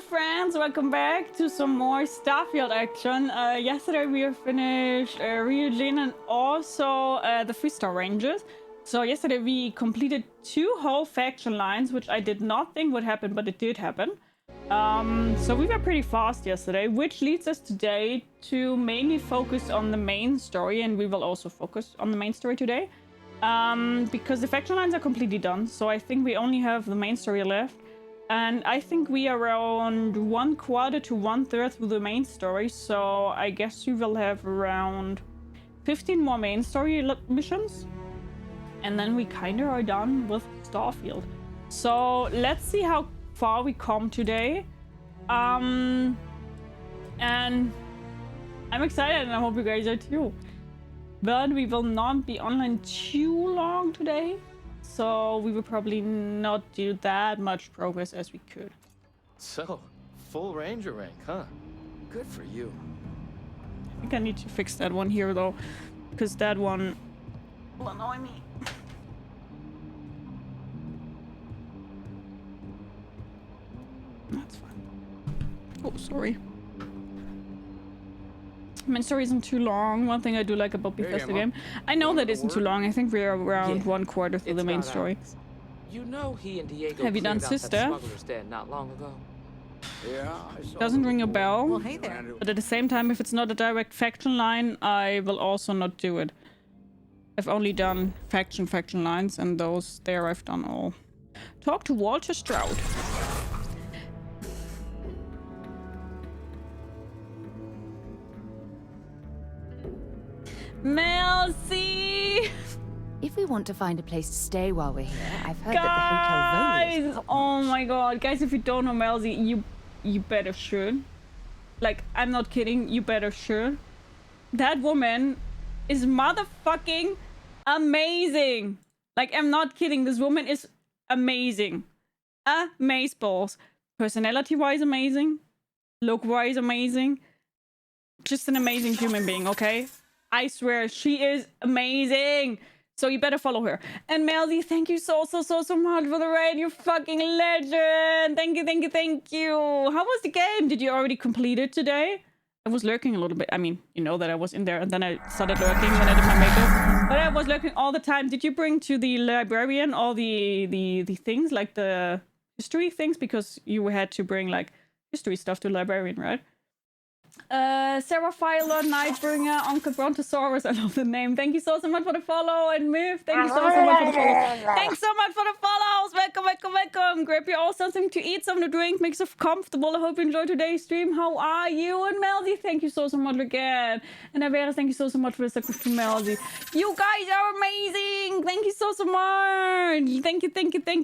friends, welcome back to some more Starfield action. Yesterday we have finished Ryujin and also the 3-star ranges. So yesterday we completed 2 whole faction lines, which I did not think would happen, but it did happen. So we were pretty fast yesterday, which leads us today to mainly focus on the main story, and we will also focus on the main story today. Because the faction lines are completely done, so I think we only have the main story left. And I think we are around 1/4 to 1/3 through the main story, so I guess we will have around 15 more main story missions. And then we kind of are done with Starfield. So let's see how far we come today. And I'm excited and I hope you guys are too. But we will not be online too long today. So we will probably not do that much progress as we could. So, full ranger rank, huh? Good for you. I think I need to fix that one here though, because that one will annoy me. That's fine. Oh, sorry. Main story isn't too long. One thing I do like about Bethesda game. I know that isn't too long. I think we're around 1/4 through the main story. You know he and Diego Have you done Sister? Smuggler's Den not long ago. Yeah, Doesn't ring a bell. Well, hey there. But at the same time, if it's not a direct faction line, I will also not do it. I've only done faction lines, and those there I've done all. Talk to Walter Stroud. Melcy! If we want to find a place to stay while we're here, I've heard that the Hotel Vole is... Oh my god. Guys, if you don't know Melcy, you better should. Like, I'm not kidding. You better should. That woman is motherfucking amazing. Like, I'm not kidding. This woman is amazing. Amazeballs. Personality-wise amazing. Look-wise amazing. Just an amazing human being, okay? I swear, she is amazing. So you better follow her. And Melzy, thank you so much for the raid. You fucking legend. Thank you. How was the game? Did you already complete it today? I was lurking a little bit. I mean, you know that I was in there and then I started lurking when I did my makeup. But I was lurking all the time. Did you bring to the librarian all the things, like the history things? Because you had to bring like history stuff to the librarian, right? Sarah Filer, Nightbringer, Uncle Brontosaurus, I love the name. Thank you so much for the follow, and Myth, thank you so much for the follow. Thanks so much for the follows. Welcome. Grab your all something to eat, something to drink, make yourself comfortable. I hope you enjoyed today's stream. How are you? And Melzy, thank you so much again. And Averis, thank you so much for the sacrifice to Melzy. You guys are amazing. Thank you so much. Thank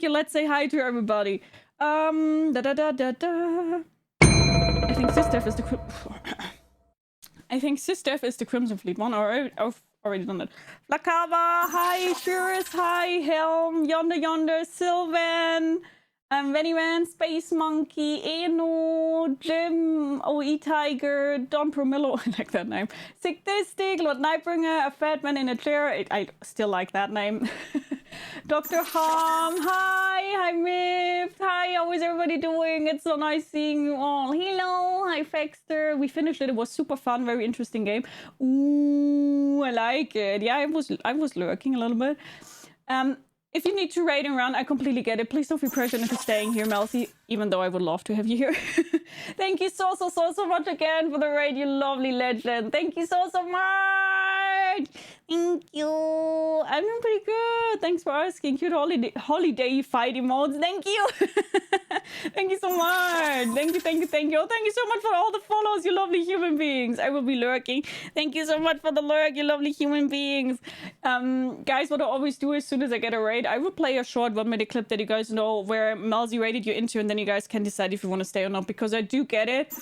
you. Let's say hi to everybody. I think Sistef is the Crimson Fleet one. I've already done that. Flakava, hi. Shurus, hi. Helm, Yonder, Sylvan, Veniman, Space Monkey, Eno, Jim, OE Tiger, Don Promillo, I like that name. Sickdistic, Lord Nightbringer, a fat man in a chair. I still like that name. Dr. Harm, hi Myth, hi, how is everybody doing? It's so nice seeing you all. Hello, hi Fexter. We finished it. It was super fun, very interesting game. Ooh, I like it. Yeah, I was lurking a little bit. If you need to raid and run, I completely get it. Please don't feel pressured into staying here, Melcy, even though I would love to have you here. Thank you so much again for the raid, you lovely legend. Thank you so much. Thank you. I'm doing pretty good. Thanks for asking. Cute holiday fight emotes. Thank you. Thank you so much. Thank you. Oh, thank you so much for all the follows, you lovely human beings. I will be lurking. Thank you so much for the lurk, you lovely human beings. Guys, what I always do as soon as I get a raid, I will play a short 1-minute clip that you guys know where Melzy raided you into, and then you guys can decide if you want to stay or not, because I do get it.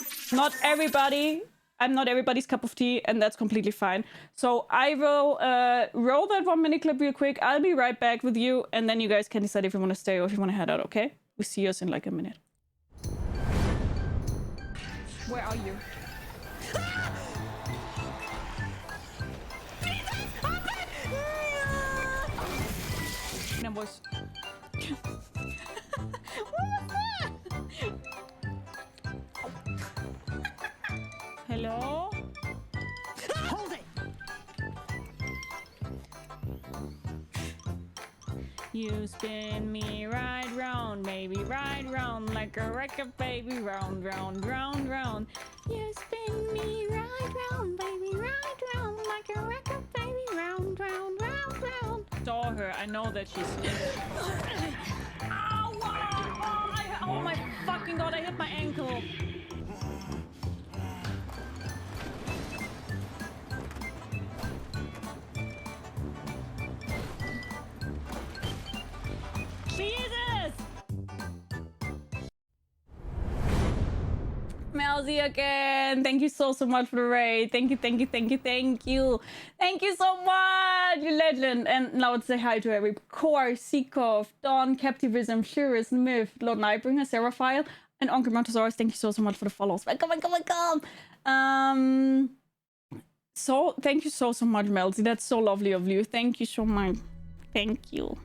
I'm not everybody's cup of tea, and that's completely fine. So I will roll that 1-minute clip real quick. I'll be right back with you, and then you guys can decide if you want to stay or if you want to head out, okay? We see us in like a minute. Where are you? No, boys. What was that? You spin me right round, baby, right round like a record, baby, round, round, round, round. You spin me right round, baby, right round like a record, baby, round, round, round, round. Saw her. I know that she's. Ow! Oh my fucking god! I hit my ankle. Jesus! Melzy again. Thank you so much for the raid. Thank you. Thank you so much, you legend. And now let's say hi to every Core, Seekov, Dawn, Captivism, Shirus, Myth, Lord Nightbringer, Seraphile, and Onkel Montosaurus. Thank you so much for the follows. Welcome. So thank you so much, Melzy. That's so lovely of you. Thank you so much. Thank you.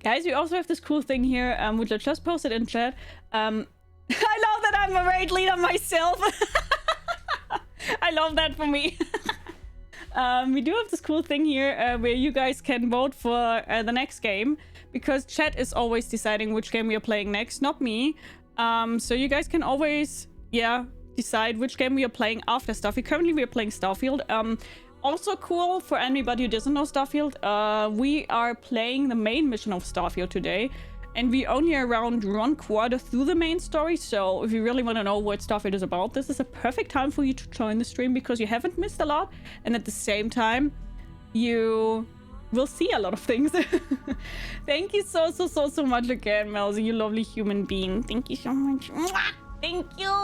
Guys, we also have this cool thing here, which I just posted in chat. I love that I'm a raid leader myself. I love that for me. We do have this cool thing here where you guys can vote for the next game, because chat is always deciding which game we are playing next, not me. So you guys can always, decide which game we are playing after Starfield. Currently, we are playing Starfield. Also cool for anybody who doesn't know Starfield, we are playing the main mission of Starfield today, and we only around 1/4 through the main story. So if you really want to know what Starfield is about, this is a perfect time for you to join the stream, because you haven't missed a lot, and at the same time you will see a lot of things. Thank you so much again, Melzy, you lovely human being. Thank you so much. Thank you.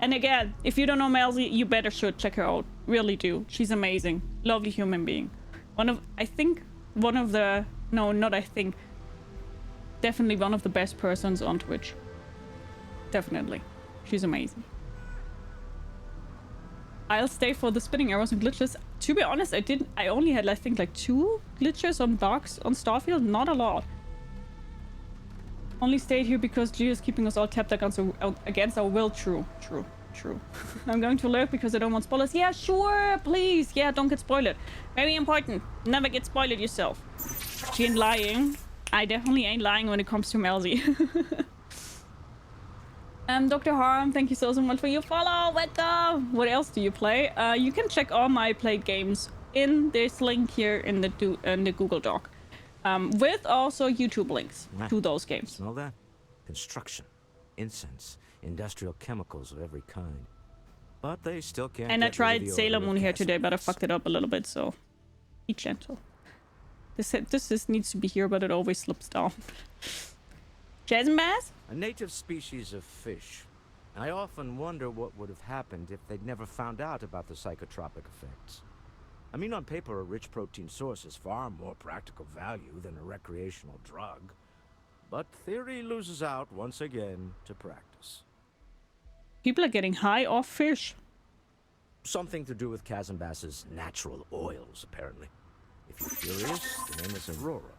And again, if you don't know Melzy, you better should check her out. Really do. She's amazing. Lovely human being. Definitely one of the best persons on Twitch. Definitely. She's amazing. I'll stay for the spinning arrows and glitches. To be honest, I only had, I think, like 2 glitches on bugs on Starfield. Not a lot. Only stayed here because Geo is keeping us all tapped against our will. True. I'm going to lurk because I don't want spoilers. Yeah, sure, please. Yeah, don't get spoiled. Very important. Never get spoiled yourself. She ain't lying. I definitely ain't lying when it comes to Melzy. Dr. Harm, thank you so much for your follow. Welcome. What else do you play? You can check all my played games in this link here in the Google Doc. With also YouTube links to those games. Smell that? Construction, incense, industrial chemicals of every kind. But they still can't. And I tried Sailor Moon here today, but I fucked it up a little bit, so be gentle. This needs to be here, but it always slips down. Jason Bass? A native species of fish. I often wonder what would have happened if they'd never found out about the psychotropic effects. I mean, on paper, a rich protein source is far more practical value than a recreational drug. But theory loses out once again to practice. People are getting high off fish. Something to do with Chasm Bass's natural oils, apparently. If you're curious, the name is Aurora.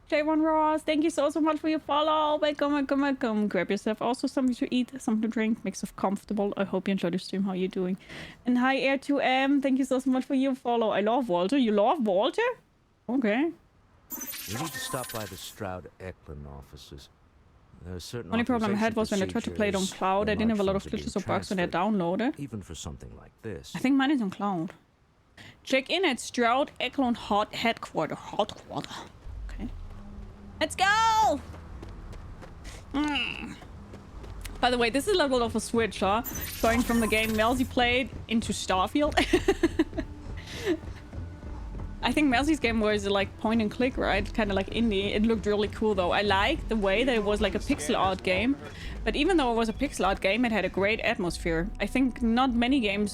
J1 Ross, thank you so much for your follow. Welcome. Grab yourself also something to eat, something to drink. Makes it comfortable. I hope you enjoyed the stream. How are you doing? And hi Air2M, thank you so much for your follow. I love Walter. You love Walter? Okay. We need to stop by the Stroud Eklund offices. Only problem I had was when I tried to play it on cloud, I didn't have a lot of glitches or bugs when I downloaded. Even for something like this. I think mine is on cloud. Check in at Stroud Eklund headquarters. Okay. Let's go! By the way, this is a level of a switch, huh? Going from the game Melzy played into Starfield. I think Melzy's game was like point and click, right? Kind of like indie. It looked really cool though. I liked the way that it was like a pixel art game. But even though it was a pixel art game, it had a great atmosphere. I think not many games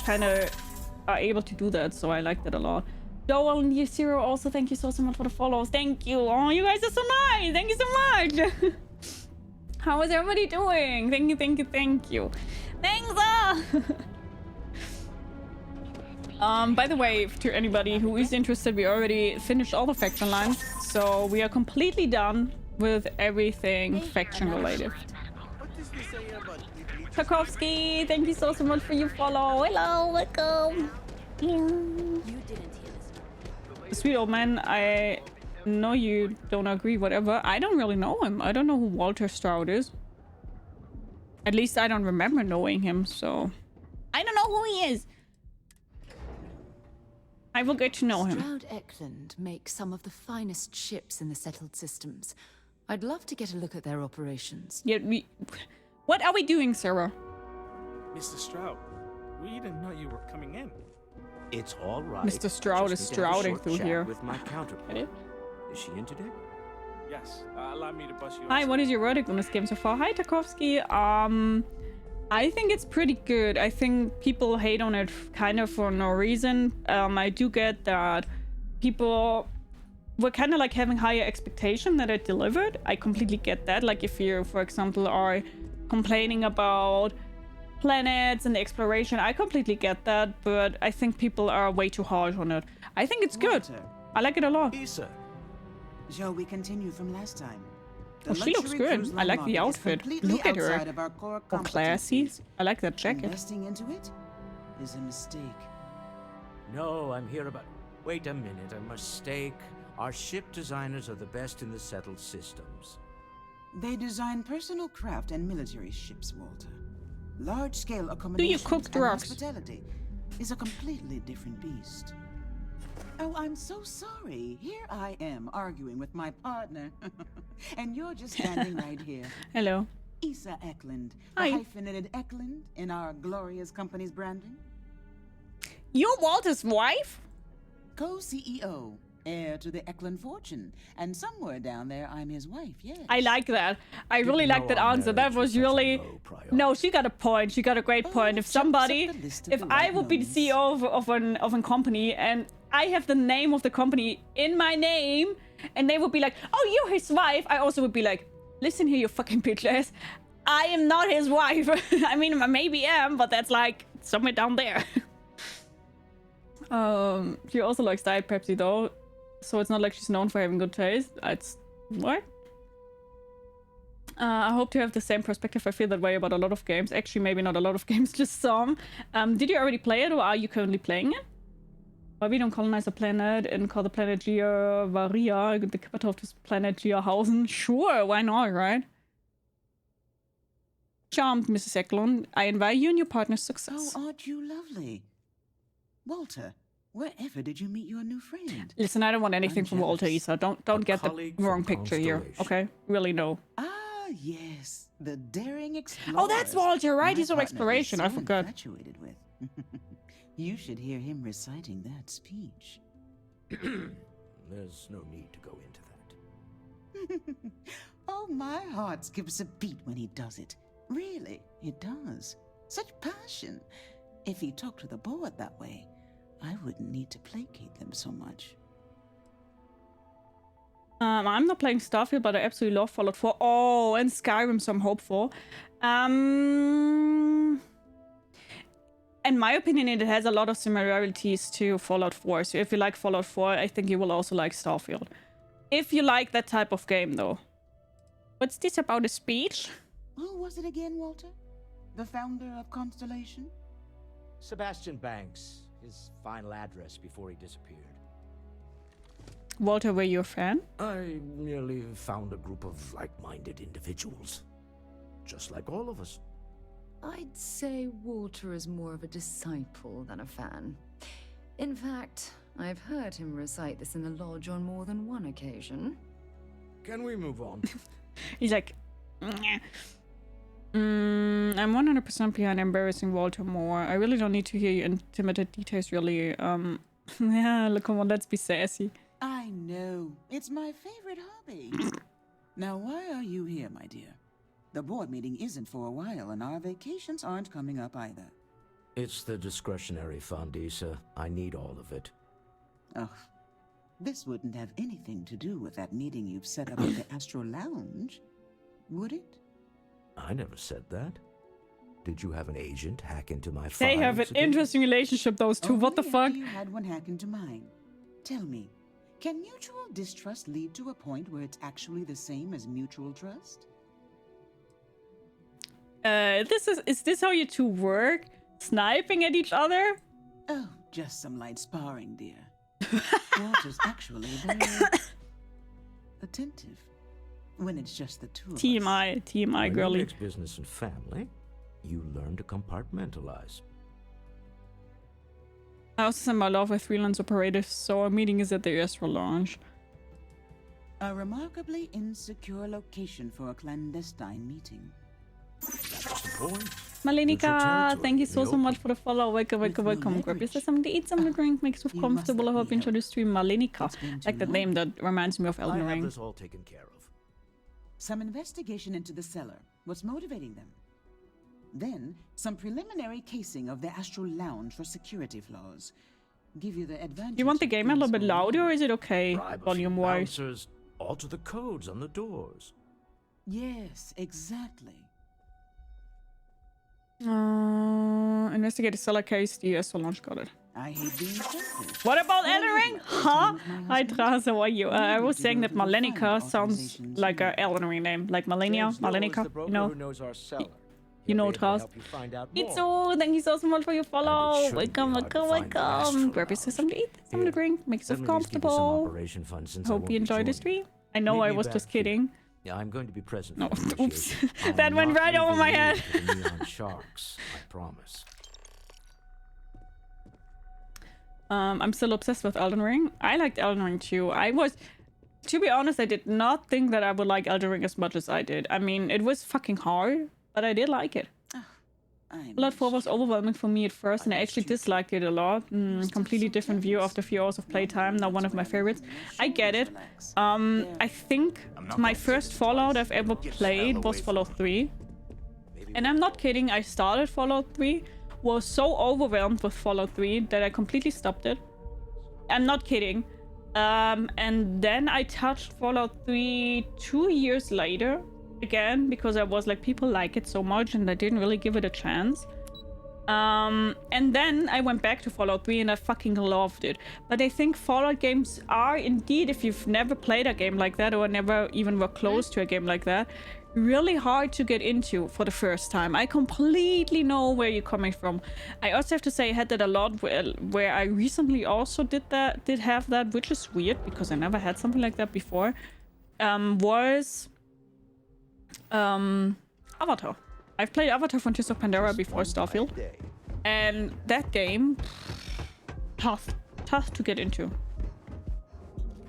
kind of are able to do that, so I liked it a lot. Joel and Zero also, thank you so much for the follows. Thank you. Oh, you guys are so nice. Thank you so much. How is everybody doing? Thank you. Thanks. By the way, to anybody who is interested, we already finished all the faction lines, so we are completely done with everything faction related. Tarkovsky, thank you so much for your follow. Hello, welcome. The sweet old man, I no, you don't agree, whatever. I don't really know him. I don't know who Walter Stroud is. At least I don't remember knowing him, so... I don't know who he is! I will get to know him. Stroud Eklund makes some of the finest ships in the settled systems. I'd love to get a look at their operations. Yeah, what are we doing, Sarah? Mr. Stroud, we didn't know you were coming in. It's all right. Mr. Stroud is Just need to have a Strouding short through chat here. with my counterpart. Get it? Is she in today? Yes, allow me to bust you Hi, outside. what is your verdict on this game so far? Hi, Tarkovsky. I think it's pretty good. I think people hate on it kind of for no reason. I do get that people were kind of like having higher expectation that it delivered. I completely get that. Like if you, for example, are complaining about planets and the exploration, I completely get that. But I think people are way too harsh on it. I think it's good. Walter, I like it a lot. Isa. shall we continue from last time? Oh, she looks luxury good. cruise I line like the market is outfit. completely Look at her. outside of our core Oh, classy. competencies. I like that jacket. Investing into it is a mistake. No, I'm here about... Wait a minute, a mistake. Our ship designers are the best in the settled systems. They design personal craft and military ships, Walter. Large-scale accommodations cook and drugs? hospitality is a completely different beast. Oh, I'm so sorry. Here I am arguing with my partner. And you're just standing right here. Hello. Isa Eklund, the Hi. hyphenated Eklund in our glorious company's branding. You're Walter's wife? Co-CEO, heir to the Eklund fortune. And somewhere down there, I'm his wife, yes. I like that. I really Didn't like that know our answer. That marriage was was such a really... low priority. No, she got a point. She got a great point. If jumps somebody... up the list of If the I right would be the notes. CEO of a company and I have the name of the company in my name and they would be like, oh, you're his wife. I also would be like, listen here, you fucking bitch ass. I am not his wife. I mean, I maybe am, but that's like somewhere down there. She also likes Diet Pepsi though. So it's not like she's known for having good taste. It's... What? I hope to have the same perspective. I feel that way about a lot of games. Actually, maybe not a lot of games, just some. Did you already play it or are you currently playing it? Why we don't colonize a planet and call the planet Varia the capital of this planet Geohausen? Sure, why not, right? Charmed, Mrs. Eklund. I invite you and your partner's success. Oh, aren't you lovely? Walter, wherever did you meet your new friend? Listen, I don't want anything I'm from Walter, jealous. Isa. Don't get the colleague wrong from picture here, Constellation. okay? Really, no. Ah, yes, the daring explorer. Oh, that's Walter, right? He's on on exploration. I forgot. Infatuated with. You should hear him reciting that speech. There's no need to go into that. Oh, my heart skips a beat when he does it. Really, it does. Such passion. If he talked to the board that way, I wouldn't need to placate them so much. I'm not playing Starfield, but I absolutely love Fallout 4. Oh, and Skyrim, some hope for. In my opinion, it has a lot of similarities to Fallout 4. So if you like Fallout 4, I think you will also like Starfield. If you like that type of game, though. What's this about a speech? Who was it again, Walter? The founder of Constellation? Sebastian Banks, his final address before he disappeared. Walter, were you a fan? I merely found a group of like-minded individuals. Just like all of us. I'd say Walter is more of a disciple than a fan. In fact, I've heard him recite this in the lodge on more than one occasion. Can we move on? He's like... I'm 100% behind embarrassing Walter more. I really don't need to hear your intimate details, really. Yeah, look, come on, let's be sassy. I know. It's my favorite hobby. Now, why are you here, my dear? The board meeting isn't for a while, and our vacations aren't coming up either. It's the discretionary fund, Isa. I need all of it. Ugh. This wouldn't have anything to do with that meeting you've set up at the Astro Lounge, would it? I never said that. Did you have an agent hack into my files? They have an again? interesting relationship, those two. What the Only fuck? after you had one hack into mine. Tell me, can mutual distrust lead to a point where it's actually the same as mutual trust? Is this how you two work? Sniping at each other? Oh, just some light sparring, dear. Walter's actually very attentive. When it's just the two of us. TMI, When you girly. mix business and family, you learn to compartmentalize. I also send my love with freelance operators, so our meeting is at the Astro launch. A remarkably insecure location for a clandestine meeting. That's the point. Malenika, thank you so Neutral much for the follow. Welcome. With no Grab leverage. yourself something to eat, something to drink, makes you You comfortable. I must let hope you me enjoy the stream. Malenika, It's been like too the name that reminds me of I Elden have Ring. this all taken care of. Some investigation into the cellar. What's motivating them? Then, some preliminary casing of the Astral Lounge for security flaws. Give you the advantage. You want the of game a little bit things going louder, or wrong. is it okay, Bribe a few volume-wise? bouncers, alter the codes on the doors. Yes, exactly. Investigate the cellar case. The Astro launch, got it. I hate being selfish. What about But I Elden would Ring? like to Huh? meet my Hi, husband. Traz, how are you? I Maybe was to saying go that to the fund Malenika sounds authorizations like an later. Elden Ring name. Like Malenia, James Gill is Malenika, the broker you know? who knows our cellar. You He'll know be able to Traz. help you find out more. Itsu, thank you so much for your follow. shouldn't be Welcome. hard to find the Astro Grab yourself Lounge. something to eat, something to Here, drink, make yourself let me just give you some comfortable. operation funds since I Hope won't you be enjoyed the joining stream. you. I know Meet I me was back just here. kidding. Yeah, I'm going to be present No, for the oops. initiation. I'm That went not right over leaving my you head. to the neon sharks, I promise. I'm still obsessed with Elden Ring. I liked Elden Ring too. To be honest, I did not think that I would like Elden Ring as much as I did. I mean, it was fucking hard, but I did like it. I Blood 4 was missed you. overwhelming for me at first, and I actually disliked it a lot. Completely different view after a few hours of playtime. Not one of my favorites. I get it. I think my first Fallout I've ever played was Fallout 3. And I'm not kidding, I started Fallout 3, was so overwhelmed with Fallout 3 that I completely stopped it. I'm not kidding. And then I touched Fallout 3 2 years later again, because I was like, people like it so much and I didn't really give it a chance. And then I went back to Fallout 3 and I fucking loved it. But I think Fallout games are indeed, if you've never played a game like that or never even were close to a game like that, really hard to get into for the first time. I completely know where you're coming from. I also have to say I had that a lot where I recently also did have that, which is weird because I never had something like that before. Was Avatar. I've played Avatar Frontiers of Pandora before Starfield, and that game tough to get into.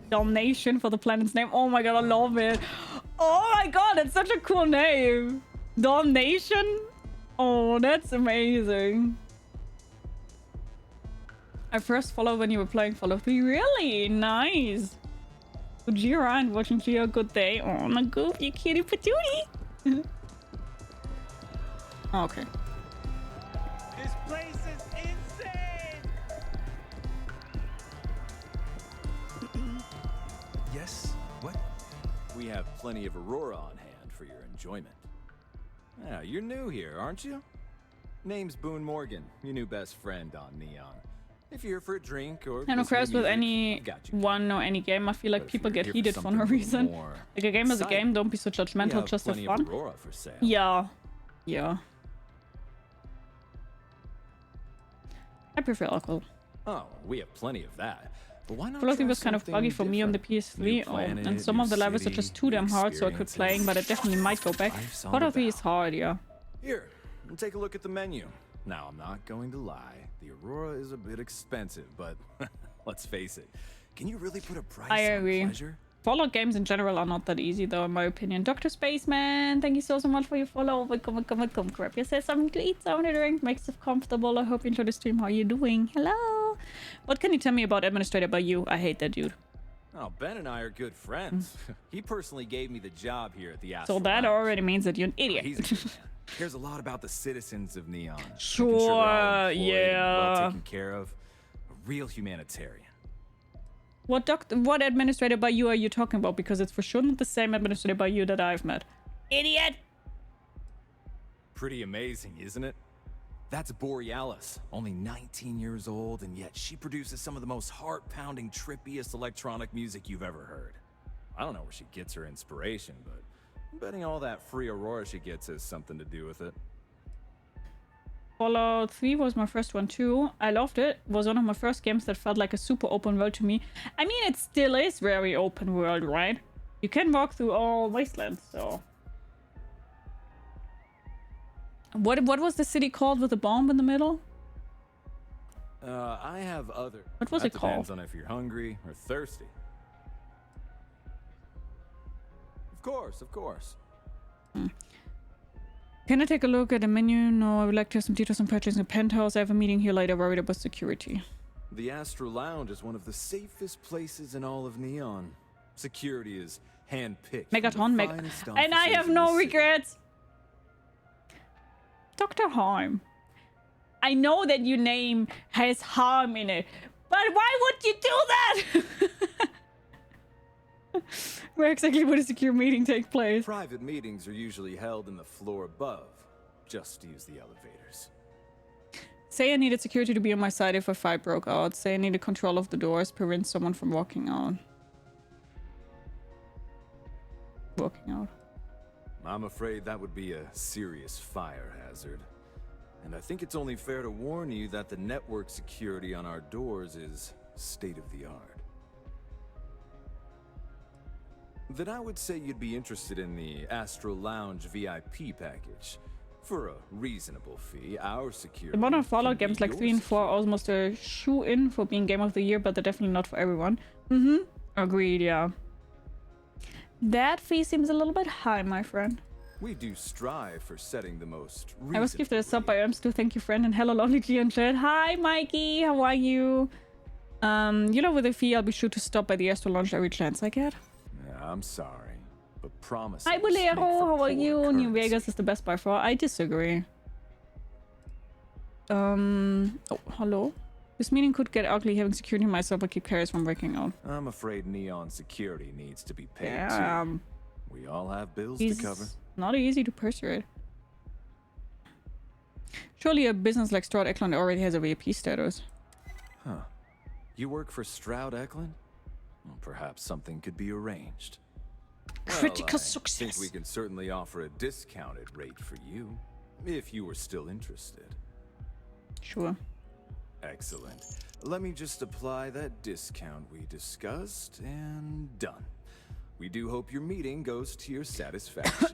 Dalmatian for the planet's name. Oh my god, I love it. Oh my god, it's such a cool name. Dalmatian. Oh, that's amazing. I first followed when you were playing Fallout 3. Really nice. Ujira and watching Geo, good day. Oh, my goof, you cutie patootie. Okay. This place is insane! Yes? What? We have plenty of Aurora on hand for your enjoyment. Yeah, you're new here, aren't you? Name's Boone Morgan, your new best friend on Neon. If you're here for a drink or I know, listen to Chris, with music, any I've got you one or any game, I feel like But if people you're get here for heated for something no a little reason. more Like, a game is a exciting, game, don't be so we judgmental, have just have plenty fun. of Aurora for sale. Yeah. Yeah. I prefer alcohol. Oh, we have plenty of that. But why not Fallout 3 try was kind of something buggy for me on the different? PS3, New planet, and some new of the levels are city, just too damn hard, so I quit experiences. playing, but I definitely might go back. Life's all Fallout 3 is about. hard, yeah. Here, take a look at the menu. Now, I'm not going to lie. The Aurora is a bit expensive, but let's face it. Can you really put a price I on agree. pleasure? Fallout games in general are not that easy, though, in my opinion. Dr. Spaceman, thank you so much for your follow. Welcome. Grab yourself something to eat, something to drink, make yourself comfortable. I hope you enjoy the stream. How are you doing? Hello. What can you tell me about Administrator by you? I hate that dude. Oh, Ben and I are good friends. He personally gave me the job here at the So Astral that Lounge. already means that you're an idiot. He's a good man. Cares a lot about the citizens of Neon. Making Sure, they're all employed and yeah. well taken care of. A real humanitarian. What Administrator by you are you talking about? Because it's for sure not the same Administrator by you that I've met. Idiot! Pretty amazing, isn't it? That's Borealis, only 19 years old, and yet she produces some of the most heart-pounding, trippiest electronic music you've ever heard. I don't know where she gets her inspiration, but I'm betting all that free Aurora she gets has something to do with it. Fallout 3 was my first one too. I loved it. It was one of my first games that felt like a super open world to me. I mean, it still is very open world, right? You can walk through all wastelands, so. What was the city called with the bomb in the middle? I have other. What was it called? Depends on if you're hungry or thirsty. Of course. Can I take a look at the menu? No, I would like to have some details on purchasing a penthouse. I have a meeting here later worried about security. The Astro Lounge is one of the safest places in all of Neon. Security is handpicked. Megaton, and I have no regrets. Dr. Harm. I know that your name has harm in it, but why would you do that? Where exactly would a secure meeting take place? Private meetings are usually held in the floor above. Just use the elevators. Say I needed security to be on my side if a fight broke out. Say I needed control of the doors, prevent someone from walking out. I'm afraid that would be a serious fire hazard. And I think it's only fair to warn you that the network security on our doors is state-of-the-art. Then I would say you'd be interested in the Astro Lounge VIP package. For a reasonable fee, our security... The modern Fallout games like 3 and 4 are almost a shoe-in for being Game of the Year, but they're definitely not for everyone. Agreed, yeah. That fee seems a little bit high, my friend. We do strive for setting the most I was gifted a sub by Erms, thank you, friend, and hello, lovely G on chat. Hi, Mikey, how are you? You know, with a fee, I'll be sure to stop by the Astro Lounge every chance I get. Yeah, I'm sorry, but promise. Hi, Bolero, how are you? New Vegas is the best by far. I disagree. Oh, hello? This meeting could get ugly. Having security myself will keep carriers from breaking out. I'm afraid Neon security needs to be paid too. We all have bills to cover. Not easy to persuade. Surely a business like Stroud Eklund already has a VIP status. Huh. You work for Stroud Eklund? Well, perhaps something could be arranged. Critical I success. think we can certainly offer a discounted rate for you, if you were still interested. Sure. Excellent. Let me just apply that discount we discussed, and done. We do hope your meeting goes to your satisfaction.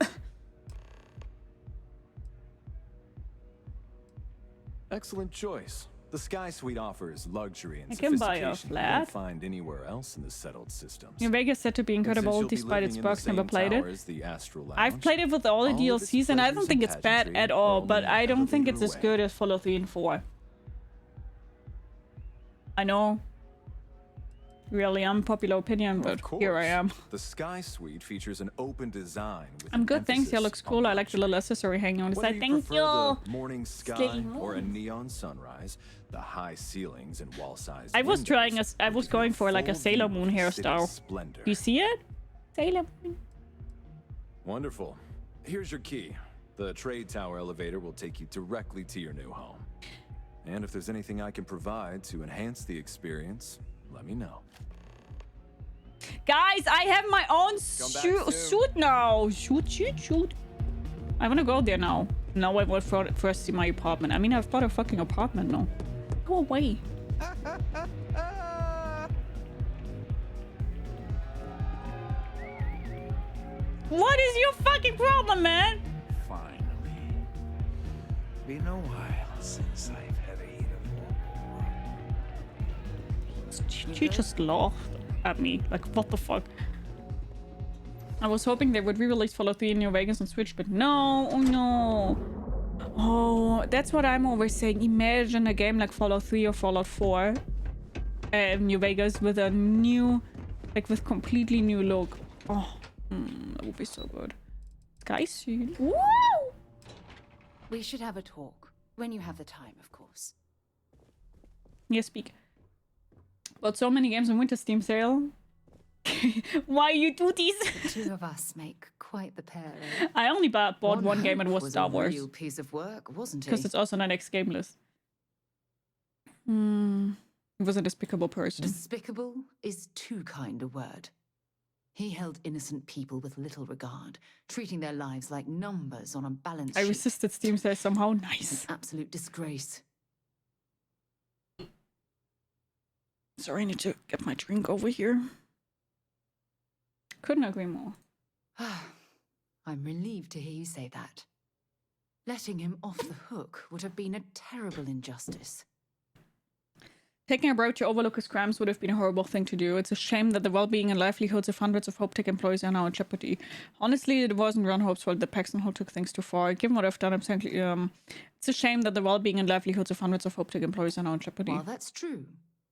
Excellent choice. The Sky Suite offers luxury and sophistication you won't find anywhere else in the settled systems. New Vegas is said to be incredible despite its bugs. Never played it. I've played it with all the DLCs and I don't think it's bad at all, but I don't think it's as good as Fallout 3 and 4. I know. Really unpopular opinion, but here I am. The Sky Suite features an open design. I'm good, thanks. Yeah, looks cool. I like the little accessory hanging on the side. Thank you. The morning sky or a neon sunrise, the high ceilings and wall-sized I was going for like a Sailor Moon hairstyle. You see it? Sailor Moon. Wonderful. Here's your key. The trade tower elevator will take you directly to your new home. And if there's anything I can provide to enhance the experience, let me know. Guys, I have my own suit now. Shoot. I want to go there now. Now I will first see my apartment. I mean, I've bought a fucking apartment now. Go away. What is your fucking problem, man? Finally. Been a while since I've had a hit of She just laughed at me. Like, what the fuck? I was hoping they would re-release Fallout 3 in New Vegas on Switch, but no. Oh, no. Oh, that's what I'm always saying. Imagine a game like Fallout 3 or Fallout 4 in New Vegas with a new, like, with completely new look. Oh, that would be so good. Sky Suit. Woo! We should have a talk. When you have the time, of course. Yes, speak. Bought so many games on Winter Steam Sale. Why you do these? The two of us make quite the pair. I only bought one game and it was Star Wars. A real piece of work, wasn't it? Because it's also on our next game list. He was a despicable person. Despicable is too kind a word. He held innocent people with little regard, treating their lives like numbers on a balance sheet. I resisted Steam Sale somehow. Nice. It's an absolute disgrace. Sorry, I need to get my drink over here. Couldn't agree more. I'm relieved to hear you say that. Letting him off the hook would have been a terrible injustice. Taking a road to overlook his crimes would have been a horrible thing to do. It's a shame that the well-being and livelihoods of hundreds of HopeTech employees are now in jeopardy. Honestly, it wasn't Ron Hope's fault that Paxton Hall took things too far. Given what I've done, I'm simply, it's a shame that the well-being and livelihoods of hundreds of HopeTech employees are now in jeopardy. While that's true,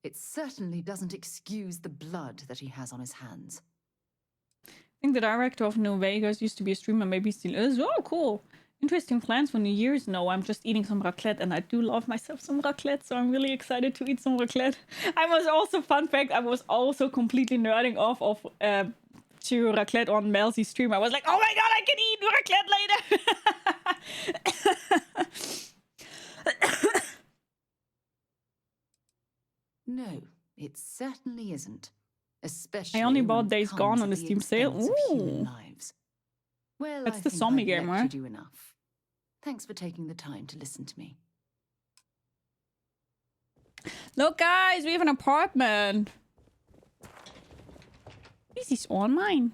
it certainly doesn't excuse the blood that he has on his hands. I think the director of New Vegas used to be a streamer, maybe still is. Oh, cool. Interesting plans for New Year's. No, I'm just eating some raclette, and I do love myself some raclette, so I'm really excited to eat some raclette. I was also, fun fact, I was also completely nerding off of to raclette on Melzy's stream. I was like, oh my god, I can eat raclette later! No, it certainly isn't. Especially I only when bought it Days comes Gone at on the the Steam sale. expense of human Ooh. lives. Well, That's I the think zombie I've game, right? lectured you enough. Thanks for taking the time to listen to me. Look, guys, we have an apartment. Is this all mine?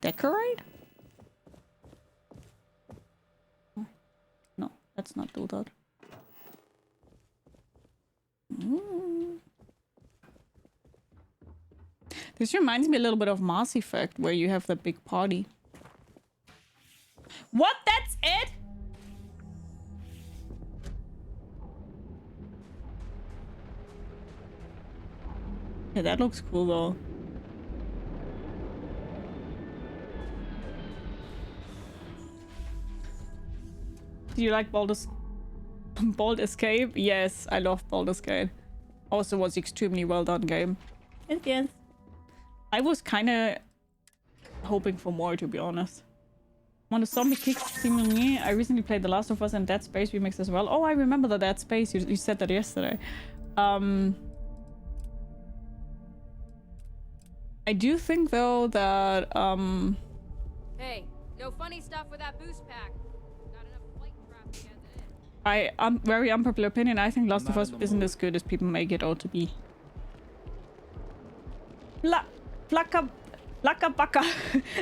Decorate? No, let's not do that. This reminds me a little bit of Mass Effect, where you have the big party. What? That's it? Yeah, that looks cool though. Do you like Baldur's Escape? Yes, I love Baldur's Gate. Also was extremely well done game. Yes. I was kind of hoping for more, to be honest. On the zombie kicks seemingly, I recently played The Last of Us and Dead Space remix as well. Oh, I remember the Dead Space. You said that yesterday. I do think though that Hey, no funny stuff with that boost pack. Got enough flight traffic as it is. very unpopular opinion. I think Last of Us isn't as good as people make it out to be. Flaka baka.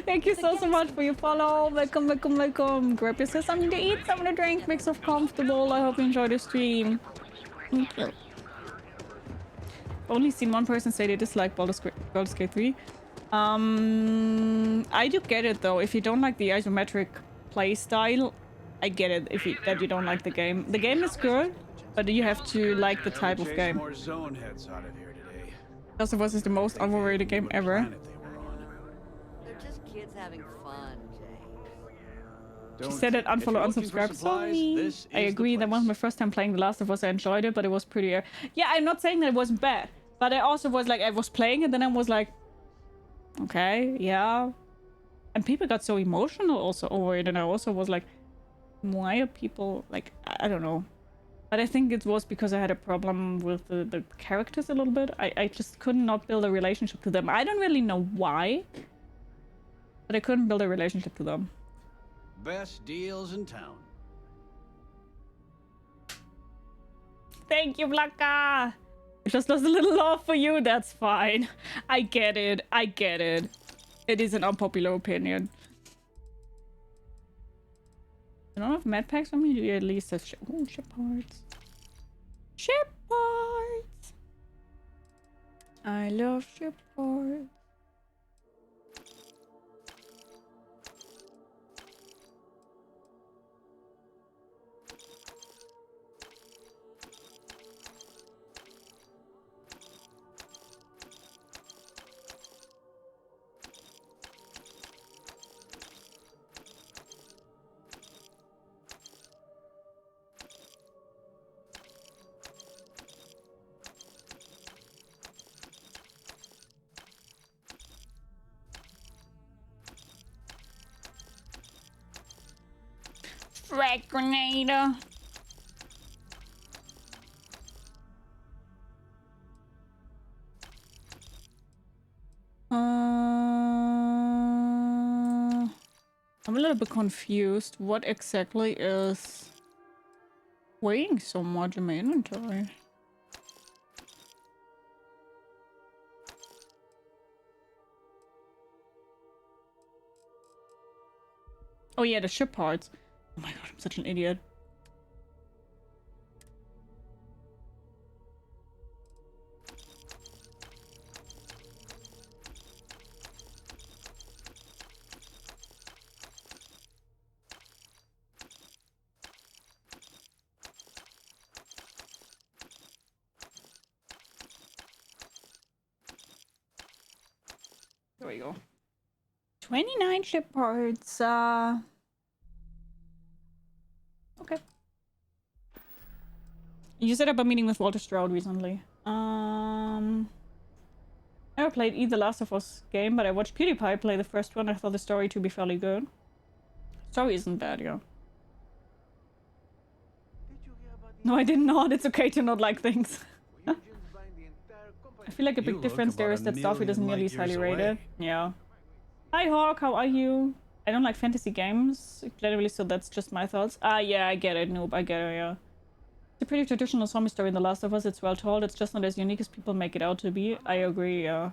Thank you so much for your follow. Welcome, welcome, welcome. Grab yourself something to eat, something to drink, make yourself comfortable. I hope you enjoy the stream. Thank you. Only seen one person say they dislike Baldur's Gate 3. I do get it though. If you don't like the isometric play style, I get it. That you don't like the game. The game is good, but you have to like the type of game. Last of Us is the most overrated game ever. They're just kids having fun, Jay. She said that unfollow, unsubscribe. Sorry. I agree. That was my first time playing The Last of Us. I enjoyed it, but it was pretty. Yeah, I'm not saying that it wasn't bad, but I also was like, I was playing it, then I was like, okay, yeah. And people got so emotional also over it, and I also was like, why are people like? I don't know. But I think it was because I had a problem with the characters a little bit. I just could not build a relationship to them. I don't really know why, but I couldn't build a relationship to them. Best deals in town. Thank you, Blaka. I just lost a little love for you. That's fine. I get it. I get it. It is an unpopular opinion. You don't have med packs on me? Do you at least have ship parts? Ship parts! I love ship parts. Frag grenade. I'm a little bit confused. What exactly is weighing so much in my inventory? Oh yeah, the ship parts. Oh my god, I'm such an idiot. There we go. 29 ship parts. Okay. You set up a meeting with Walter Stroud recently. I never played either Last of Us game, but I watched PewDiePie play the first one. I thought the story to be fairly good. Story isn't bad, yeah. No, I did not. It's okay to not like things. I feel like a big difference there is that Starfield isn't nearly as highly rated. Yeah. Hi Hawk, how are you? I don't like fantasy games, literally, so that's just my thoughts. Yeah, I get it, noob, I get it, yeah. It's a pretty traditional zombie story in The Last of Us. It's well told, it's just not as unique as people make it out to be. I agree, yeah.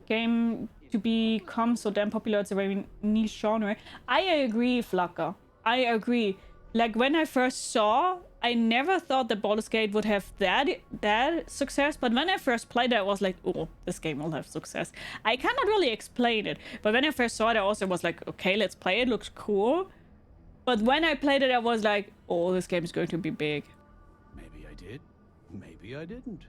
Game to become so damn popular, it's a very niche genre. I agree, Flacker. I agree. Like, when I first saw, I never thought that Baldur's Gate would have that success, but when I first played it, I was like, oh, this game will have success. I cannot really explain it, but when I first saw it, I also was like, okay, let's play it, looks cool. But when I played it, I was like, oh, this game is going to be big. Maybe I did, maybe I didn't.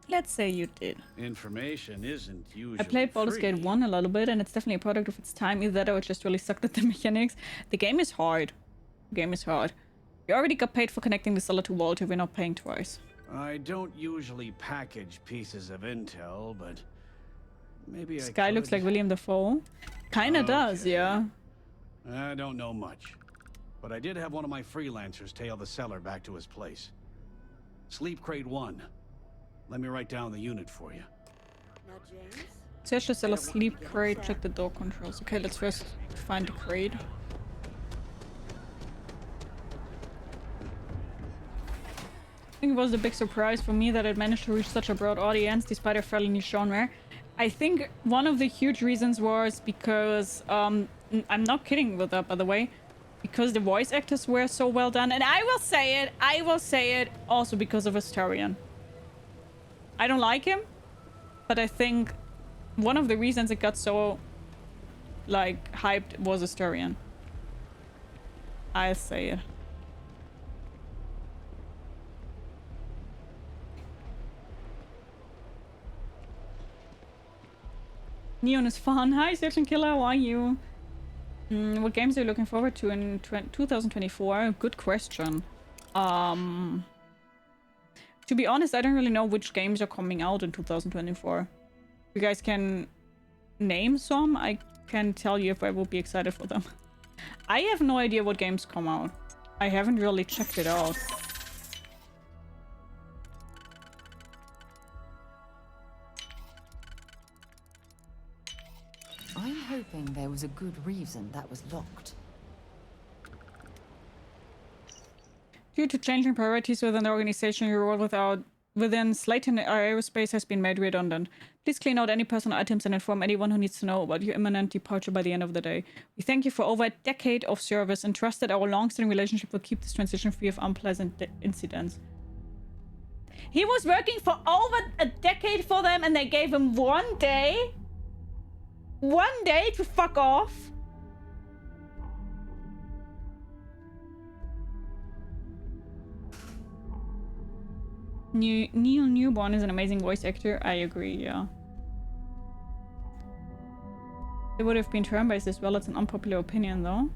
Let's say you did. Information isn't usually I played Baldur's Gate 1 a little bit, and it's definitely a product of its time. Either that or it just really sucked at the mechanics. The game is hard. The game is hard. We already got paid for connecting the seller to Walter. We're not paying twice. I don't usually package pieces of intel, but maybe This guy looks like William Dafoe. Kinda does, yeah. I don't know much, but I did have one of my freelancers tail the seller back to his place. Sleep Crate 1. Let me write down the unit for you. Now, James? Search the seller's sleep crate, check the door controls. Okay, let's first find the crate. I think it was a big surprise for me that it managed to reach such a broad audience despite a fairly niche genre. I think one of the huge reasons was because, I'm not kidding with that, by the way, because the voice actors were so well done. And I will say it, also because of Astarion. I don't like him, but I think one of the reasons it got so, like, hyped was Astarion. I'll say it. Neon is fun. Hi, Searching Killer, how are you? What games are you looking forward to in 2024? Good question. To be honest, I don't really know which games are coming out in 2024. You guys can name some. I can tell you if I will be excited for them. I have no idea what games come out. I haven't really checked it out. I'm hoping there was a good reason that was locked. Due to changing priorities within the organization, your role within Slayton Aerospace has been made redundant. Please clean out any personal items and inform anyone who needs to know about your imminent departure by the end of the day. We thank you for over a decade of service and trust that our long-standing relationship will keep this transition free of unpleasant incidents. He was working for over a decade for them and they gave him 1 day? 1 day to fuck off? Neil Newborn is an amazing voice actor. I agree, yeah. It would have been turn-based as well. It's an unpopular opinion, though.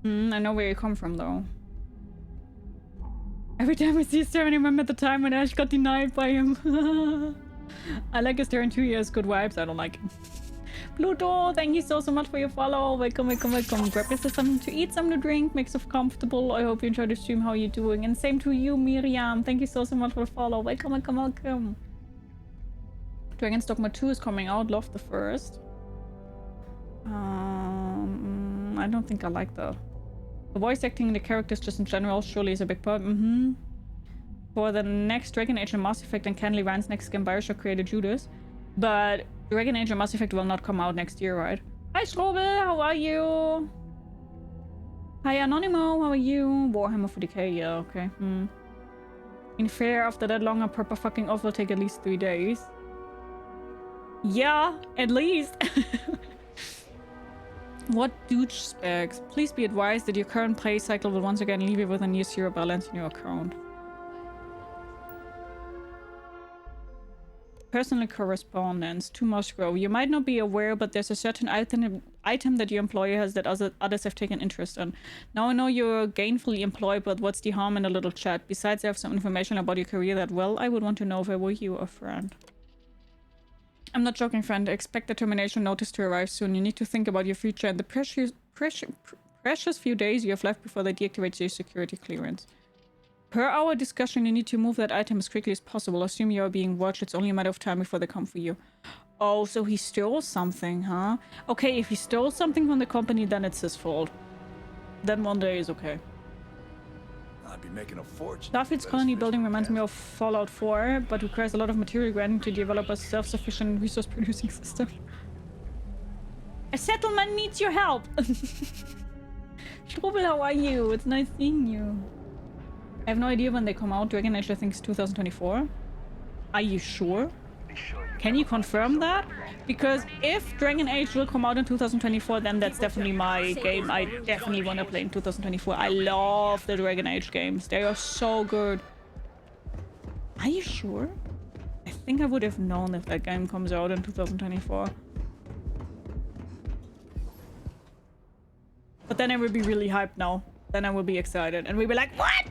I know where you come from, though. Every time I see Astarion, I remember the time when Ash got denied by him. I like Astarion too. He has good vibes. I don't like him. Pluto, thank you so much for your follow. Welcome, welcome, welcome. Grab yourself something to eat, something to drink. Make yourself comfortable. I hope you enjoyed the stream. How are you doing? And same to you, Miriam. Thank you so much for the follow. Welcome, welcome, welcome. Dragon's Dogma 2 is coming out. Love the first. I don't think I like the voice acting, the characters just in general surely is a big part. For the next Dragon Age and Mass Effect and Ken Levine's next game, Bioshock created Judas. But Dragon Age and Mass Effect will not come out next year, right? Hi, Strobel, how are you? Hi, Anonymo, how are you? Warhammer 40k, yeah, okay. In fair, after that long, a proper fucking off will take at least 3 days. Yeah, at least. What douche specs? Please be advised that your current play cycle will once again leave you with a near zero balance in your account. Personal correspondence to Moscow. You might not be aware, but there's a certain item that your employer has that others have taken interest in. Now I know you're gainfully employed, but what's the harm in a little chat? Besides, I have some information about your career that, well, I would want to know if I were you, a friend. I'm not joking, friend. Expect the termination notice to arrive soon. You need to think about your future and the precious few days you have left before they deactivate your security clearance. Per our discussion, you need to move that item as quickly as possible. Assume you are being watched. It's only a matter of time before they come for you. Oh, so he stole something, huh? Okay, if he stole something from the company, then it's his fault. Then one day is okay. I'd be making a fortune. Starfield's colony building reminds me of Fallout 4, but requires a lot of material granting to develop a self-sufficient resource-producing system. A settlement needs your help! Strobel, how are you? It's nice seeing you. I have no idea when they come out. Dragon Age, I think, is 2024. Are you sure? Can you confirm that? Because if Dragon Age will come out in 2024, then that's definitely my game. I definitely want to play in 2024. I love the Dragon Age games. They are so good. Are you sure? I think I would have known if that game comes out in 2024. But then I will be really hyped now. Then I will be excited. And we'll be like, what?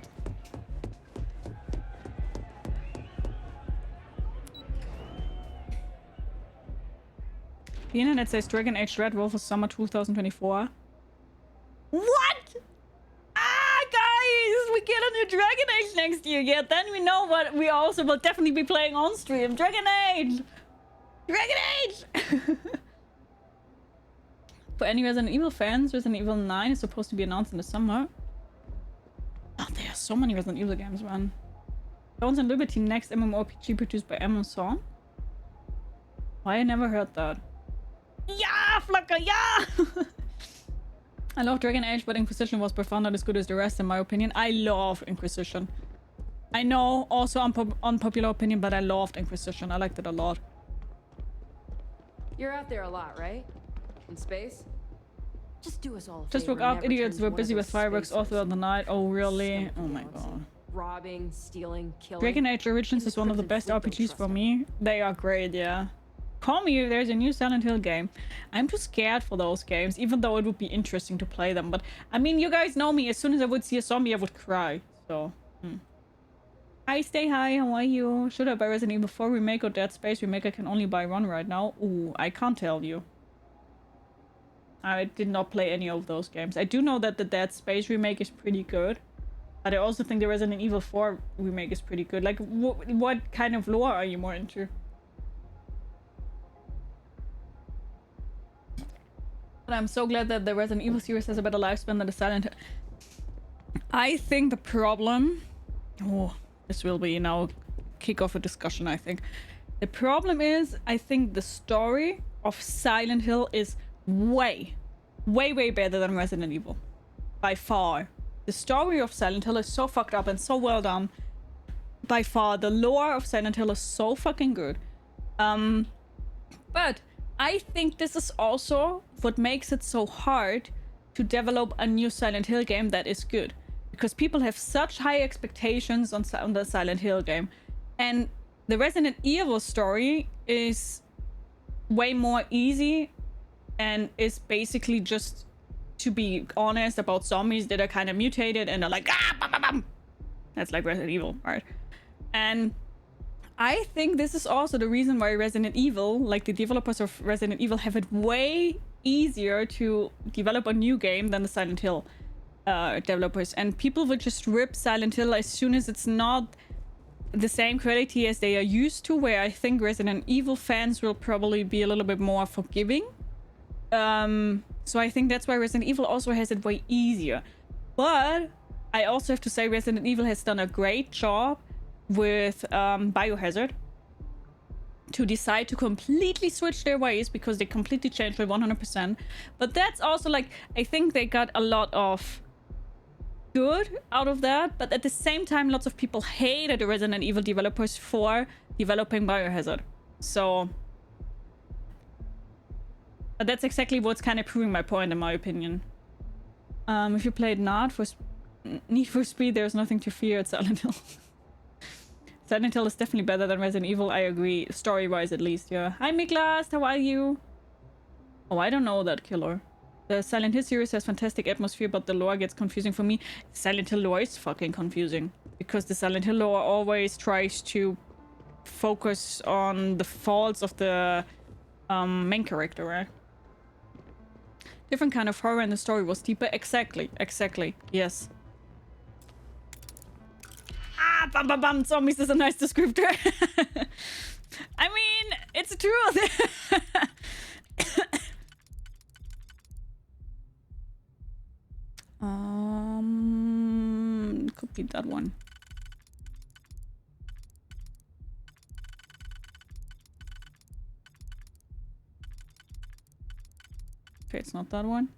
The internet says Dragon Age Red Wolf is summer 2024. What? Ah, guys! We get a new Dragon Age next year. Yeah, then we know what we also will definitely be playing on stream. Dragon Age! Dragon Age! For any Resident Evil fans, Resident Evil 9 is supposed to be announced in the summer. Oh, there are so many Resident Evil games, man. Bones and Liberty, next MMORPG produced by Amazon. Why I never heard that. Yeah, Flucker, yeah! I love Dragon Age, but Inquisition was by far not as good as the rest, in my opinion. I love Inquisition. I know, also unpopular opinion, but I loved Inquisition. I liked it a lot. You're out there a lot, right? In space? Just do us all a Just favor woke and up, never idiots turn were into busy one with of those fireworks all spacers. throughout the night. Oh, really? Oh my Something god. Robbing, stealing, killing. Dragon Age Origins is one of the best RPGs for me. They are great, yeah. Call me if there's a new Silent Hill game. I'm too scared for those games, even though it would be interesting to play them. But, I mean, you guys know me. As soon as I would see a zombie, I would cry. So, Hi, stay high. How are you? Should I buy Resident Evil 4 Remake or Dead Space Remake? I can only buy one right now. Ooh, I can't tell you. I did not play any of those games. I do know that the Dead Space Remake is pretty good. But I also think the Resident Evil 4 Remake is pretty good. Like, what kind of lore are you more into? But I'm so glad that the Resident Evil series has a better lifespan than the Silent Hill. I think the problem... Oh, this will be now kick off a discussion, I think. The problem is, I think the story of Silent Hill is way better than Resident Evil. By far. The story of Silent Hill is so fucked up and so well done. By far, the lore of Silent Hill is so fucking good. But I think this is also what makes it so hard to develop a new Silent Hill game that is good. Because people have such high expectations on the Silent Hill game. And the Resident Evil story is way more easy and is basically just, to be honest, about zombies that are kind of mutated and are like, ah, bam, bam, bam. That's like Resident Evil, right? And I think this is also the reason why Resident Evil, like the developers of Resident Evil, have it way easier to develop a new game than the Silent Hill developers. And people would just rip Silent Hill as soon as it's not the same quality as they are used to, where I think Resident Evil fans will probably be a little bit more forgiving. So I think that's why Resident Evil also has it way easier. But I also have to say Resident Evil has done a great job with Biohazard to decide to completely switch their ways because they completely changed by 100%. But that's also like, I think they got a lot of good out of that, but at the same time lots of people hated the Resident Evil developers for developing Biohazard. So but that's exactly what's kind of proving my point in my opinion. If you played Need for Speed, there's nothing to fear at Silent Hill. Silent Hill is definitely better than Resident Evil, I agree, story-wise at least. Yeah. Hi Miklas, how are you? Oh, I don't know that killer. The Silent Hill series has fantastic atmosphere, but the lore gets confusing for me. Silent Hill lore is fucking confusing. Because the Silent Hill lore always tries to focus on the faults of the main character, right? Different kind of horror and the story was deeper. Exactly, yes. Ah, bam bam bam, zombies is a nice descriptor. I mean, it's true. Could be that one. Okay, it's not that one.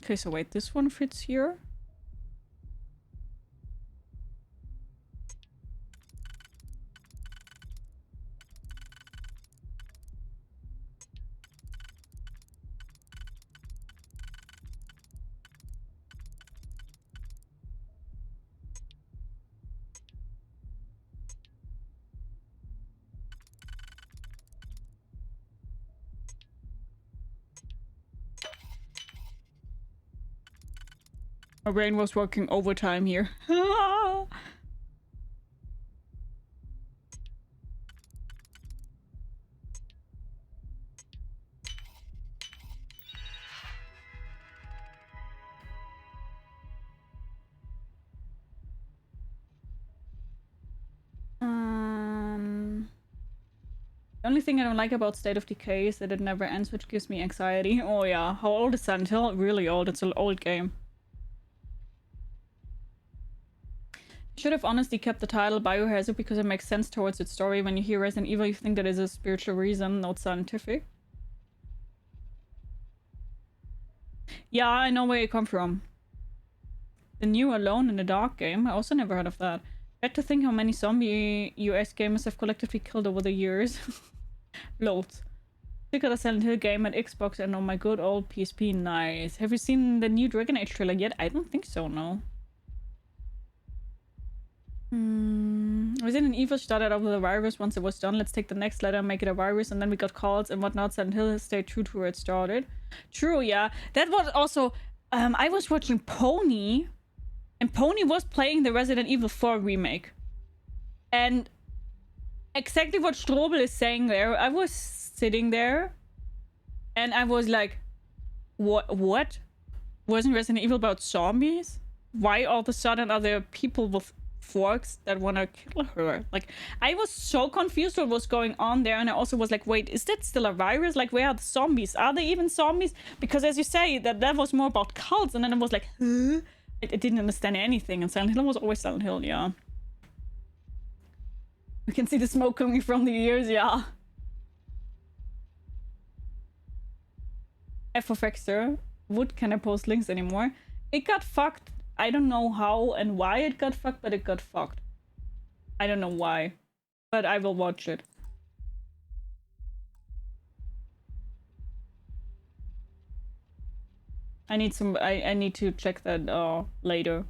Okay, so wait, this one fits here. My brain was working overtime here. The only thing I don't like about State of Decay is that it never ends, which gives me anxiety. Oh yeah, how old is Silent Hill? Really old. It's an old game. Should have honestly kept the title Biohazard because it makes sense towards its story. When you hear Resident Evil, you think that is a spiritual reason, not scientific. Yeah, I know where you come from. The new Alone in the Dark game, I also never heard of that. I had to think how many zombie US gamers have collectively killed over the years. Loads. Stick at a Silent Hill game at Xbox and on my good old PSP. Nice. Have you seen the new Dragon Age trailer yet? I don't think so, no. Resident Evil started out with a virus. Once it was done, let's take the next letter and make it a virus, and then we got calls and whatnot. Silent Hill has stayed true to where it started. True, yeah. That was also... I was watching Pony, and Pony was playing the Resident Evil 4 remake. And exactly what Strobel is saying there, I was sitting there, and I was like, what? Wasn't Resident Evil about zombies? Why all of a sudden are there people with forks that want to kill her? Like, I was so confused what was going on there, and I also was like, wait, is that still a virus? Like, where are the zombies? Are they even zombies? Because as you say, that was more about cults, and then I was like, huh? I didn't understand anything, and Silent Hill was always Silent Hill, yeah. We can see the smoke coming from the ears, yeah. F for Fexter. Wood can I post links anymore? It got fucked. I don't know how and why it got fucked, but it got fucked. I don't know why, but I will watch it. I need some. I need to check that later.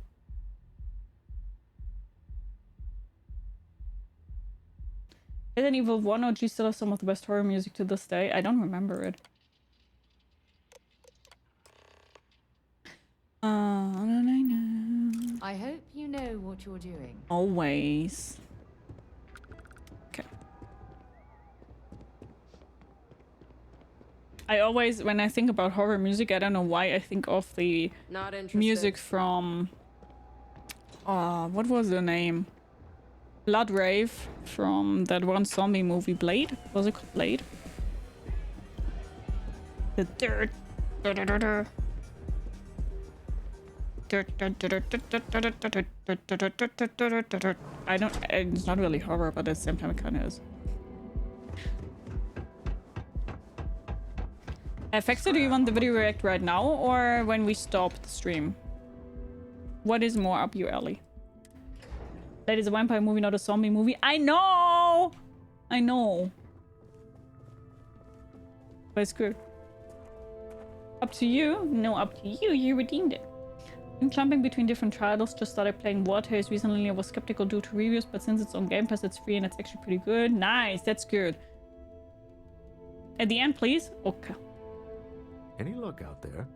Resident Evil 1 OG still has some of the best horror music to this day. I don't remember it. I hope you know what you're doing. Always. Okay. I always, when I think about horror music, I don't know why I think of the music from... what was the name? Blood Rave from that one zombie movie, Blade? Was it called Blade? The dirt. I don't. It's not really horror, but at the same time, it kind of is. Fexer, do you want the video react right now or when we stop the stream? What is more up your alley? That is a vampire movie, not a zombie movie. I know! I know. But it's good. Up to you? No, up to you. You redeemed it. I'm jumping between different titles. Just started playing War Tales recently. I was skeptical due to reviews, but since it's on Game Pass, it's free and it's actually pretty good. Nice. That's good. At the end, please. Okay. Any luck out there?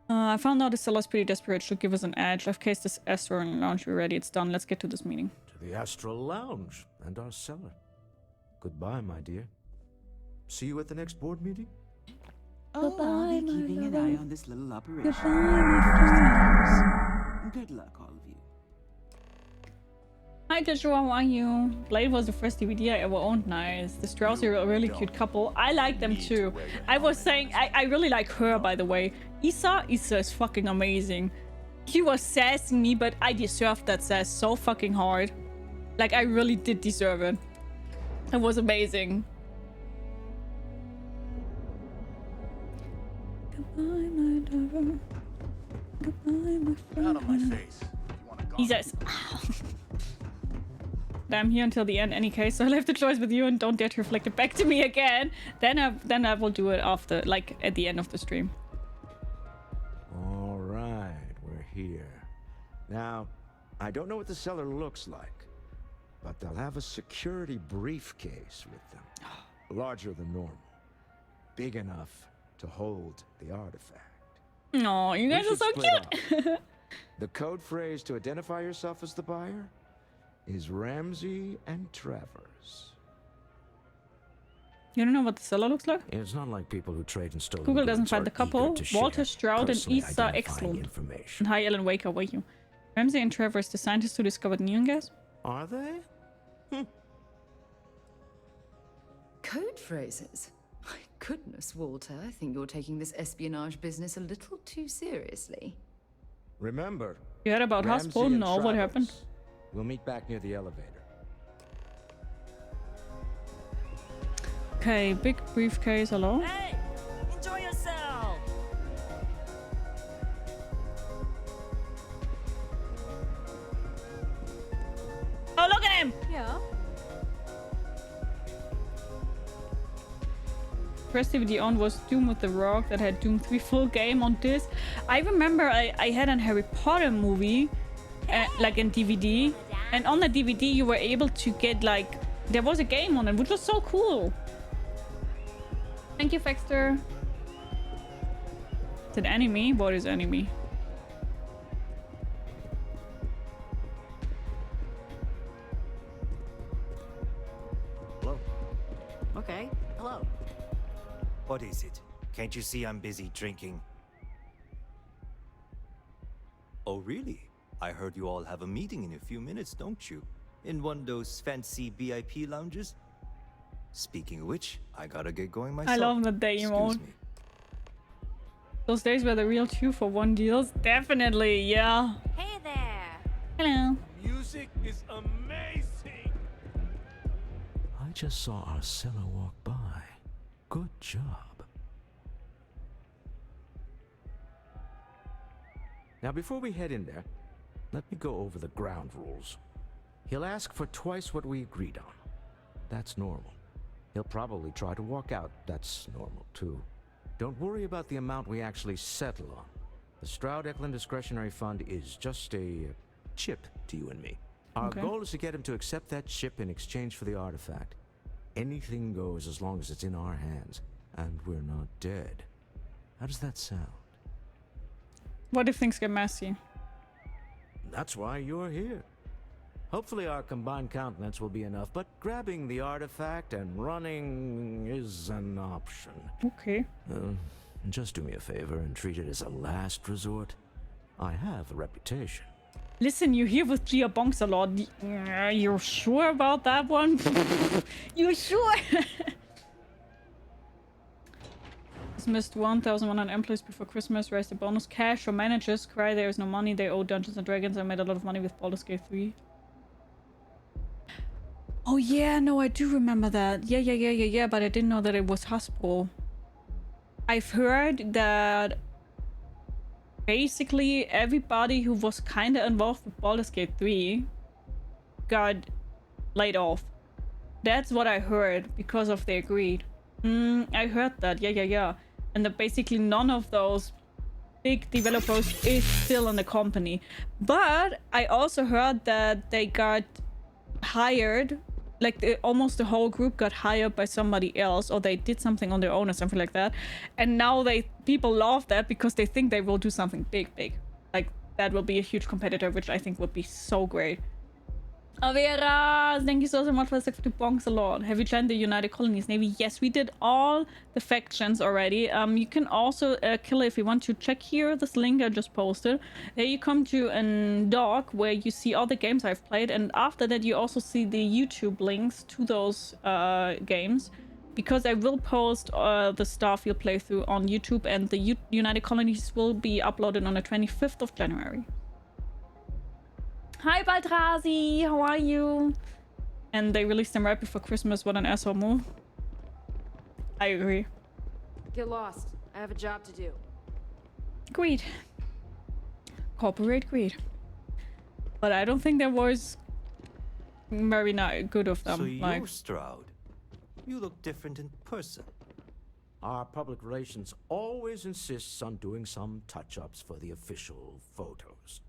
I found out the seller's pretty desperate. Should give us an edge. I've cased this Astro and Lounge. We're ready. It's done. Let's get to this meeting. To the Astral Lounge and our cellar. Goodbye, my dear. See you at the next board meeting? Oh, I'll be keeping an eye on this little operation. Good luck, all of you. Hi Joshua, how are you? Blade was the first DVD I ever owned. Nice. The Strauss are a really cute couple. I like them too. I was saying, I really like her, by the way. Issa is fucking amazing. She was sassing me, but I deserved that sass so fucking hard. Like, I really did deserve it. It was amazing. Goodbye, my lover. Goodbye, my friend. Out of my face. He says, I'm here until the end any case, so I left the choice with you and don't dare to reflect it back to me again. Then I will do it after, like, at the end of the stream. All right, we're here. Now, I don't know what the cellar looks like, but they'll have a security briefcase with them. Larger than normal. Big enough to hold the artifact. No, you guys are so cute. The code phrase to identify yourself as the buyer is Ramsey and Travers. You don't know what the cellar looks like? It's not like people who trade in stolen Google doesn't goods find are the couple. eager to Walter share Stroud and personally Issa identifying Exlund. information. And hi, Alan Wake, how are you? Ramsey and Travers, the scientists who discovered neon gas? Are they? Code phrases? My goodness, Walter, I think you're taking this espionage business a little too seriously. Remember, You heard about Ramsey Haspel? and No, what Travers. happened? We'll meet back near the elevator. Okay, big briefcase, hello? Hey! Enjoy yourself! Oh, look at him! Yeah. First DVD on was Doom with the Rock that had Doom 3 full game on disc. I remember I had a Harry Potter movie, like in DVD. And on the DVD you were able to get like, there was a game on it, which was so cool. Thank you, Fexter. Is it enemy? What is enemy? Hello. Okay, hello. What is it? Can't you see I'm busy drinking? Oh, really? I heard you all have a meeting in a few minutes, don't you? In one of those fancy VIP lounges? Speaking of which, I gotta get going myself. I love the day mode. Those days were the real 2-for-1 deals. Definitely, yeah. Hey there. Hello. Music is amazing. I just saw our cellar walk by. Good job. Now, before we head in there, let me go over the ground rules. He'll ask for twice what we agreed on. That's normal. He'll probably try to walk out. That's normal, too. Don't worry about the amount we actually settle on. The Stroud-Eklund Discretionary Fund is just a chip to you and me. Our goal is to get him to accept that chip in exchange for the artifact. Anything goes as long as it's in our hands, and we're not dead. How does that sound? What if things get messy? That's why you're here. Hopefully our combined countenance will be enough, but grabbing the artifact and running is an option. Okay. Just do me a favor and treat it as a last resort. I have a reputation. Listen, you're here with Gia Bonks a lot. You're sure about that one? You sure? Dismissed 1,100 employees before Christmas, raised the bonus cash for managers, cry there is no money, they owe Dungeons and Dragons, I made a lot of money with Baldur's Gate 3. Oh yeah, no, I do remember that. Yeah, but I didn't know that it was Hasbro. I've heard that basically everybody who was kind of involved with Baldur's Gate 3 got laid off. That's what I heard because of their greed. I heard that, yeah. And that basically none of those big developers is still in the company. But I also heard that they got hired, like almost the whole group got hired by somebody else, or they did something on their own or something like that. And now people love that because they think they will do something big. Like that will be a huge competitor, which I think would be so great. Avera, thank you so much for the 62 bonks a lot. Have you joined the United Colonies Navy? Yes, we did all the factions already. You can also kill it if you want to. Check here this link I just posted. There you come to a doc where you see all the games I've played, and after that you also see the YouTube links to those games, because I will post the Starfield playthrough on YouTube, and the United Colonies will be uploaded on the 25th of January. Hi Baldrazi, how are you? And they released them right before Christmas. What an asshole move. I agree. Get lost. I have a job to do. Greed. Corporate greed. But I don't think that was very good of them. So you're Stroud. You look different in person. Our public relations always insists on doing some touch-ups for the official photos.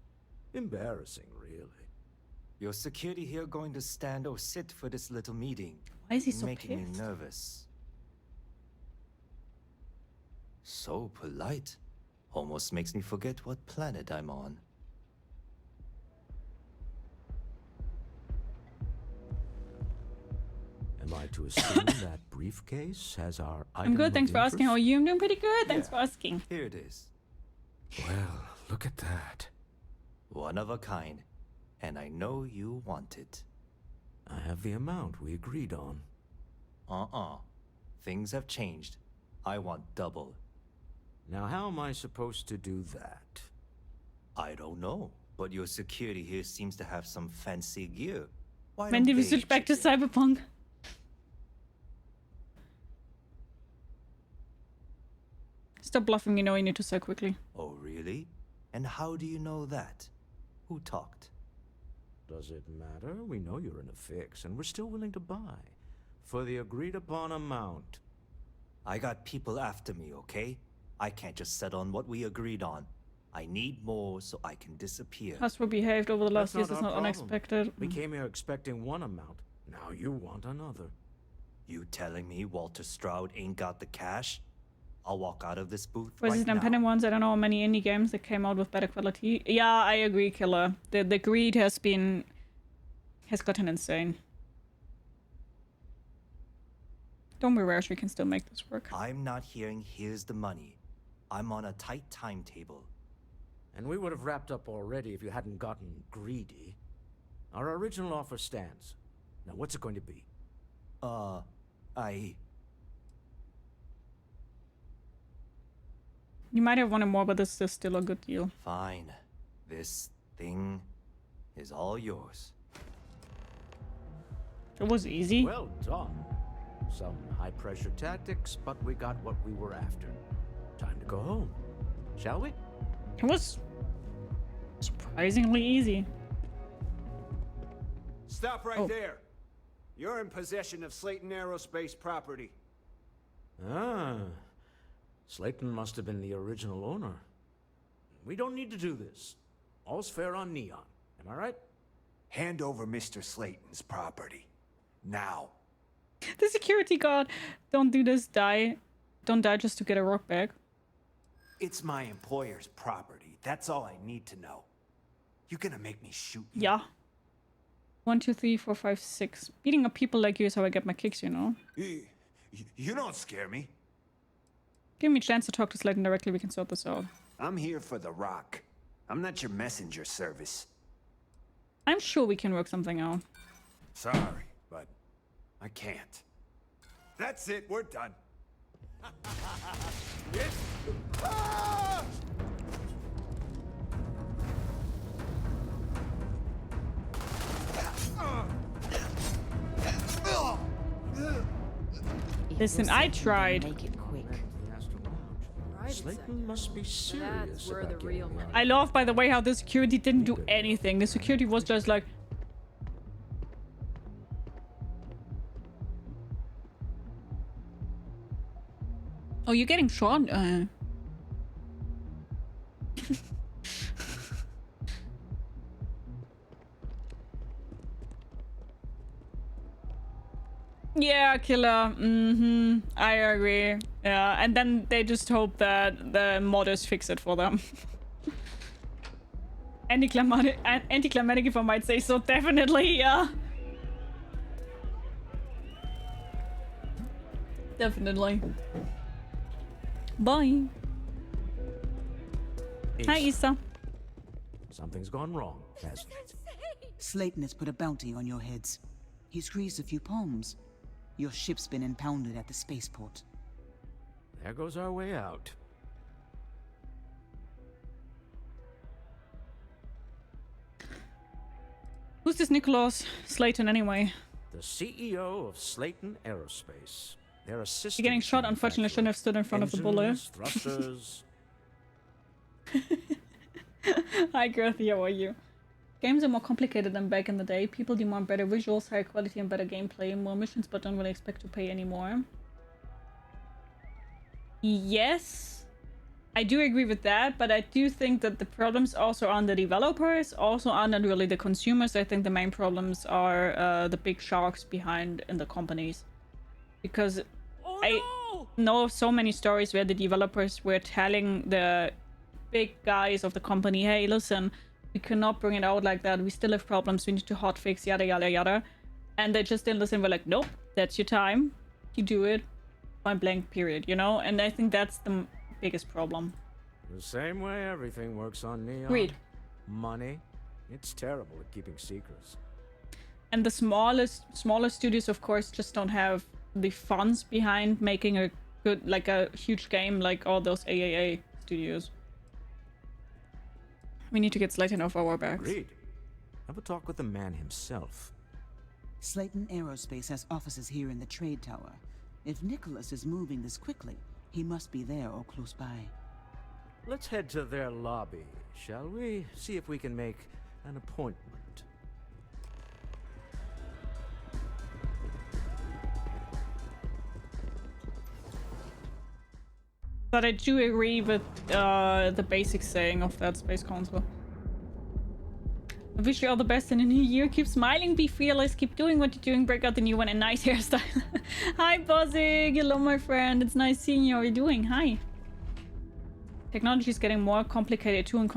Embarrassing, really. Your security here going to stand or sit for this little meeting? Why is he so making pissed? me nervous. So polite. Almost makes me forget what planet I'm on. Am I to assume that briefcase has our item I'm good, of thanks for asking. How are interest? you? I'm doing pretty good, thanks for asking. Here it is. Well, look at that. One of a kind. And I know you want it. I have the amount we agreed on. Things have changed. I want double. Now, how am I supposed to do that? I don't know, but your security here seems to have some fancy gear. Why When don't did we they switch back to chip in? Cyberpunk? Stop bluffing, you know you need to sell quickly. Oh, really? And how do you know that? Who talked? Does it matter? We know you're in a fix, and we're still willing to buy. For the agreed-upon amount. I got people after me, okay? I can't just settle on what we agreed on. I need more so I can disappear. Hasbro behaved over the last years is our not problem. unexpected. We came here expecting one amount. Now you want another. You telling me Walter Stroud ain't got the cash? I'll walk out of this booth Was right it now. independent ones? I don't know how many indie games that came out with better quality. Yeah, I agree, Killer. The greed has gotten insane. Don't be rash, we can still make this work. I'm not hearing here's the money. I'm on a tight timetable. And we would have wrapped up already if you hadn't gotten greedy. Our original offer stands. Now what's it going to be? You might have wanted more, but this is still a good deal. Fine. This thing is all yours. It was easy. Well done. Some high-pressure tactics, but we got what we were after. Time to go home. Shall we? It was surprisingly easy. Stop right Oh. there. You're in possession of Slayton Aerospace property. Ah. Slayton must have been the original owner. We don't need to do this. All's fair on Neon. Am I right? Hand over Mr. Slayton's property. Now. The security guard. Don't do this, die. Don't die just to get a rock back. It's my employer's property. That's all I need to know. You gonna make me shoot you? Yeah. 1, 2, 3, 4, 5, 6. Beating up people like you is how I get my kicks, you know. You don't scare me. Give me a chance to talk to Slayton directly, we can sort this out. I'm here for the rock. I'm not your messenger service. I'm sure we can work something out. Sorry, but I can't. That's it, we're done. Listen, I tried. Make it quick. Slayton must be serious That's where about the real getting money. I love, by the way, how the security didn't do anything. The security was just like... Oh, you're getting shot? Yeah, killer. I agree. Yeah, and then they just hope that the modders fix it for them. Anticlimactic, if I might say so. Definitely, yeah. Definitely. Bye. Hi, Issa. Something's gone wrong, hasn't it? Slayton has put a bounty on your heads. He's greased a few palms. Your ship's been impounded at the spaceport. There goes our way out. Who's this Nicholas Slayton anyway? The CEO of Slayton Aerospace. Their assistant. You're getting shot. Unfortunately, I shouldn't have stood in front of the bullet. Thrusters. Hi, Girthy. How are you? Games are more complicated than back in the day. People demand better visuals, higher quality, and better gameplay. More missions, but don't really expect to pay anymore. Yes, I do agree with that, but I do think that the problems also on the developers, also are not really the consumers. I think the main problems are the big sharks behind in the companies. Because I know of so many stories where the developers were telling the big guys of the company, hey, listen, we cannot bring it out like that. We still have problems. We need to hotfix, yada, yada, yada. And they just didn't listen. We're like, nope, that's your time. You do it. Point blank, period, you know? And I think that's the biggest problem. The same way everything works on Neon. Agreed. Money. It's terrible at keeping secrets. And the smaller studios, of course, just don't have the funds behind making a good, like a huge game like all those AAA studios. We need to get Slayton off our backs. Agreed. Have a talk with the man himself. Slayton Aerospace has offices here in the trade tower. If Nicholas is moving this quickly, he must be there or close by. Let's head to their lobby, shall we? See if we can make an appointment. But I do agree with the basic saying of that Space Council. I wish you all the best in the new year. Keep smiling, be fearless, keep doing what you're doing, break out the new one, and nice hairstyle. Hi, Buzzig. Hello, my friend. It's nice seeing you. How are you doing? Hi. Technology is getting more complicated too, and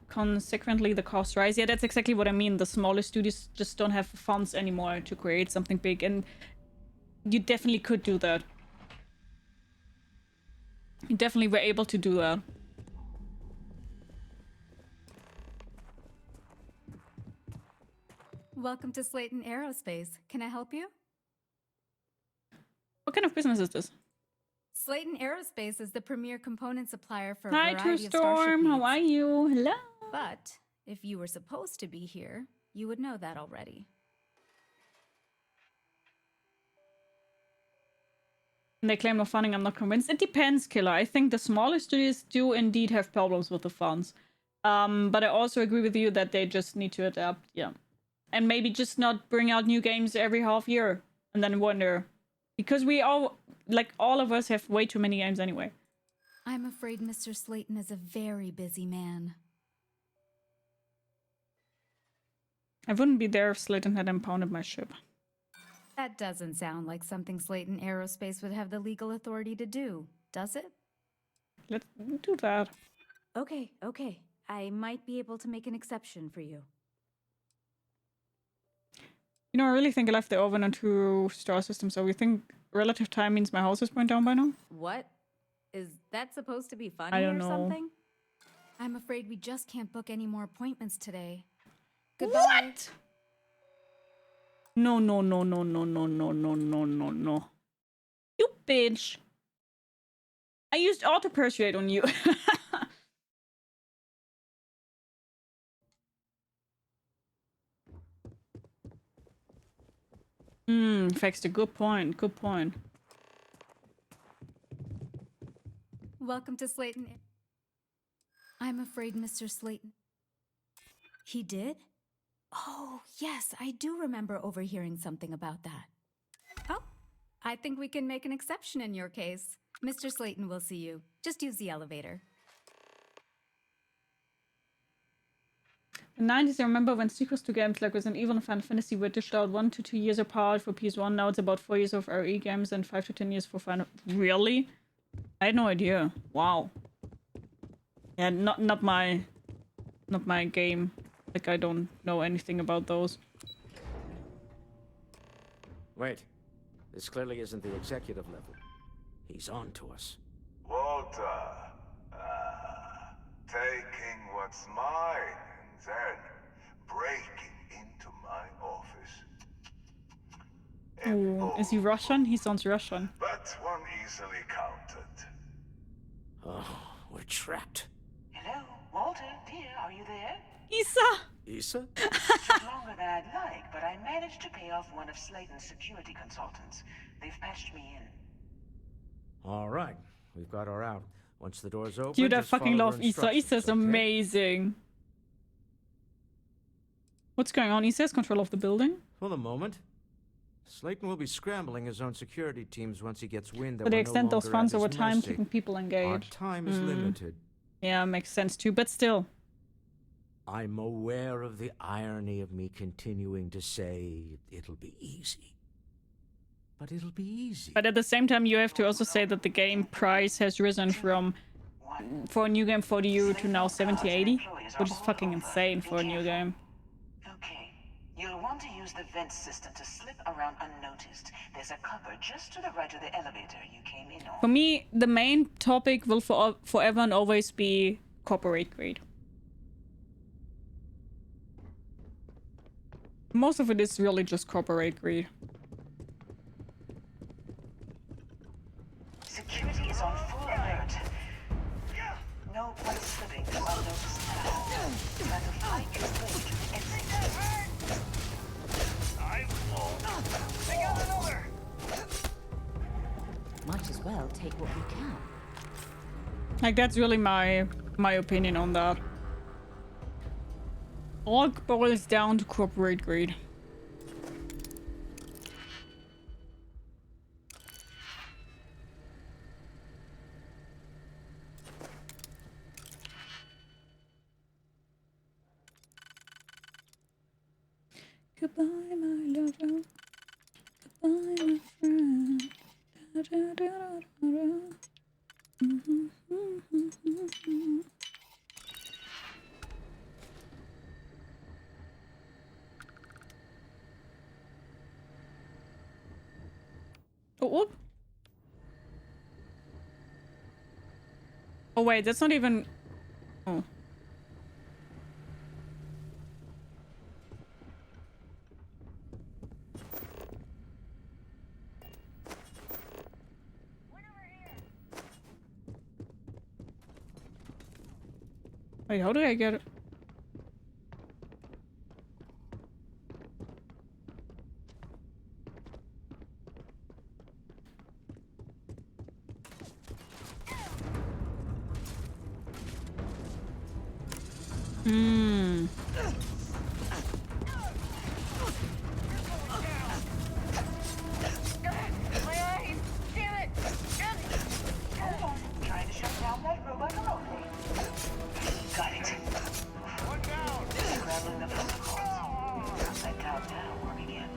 consequently the costs rise. Yeah, that's exactly what I mean. The smaller studios just don't have funds anymore to create something big, and you definitely could do that. You definitely were able to do that. Welcome to Slayton Aerospace. Can I help you? What kind of business is this? Slayton Aerospace is the premier component supplier for a Hi, variety True of starship Storm. needs. How are you? Hello. But if you were supposed to be here, you would know that already. And they claim no funding. I'm not convinced. It depends, Killer. I think the smaller studios do indeed have problems with the funds. But I also agree with you that they just need to adapt. Yeah. And maybe just not bring out new games every half year and then wonder. Because we all, like all of us, have way too many games anyway. I'm afraid Mr. Slayton is a very busy man. I wouldn't be there if Slayton had impounded my ship. That doesn't sound like something Slayton Aerospace would have the legal authority to do, does it? Let's do that. Okay. I might be able to make an exception for you. You know, I really think I left the oven on 2-star system, so we think relative time means my house is burnt down by now? What? Is that supposed to be funny I don't or know. something? I'm afraid we just can't book any more appointments today. Goodbye. What? No. You bitch. I used auto persuade on you. Facts, a good point. Good point. Welcome to Slayton. I'm afraid Mr. Slayton. He did? Oh, yes, I do remember overhearing something about that. Oh, I think we can make an exception in your case. Mr. Slayton will see you. Just use the elevator. In the 90s, I remember when sequels to games like Resident Evil and Final Fantasy were dished out 1 to 2 years apart for PS1. Now it's about 4 years of RE games and 5 to 10 years for Final. Really? I had no idea. Wow. Yeah, not my game. Like, I don't know anything about those. Wait. This clearly isn't the executive level. He's on to us. Walter. Taking what's mine and then breaking into my office. Oh, is he Russian? He sounds Russian. But one easily counted. Oh, we're trapped. Hello, Walter, dear, are you there? Issa! Issa? Took longer than I'd like, but I managed to pay off one of Slayton's security consultants. They've patched me in. All right, we've got her out. Once the door's open, Dude, I just fucking follow love her Issa. instructions, Issa's okay? amazing. What's going on? Issa has control of the building? For the moment. Slayton will be scrambling his own security teams once he gets wind that So they we're extend no those longer funds at his over time, mercy. keeping people engaged. Our time is limited. Yeah, makes sense too, but still. I'm aware of the irony of me continuing to say it'll be easy. But it'll be easy. But at the same time, you have to also say that the game price has risen from, for a new game, 40 euro to now 70, 80, which is fucking insane for a new game. Okay, you'll want to use the vent system to slip around unnoticed. There's a cupboard just to the right of the elevator you came in on. For me, the main topic will forever and always be corporate greed. Most of it is really just corporate greed. Security is on full alert. No point slipping through unnoticed paths. But the flight is late to the exit. I got another! Might as well take what we can. Like, that's really my opinion on that. All boils down to corporate greed. Goodbye, my lover. Goodbye, my friend. Da, da, da, da, da. Oh, oh wait, that's not even... Oh. Wait, how do I get it? My eyes! Damn it! Hold on. Trying to shut down that robot remotely. Got it. One down. Scrambling the protocols. How's that countdown work again?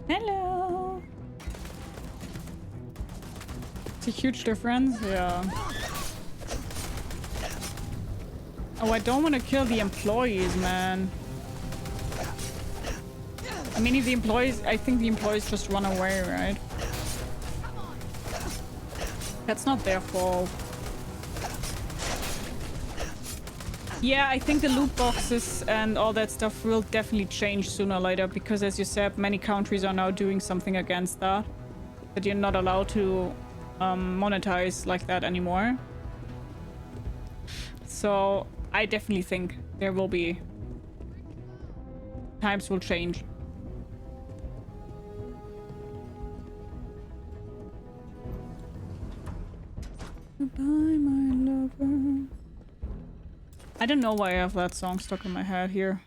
Hello. It's a huge difference, yeah. Oh, I don't want to kill the employees, man. I mean, if the employees... I think the employees just run away, right? That's not their fault. Yeah, I think the loot boxes and all that stuff will definitely change sooner or later because, as you said, many countries are now doing something against that. That you're not allowed to monetize like that anymore. So I definitely think there will be... times will change. Goodbye, my lover. I don't know why I have that song stuck in my head here.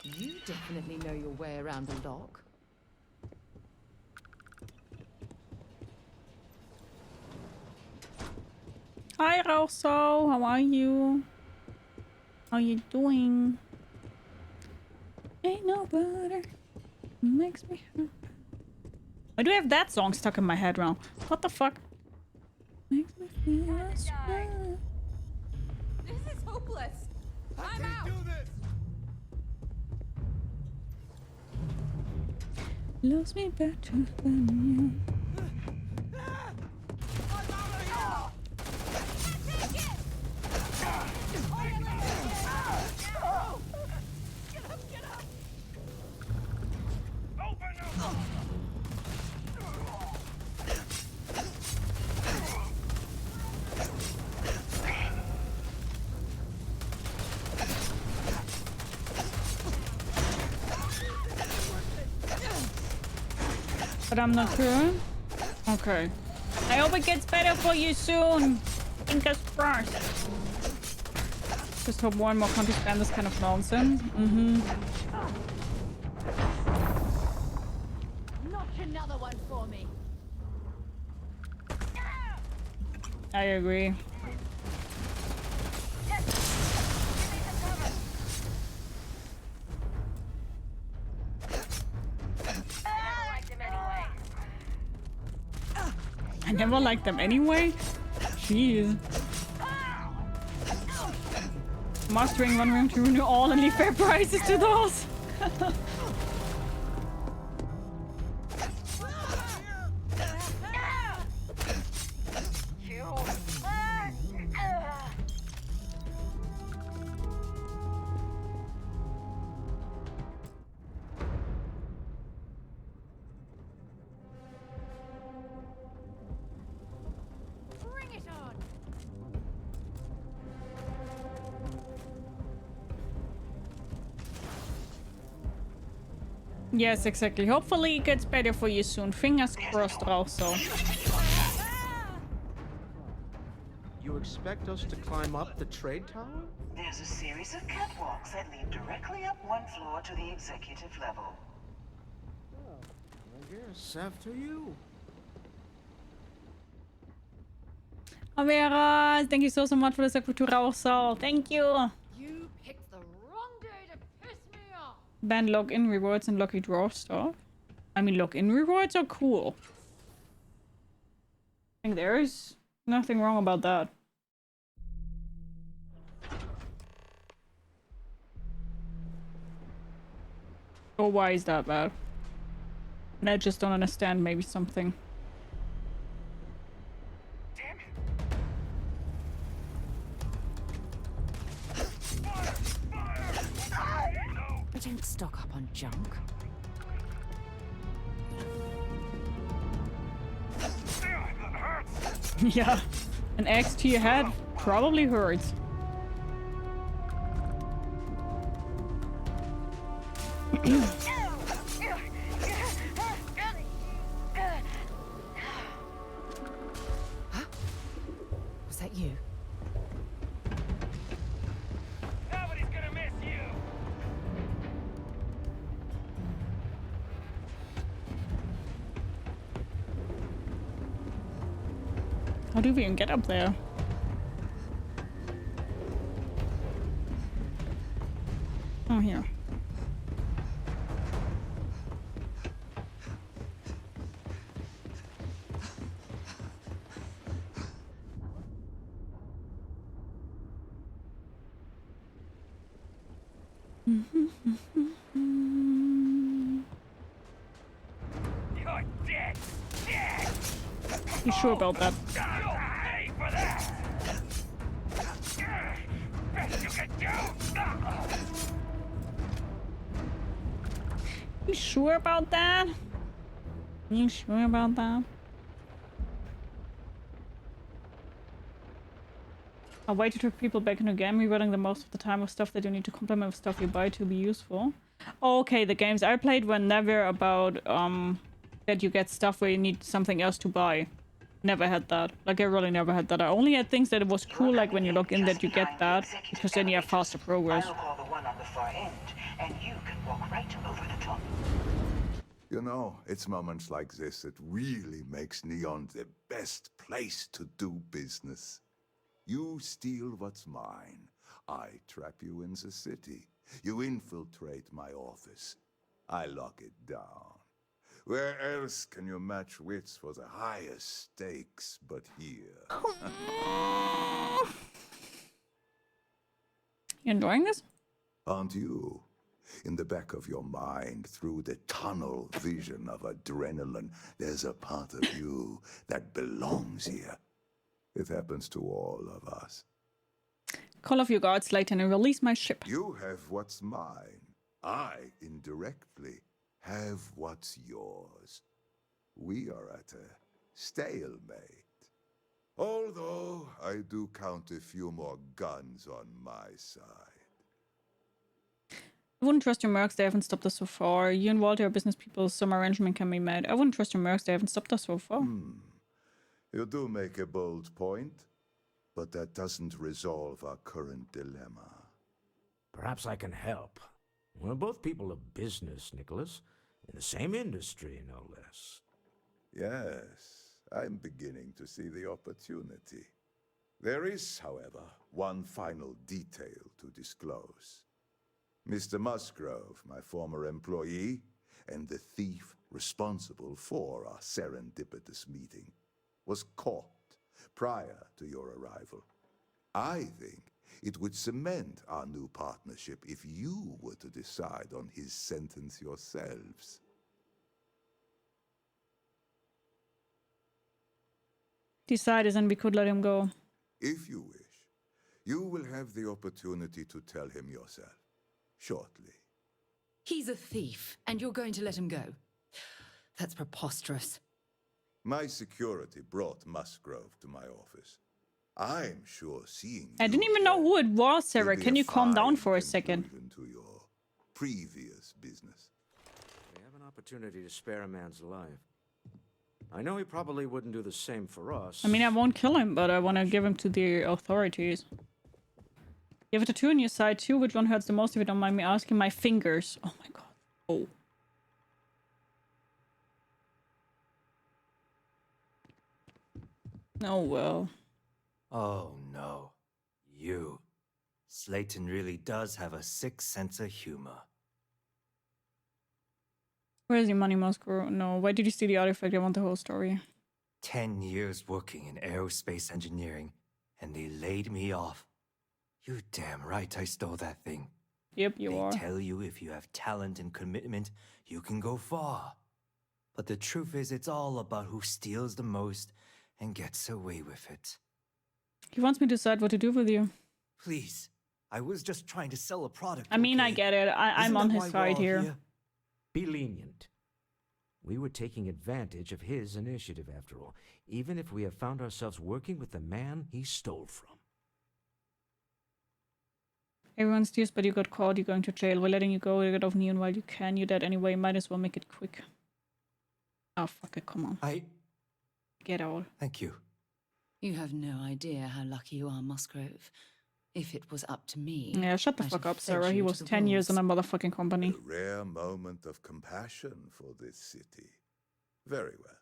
You definitely know your way around the lock. Hi, Rosso. How are you? How you doing? Ain't no butter makes me happy. Why do I have that song stuck in my head now? What the fuck? Makes me feel sweat. This is hopeless. I'm out. Loves me better than you. But I'm not sure. Okay. I hope it gets better for you soon. Fingers crossed. Just hope more and more countries ban this kind of nonsense. Knock another one for me. I agree. I never liked them anyway. Jeez. Mastering one room to renew all and leave fair prices to those. Bring it on. Yes, exactly. Hopefully it gets better for you soon. Fingers crossed also. You expect us to climb up the trade tower? There's a series of catwalks that lead directly up one floor to the executive level. Oh, I guess after you. Avera, thank you so much for the Sakura also. Thank you. You picked the wrong day to piss me off. Ban login rewards and lucky draw stuff. I mean, login rewards are cool. I think there is nothing wrong about that. Or why is that bad? And I just don't understand maybe something. I don't stock up on junk. Yeah, an axe to your head probably hurts. Was that you? Nobody's gonna miss you. How do we even get up there? Oh, here. You're dead! Dead! You sure about that? You'll pay for that! Best you can do! You sure about that? You sure about that? A way to trick people back into game, rewarding them most of the time with stuff that you need to complement with stuff you buy to be useful. Okay, the games I played were never about that you get stuff where you need something else to buy. Never had that. Like, I really never had that. I only had things that it was cool, like when you log in that you get that, because then you have faster progress. I'll call the one on the far end, and you can walk right over the top. You know, it's moments like this that really makes Neon the best place to do business. You steal what's mine. I trap you in the city. You infiltrate my office. I lock it down. Where else can you match wits for the highest stakes but here? You enjoying this? Aren't you? In the back of your mind, through the tunnel vision of adrenaline, there's a part of you that belongs here. It happens to all of us. Call off your guards, Layton, and release my ship. You have what's mine. I, indirectly, have what's yours. We are at a stalemate. Although I do count a few more guns on my side. I wouldn't trust your mercs, they haven't stopped us so far. You and Walter are business people, some arrangement can be made. I wouldn't trust your mercs, they haven't stopped us so far. You do make a bold point, but that doesn't resolve our current dilemma. Perhaps I can help. We're both people of business, Nicholas. In the same industry, no less. Yes, I'm beginning to see the opportunity. There is, however, one final detail to disclose. Mr. Musgrove, my former employee, and the thief responsible for our serendipitous meeting, was caught prior to your arrival. I think it would cement our new partnership if you were to decide on his sentence yourselves. Decide as in we could let him go. If you wish, you will have the opportunity to tell him yourself, shortly. He's a thief, and you're going to let him go. That's preposterous. My security brought Musgrove to my office. I'm sure seeing I didn't even know who it was, Sarah. Can you calm down for a second? to your previous business. We have an opportunity to spare a man's life. I know he probably wouldn't do the same for us. I mean, I won't kill him, but I want to give him to the authorities. You have a tattoo on your side too. Which one hurts the most if you don't mind me asking? My fingers. Oh my god. Oh. Oh well. Oh no. You. Slayton really does have a sick sense of humor. Where's your money, Musgrove? No. Why did you steal the artifact? I want the whole story. 10 years working in aerospace engineering, and they laid me off. You damn right I stole that thing. Yep, you are. They tell you if you have talent and commitment, you can go far. But the truth is, it's all about who steals the most and gets away with it. He wants me to decide what to do with you. Please, I was just trying to sell a product. I mean, okay? I get it. I'm on his side here. Be lenient. We were taking advantage of his initiative, after all, even if we have found ourselves working with the man he stole from. Everyone steals, but you got caught. You're going to jail. We're letting you go. You get off Neon while you can. You're dead anyway. Might as well make it quick. Oh, fuck it. Come on. Get out. Thank you. You have no idea how lucky you are, Musgrove. If it was up to me... Yeah, shut the I'd fuck have up, fed Sarah. you He to was the 10 years in wolves. a motherfucking company. A rare moment of compassion for this city. Very well.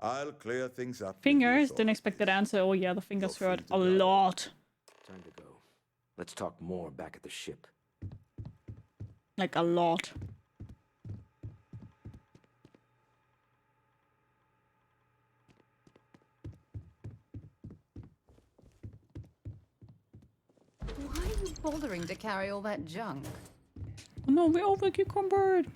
I'll clear things up. Fingers? Didn't expect that answer. Oh yeah, the fingers hurt a lot. Time to go. Let's talk more back at the ship. Like a lot. Why are you bothering to carry all that junk? Oh no, we're over cucumbered.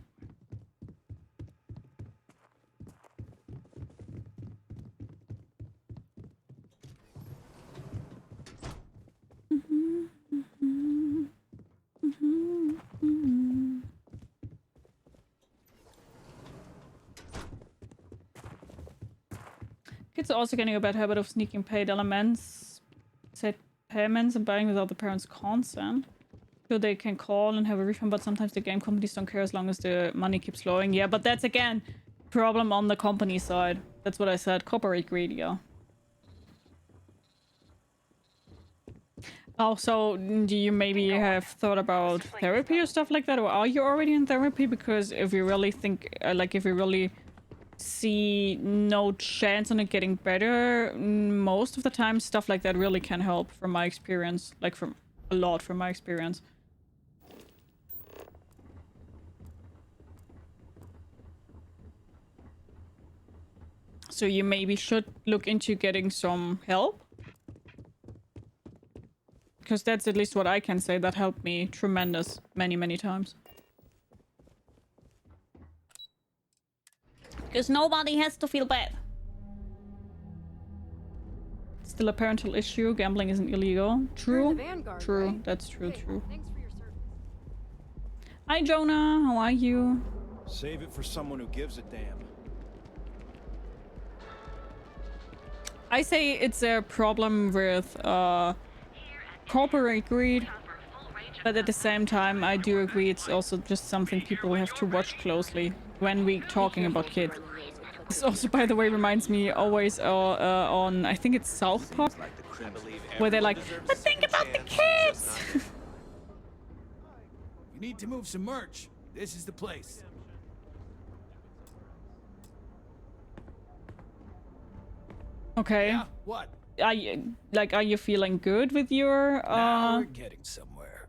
Kids are also getting a bad habit of sneaking paid elements, set payments, and buying without the parents' consent. So they can call and have a refund, but sometimes the game companies don't care as long as the money keeps flowing. Yeah, but that's again problem on the company side. That's what I said. Corporate greed, yeah. Also, do you maybe have thought about therapy or stuff like that, or are you already in therapy? Because if you really think, like, if you really see no chance on it getting better, most of the time stuff like that really can help, from my experience. Like, from a lot from my experience. So you maybe should look into getting some help. Because that's at least what I can say. That helped me tremendous many times. Because nobody has to feel bad. Still a parental issue. Gambling isn't illegal. True. True. Right? That's true. True. Thanks for your service. Hi, Jonah. How are you? Save it for someone who gives a damn. I say it's a problem with corporate greed, but at the same time I do agree it's also just something people have to watch closely when we're talking about kids. This also, by the way, reminds me always on, I think it's South Park, where they're like, but think about the kids! You need to move some merch. This is the place. Okay. Yeah, what? Are you feeling good with your Now we're getting somewhere.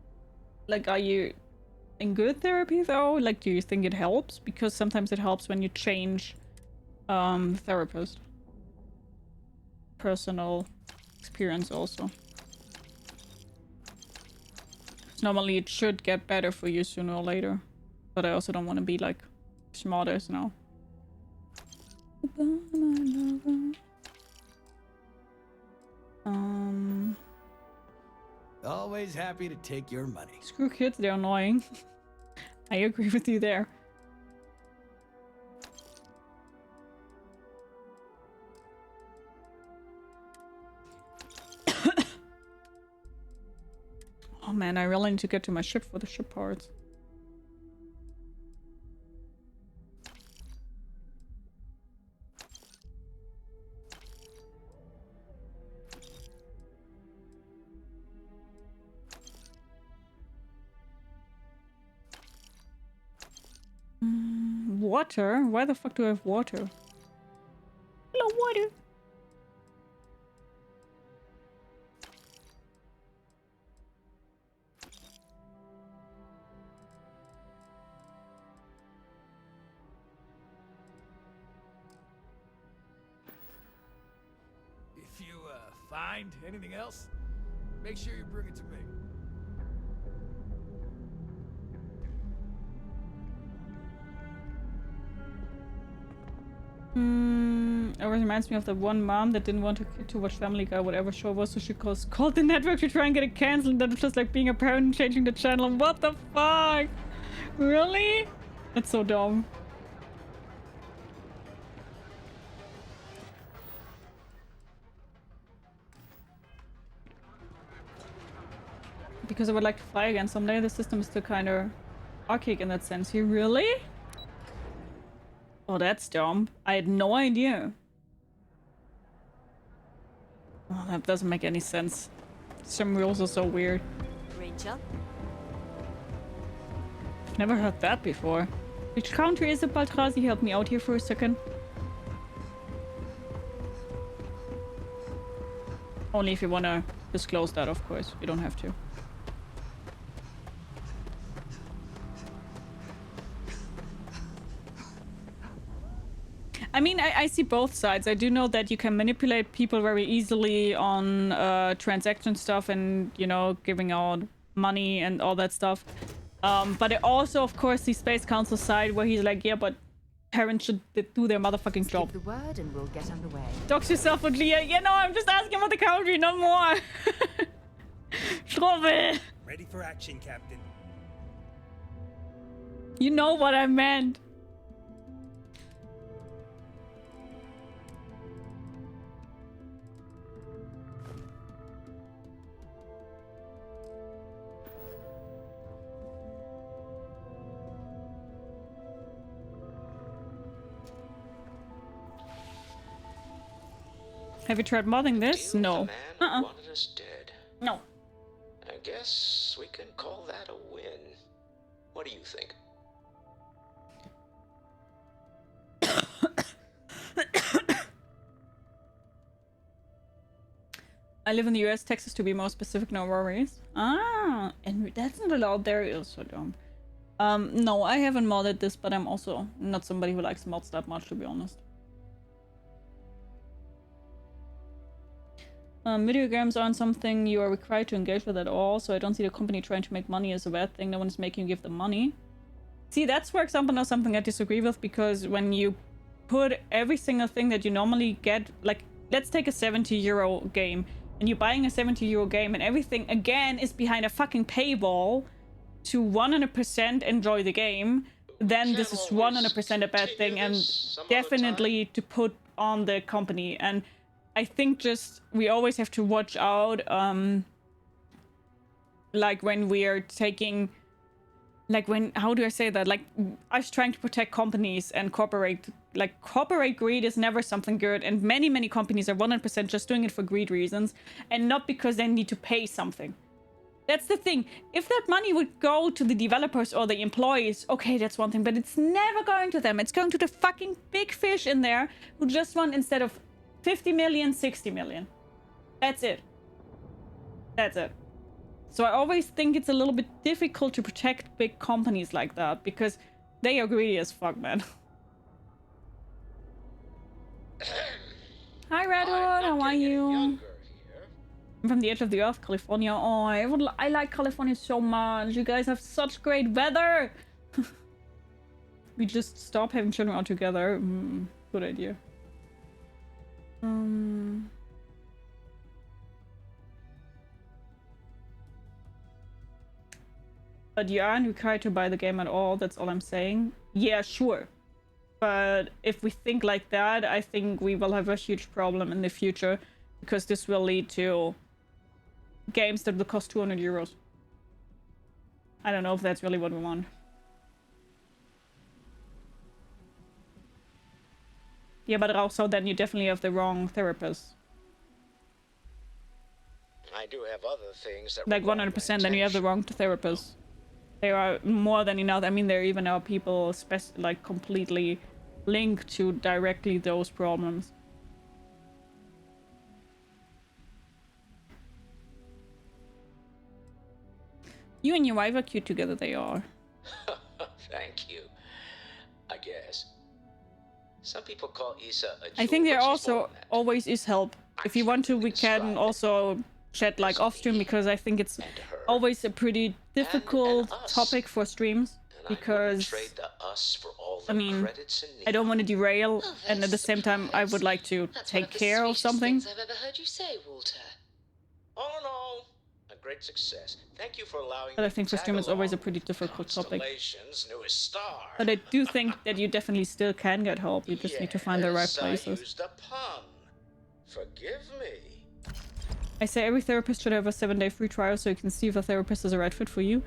Like, are you in good therapy though? Like, do you think it helps? Because sometimes it helps when you change therapist. Personal experience also. 'Cause normally it should get better for you sooner or later. But I also don't want to be like smartest now. Always happy to take your money. Screw kids, they're annoying. I agree with you there. Oh man, I really need to get to my ship for the ship parts. Water? Why the fuck do I have water? Hello, water. If you find anything else, make sure you bring it to me. It reminds me of the one mom that didn't want her kid to watch Family Guy, whatever show it was, so she called the network to try and get it cancelled. That was just like being a parent and changing the channel. What the fuck? Really? That's so dumb. Because I would like to fly again someday. The system is still kind of archaic in that sense. You really? Oh, that's dumb. I had no idea. Oh, that doesn't make any sense. Some rules are so weird. Rachel? Never heard that before. Which country is it, Baltrazi? Help me out here for a second. Only if you want to disclose that, of course. You don't have to. I mean, I see both sides. I do know that you can manipulate people very easily on transaction stuff and, you know, giving out money and all that stuff. But I also, of course, the Space Council side where he's like, yeah, but parents should do their motherfucking job. Give the word and we'll get underway. Dox yourself with Leah. Yeah, no, I'm just asking about the country, no more. Trouble. Ready for action, Captain. You know what I meant. Have you tried modding this? No. Wanted us dead. No. I guess we can call that a win. What do you think? I live in the US, Texas to be more specific, no worries. Ah, and that's not allowed there, is so dumb. No, I haven't modded this, but I'm also not somebody who likes mods that much, to be honest. Video games aren't something you are required to engage with at all, so I don't see the company trying to make money as a bad thing. No one is making you give them money. See, that's, for example, not something I disagree with, because when you put every single thing that you normally get, like, let's take a 70-euro game, and you're buying a 70-euro game, and everything, again, is behind a fucking paywall to 100% enjoy the game, then this is 100% a bad thing, and definitely to put on the company. And I think just we always have to watch out, like when we are taking, like when, how do I say that? Like us trying to protect companies and corporate greed is never something good. And many companies are 100% just doing it for greed reasons and not because they need to pay something. That's the thing. If that money would go to the developers or the employees, okay, that's one thing, but it's never going to them. It's going to the fucking big fish in there who just want, instead of 50 million, 60 million. That's it. That's it. So I always think it's a little bit difficult to protect big companies like that because they are greedy as fuck, man. Hi, Redwood. How are you? I'm from the edge of the earth, California. Oh, I like California so much. You guys have such great weather. We just stop having children altogether. Good idea. But you aren't required to buy the game at all, that's all I'm saying. Yeah, sure. But if we think like that, I think we will have a huge problem in the future, because this will lead to games that will cost 200 euros. I don't know if that's really what we want. Yeah, but also then you definitely have the wrong therapist. I do have other things that like 100%, then you have the wrong therapist. There are more than enough. I mean, there even are people like completely linked to directly those problems. You and your wife are cute together, they are. Thank you. I guess. Some people call Issa a jewel, I think there also always is help. If you want to, we can also chat like off stream, because I think it's always a pretty difficult topic for streams, because I mean, I don't want to derail, and at the same time I would like to take care of something. I've ever heard you say, Walter. All in all, a great success. Thank you for allowing But I think for stream it's always a pretty difficult topic. Newest star. But I do think that you definitely still can get help. You just need to find the right places. I used a pun. Forgive me. I say every therapist should have a 7-day free trial so you can see if a therapist is the right fit for you.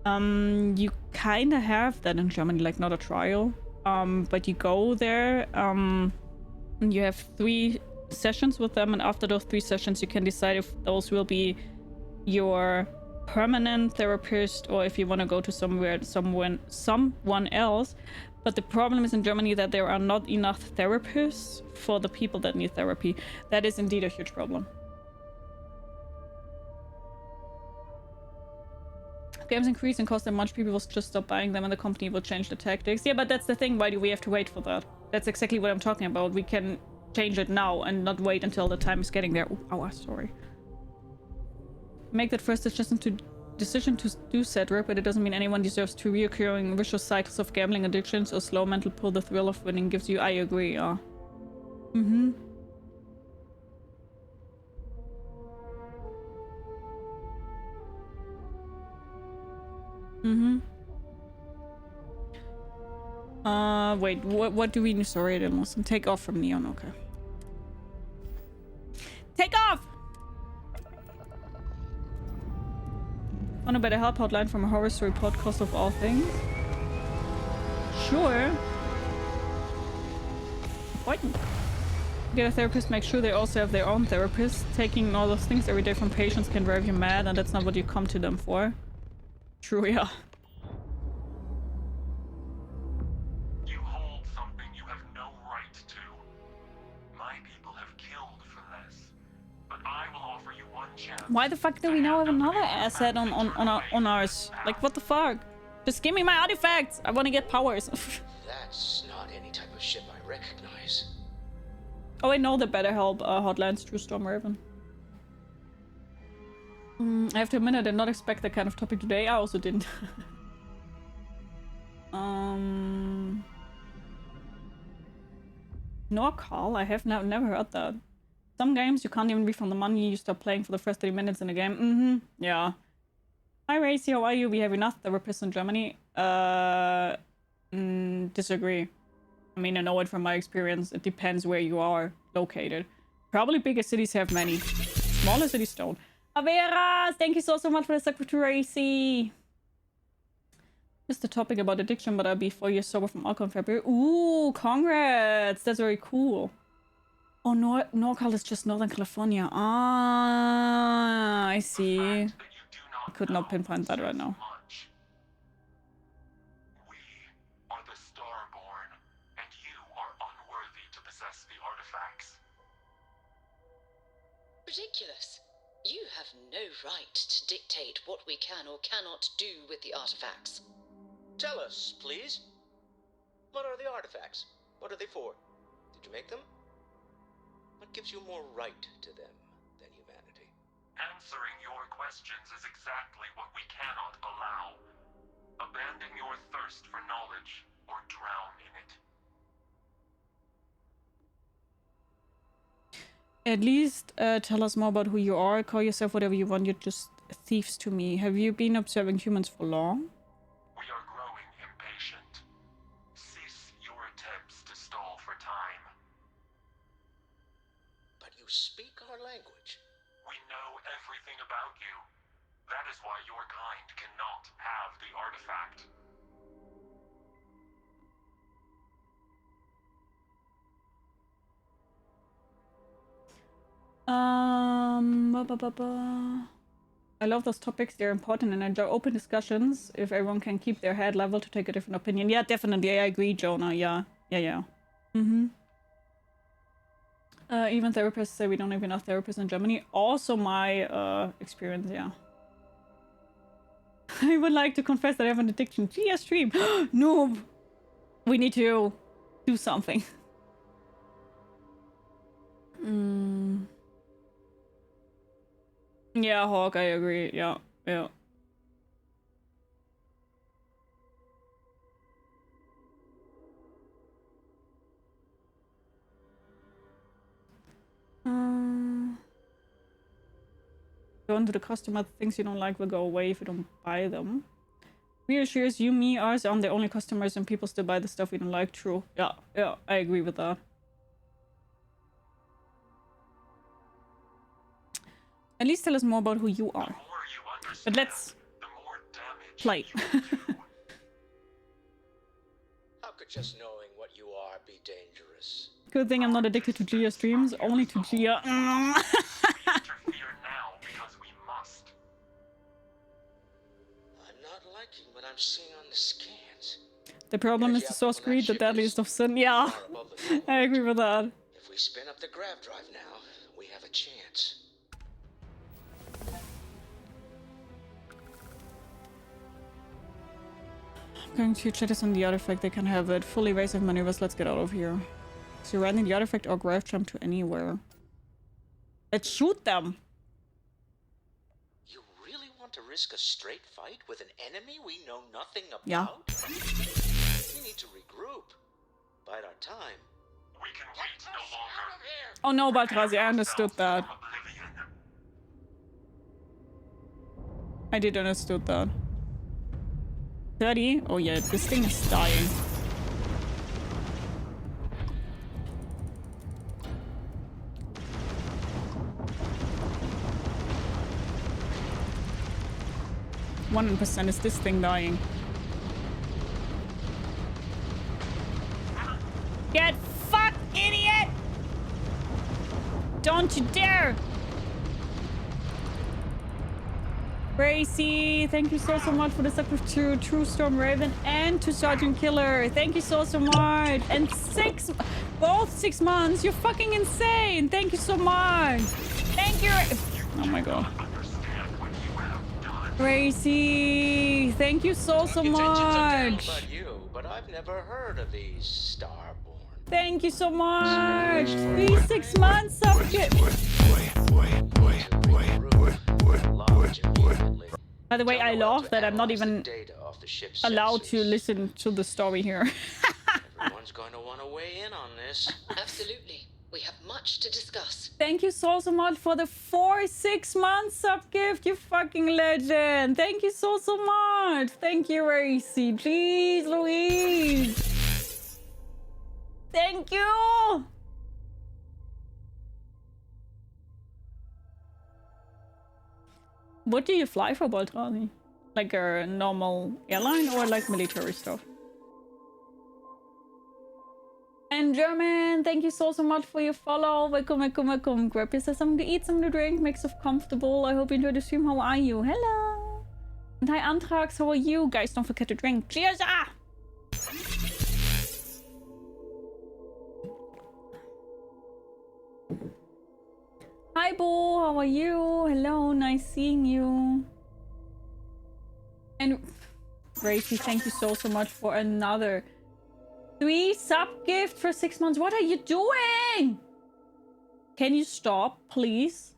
You kind of have that in Germany, like not a trial. But you go there, and you have 3 sessions with them, and after those 3 sessions you can decide if those will be your permanent therapist or if you want to go to someone else. But the problem is in Germany that there are not enough therapists for the people that need therapy. That is indeed a huge problem. Games increase in cost and much people will just stop buying them and the company will change the tactics. Yeah, but that's the thing. Why do we have to wait for that? That's exactly what I'm talking about. We can change it now and not wait until the time is getting there. Oh, sorry. Make that first decision decision to do said work, but it doesn't mean anyone deserves to reoccurring vicious cycles of gambling addictions or slow mental pull the thrill of winning gives you. I agree, yeah. Mm-hmm. Mm-hmm. Wait, what do we need? Sorry, I didn't listen. Take off from Neon, okay. Take off! On a better help hotline from a horror story podcast of all things? Sure. Important. Get a therapist, make sure they also have their own therapist. Taking all those things every day from patients can drive you mad, and that's not what you come to them for. True, yeah. You hold something you have no right to. My people have killed for less, but I will offer you one chance. Why the fuck do we now have another asset on ours? Like, what the fuck? Just give me my artifacts! I want to get powers. That's not any type of ship I recognize. Oh, I know the better help hotlines, True Storm Raven. I have to admit I did not expect that kind of topic today. I also didn't. Norcal? I have never heard that. Some games you can't even refund the money you start playing for the first 30 minutes in a game. Mm-hmm. Yeah. Hi Racy, how are you? We have enough therapists in Germany. Disagree. I mean, I know it from my experience. It depends where you are located. Probably bigger cities have many. Smaller cities don't. Averas, thank you so much for the support to Racy. Just a topic about addiction, but I'll be 4 years sober from alcohol in February. Ooh, congrats! That's very cool. Oh, NorCal is just Northern California. Ah, I see. I could not pinpoint that right now. We are the Starborn, and you are unworthy to possess the artifacts. Ridiculous. You have no right to dictate what we can or cannot do with the artifacts. Tell us, please. What are the artifacts? What are they for? Did you make them? What gives you more right to them than humanity? Answering your questions is exactly what we cannot allow. Abandon your thirst for knowledge or drown in it. At least tell us more about who you are. Call yourself whatever you want. You're just thieves to me. Have you been observing humans for long? We are growing impatient. Cease your attempts to stall for time. But you speak our language. We know everything about you. That is why your kind cannot have the artifact. I love those topics. They're important and I enjoy open discussions if everyone can keep their head level to take a different opinion. Yeah, definitely. I agree, Jonah. Yeah. Mm-hmm. Even therapists say we don't have enough therapists in Germany. Also my experience, yeah. I would like to confess that I have an addiction. Gia stream. Noob. We need to do something. Yeah, Hawk, I agree. Yeah. Going to the customer, things you don't like will go away if you don't buy them. Reassures you, me, us aren't the only customers and people still buy the stuff we don't like. True. Yeah, I agree with that. At least tell us more about who you are. But let's play. How could just knowing what you are be dangerous? Good thing I'm not addicted to Gia streams, only to Gia. What I'm seeing on the scans. The problem is the source greed, the deadliest of sin. Yeah, I agree with that. If we spin up the grav drive now, we have a chance. I'm going to check this on the artifact. They can have it. Full evasive maneuvers. Let's get out of here. So you're riding the artifact or grav jump to anywhere. Let's shoot them. You really want want to risk a straight fight with an enemy we know nothing about? Yeah. We need to regroup. Bide our time. We can wait no longer. Oh no, Baltrazi, I understood that. I did understood that. 30? Oh yeah, this thing is dying. %, is this thing dying? Get fucked, idiot! Don't you dare! Gracie, thank you so much for the support to True Storm Raven and to Sergeant Killer. Thank you so much. And both 6 months. You're fucking insane. Thank you so much. Thank you. Oh my god. Gracie, thank you so much. About you, but I've never heard of these Starborn. Thank you so much. 6 months subject. By the way, I love that I'm not even allowed to listen to the story here. Everyone's going to want to weigh in on this. Absolutely. We have much to discuss. Thank you so much for the 6 months sub gift, you fucking legend. Thank you so much. Thank you, Racy. Jeez Louise. Thank you. What do you fly for, Baltrani? Like a normal airline or like military stuff? And German, thank you so much for your follow. Welcome. Grab yourself something to eat, something to drink, make yourself comfortable. I hope you enjoyed the stream. How are you? Hello. And hi, Anthrax. How are you? Guys, don't forget to drink. Cheers! Ah! Hi, Bo. How are you? Hello. Nice seeing you. And Gracie, thank you so much for another 3 sub gift for 6 months. What are you doing? Can you stop, please?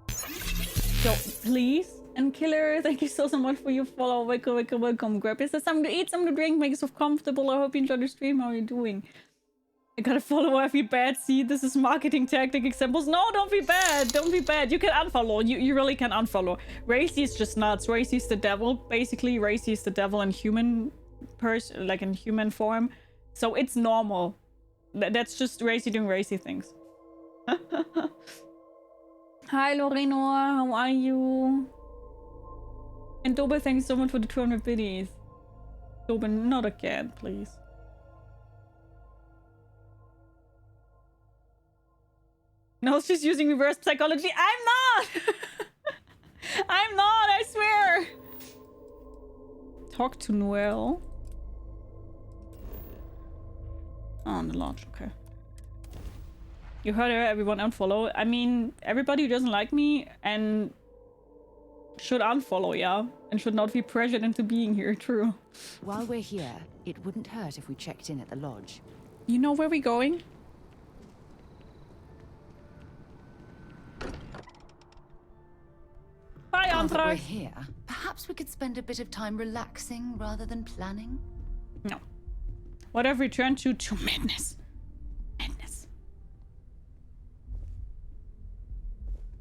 So, please. And Killer, thank you so much for your follow. Welcome. Grab yourself something to eat, something to drink, make yourself comfortable. I hope you enjoyed the stream. How are you doing? I gotta follow every bad. See, this is marketing tactic examples. No, don't be bad. Don't be bad. You can unfollow. You really can unfollow. Racy is just nuts. Racy is the devil. Basically, Racy is the devil in human like in human form. So it's normal. That's just Racy doing Racy things. Hi, Loreno. How are you? And Dobe, thank you so much for the 200 biddies. Dobe, not again, please. No, she's using reverse psychology. I'm not! I'm not, I swear! Talk to Noel. Oh, on the launch, okay. You heard her, everyone unfollow. I mean, everybody who doesn't like me and should unfollow, yeah? And should not be pressured into being here, true. While we're here, it wouldn't hurt if we checked in at the lodge. You know where we're going? Bye, Now that we're Anthrax! here, perhaps we could spend a bit of time relaxing rather than planning? No. What have returned to madness. Madness.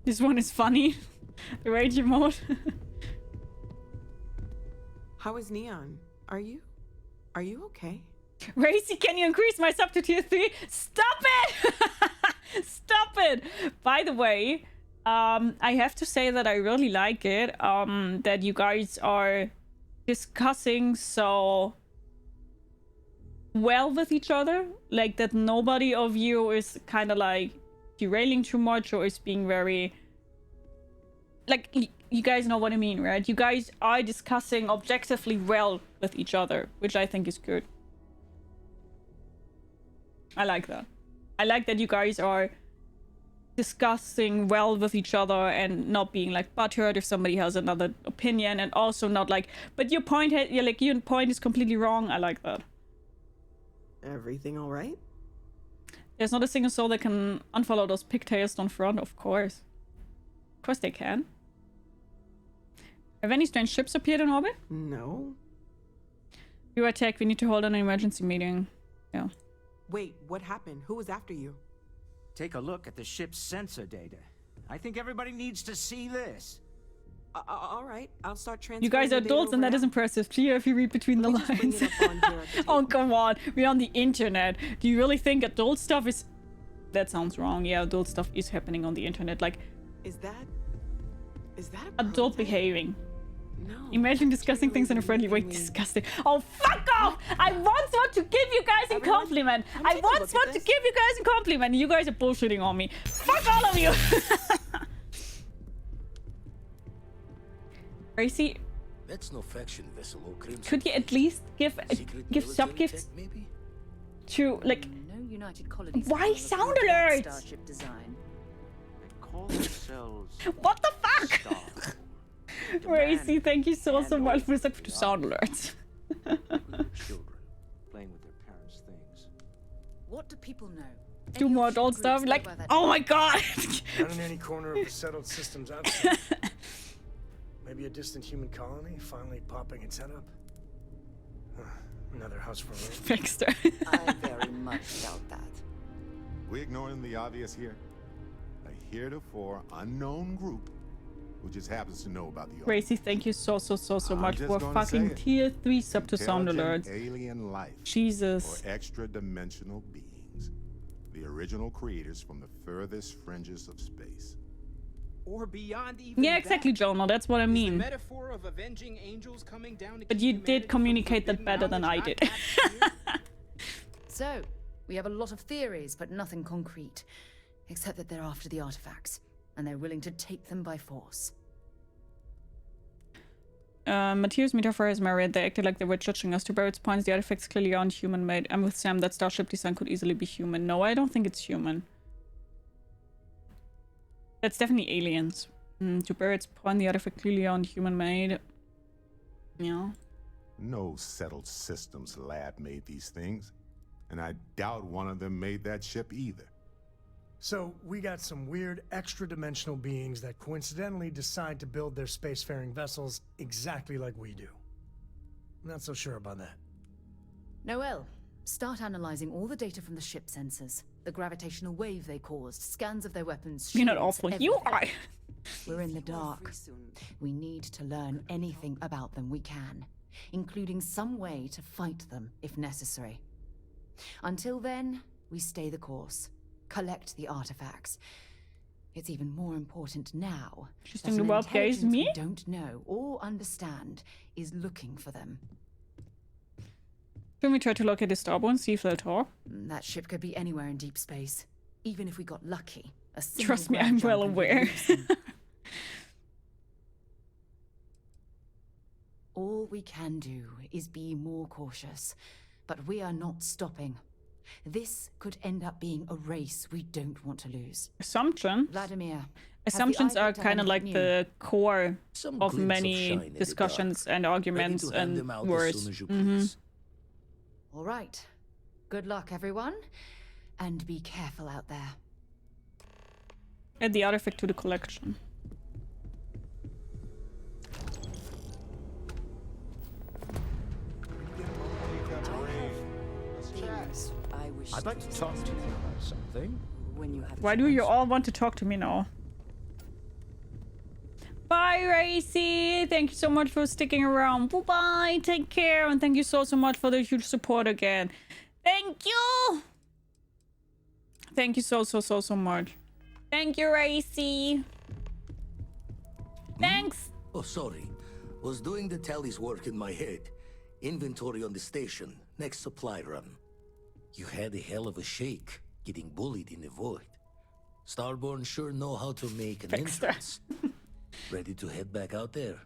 This one is funny. The rage emote. How is Neon? Are you okay? Racy, can you increase my sub to tier 3? Stop it! Stop it! By the way, I have to say that I really like it, that you guys are discussing so well with each other. Like, that nobody of you is kind of like derailing too much or is being very... Like, you guys know what I mean, right? You guys are discussing objectively well with each other, which I think is good. I like that. I like that you guys are discussing well with each other and not being like butthurt if somebody has another opinion, and also not like, but your point is completely wrong. I like that. Everything all right? There's not a single soul that can unfollow those pigtails down front, of course. Of course they can. Have any strange ships appeared in orbit? No. We were attacked. We need to hold an emergency meeting. Yeah. Wait, what happened? Who was after you? Take a look at the ship's sensor data. I think everybody needs to see this. All right, I'll start transferring. You guys are the data adults and over that is now. impressive. Clear if you read between the Let me just bring lines. it up on here at the Oh, come on. We're on the internet. Do you really think adult stuff is... That sounds wrong. Yeah, adult stuff is happening on the internet. Like, Is that adult behaving. No. Imagine discussing things in a friendly way. Disgusting. Oh, fuck off! I once want to give you guys a compliment. I once want to give you guys a compliment. You guys are bullshitting on me. Fuck all of you! Racy, That's no faction vessel or crimson. could you at least give sub gifts to, like... No United Colonies. Why sound alerts? Starship design. Call themselves What the fuck? Racy, thank you so much for the sound alerts. Children playing with their parents' things. What do people know? Do more adult stuff, like, oh my god! Not in any corner of the settled systems outside. Maybe a distant human colony finally popping its head up. Another house for me. Fixed her. I very much doubt that. We ignoring the obvious here? A heretofore unknown group who just happens to know about the Racy, thank you so much just for gonna fucking say it. tier 3 sub to sound Intelligent alerts. alien life. Jesus. Or extra-dimensional beings. The original creators from the furthest fringes of space. Or beyond even Yeah, exactly, Jonah. That's what I mean. metaphor of avenging angels coming down to But you did communicate that better than I did. So, we have a lot of theories, but nothing concrete. Except that they're after the artifacts, and they're willing to take them by force. Matthias' metaphor is married. They acted like they were judging us. To Barrett's points, the artifacts clearly aren't human-made. I'm with Sam that starship design could easily be human. No, I don't think it's human. That's definitely aliens. To Barrett's point, the artifact clearly aren't human-made. Yeah. No settled systems lab made these things. And I doubt one of them made that ship either. So, we got some weird extra-dimensional beings that coincidentally decide to build their spacefaring vessels exactly like we do. Not so sure about that. Noel, start analyzing all the data from the ship sensors. The gravitational wave they caused, scans of their weapons. You're not shields, awful. You everything. are. We're in the dark. We need to learn anything about them we can, including some way to fight them if necessary. Until then, we stay the course. Collect the artifacts. It's even more important now. She's that doing an the wild gaze, intelligence me? we don't know or understand is looking for them. Can we try to locate the starboard and see if they'll talk? That ship could be anywhere in deep space. Even if we got lucky, a single Trust me, ground I'm jump well and we'd aware. lose them. All we can do is be more cautious, but we are not stopping. This could end up being a race we don't want to lose. Assumption. Vladimir. Assumptions are kind of like the core Some of glimpse of many shine in the discussions and arguments Ready to hand and them out as words. soon as you Mhm. please. All right. Good luck, everyone. And be careful out there. Add the artifact to the collection. I'd like to talk to you about something. When you have Why do you all want to talk to me now? Bye, Racy! Thank you so much for sticking around. Bye-bye, take care, and thank you so much for the huge support again. Thank you! Thank you so much. Thank you, Racy! Thanks! Oh, sorry. Was doing the tallies work in my head. Inventory on the station, next supply run. You had a hell of a shake, getting bullied in the void. Starborn sure know how to make an entrance. Ready to head back out there?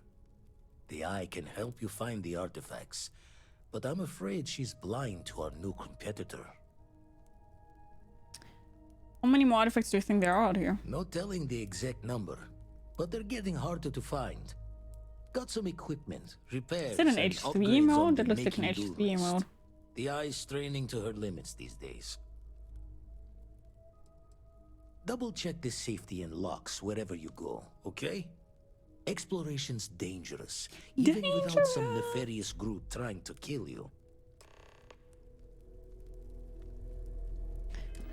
The Eye can help you find the artifacts, but I'm afraid she's blind to our new competitor. How many more artifacts do you think there are out here? No telling the exact number, but they're getting harder to find. Got some equipment, repairs, Is it an and H3 upgrades on mode? the That looks like an making-do H3 list. mode. The Eye's straining to her limits these days. double check the safety and locks wherever you go, okay? Exploration's dangerous, even without some nefarious group trying to kill you.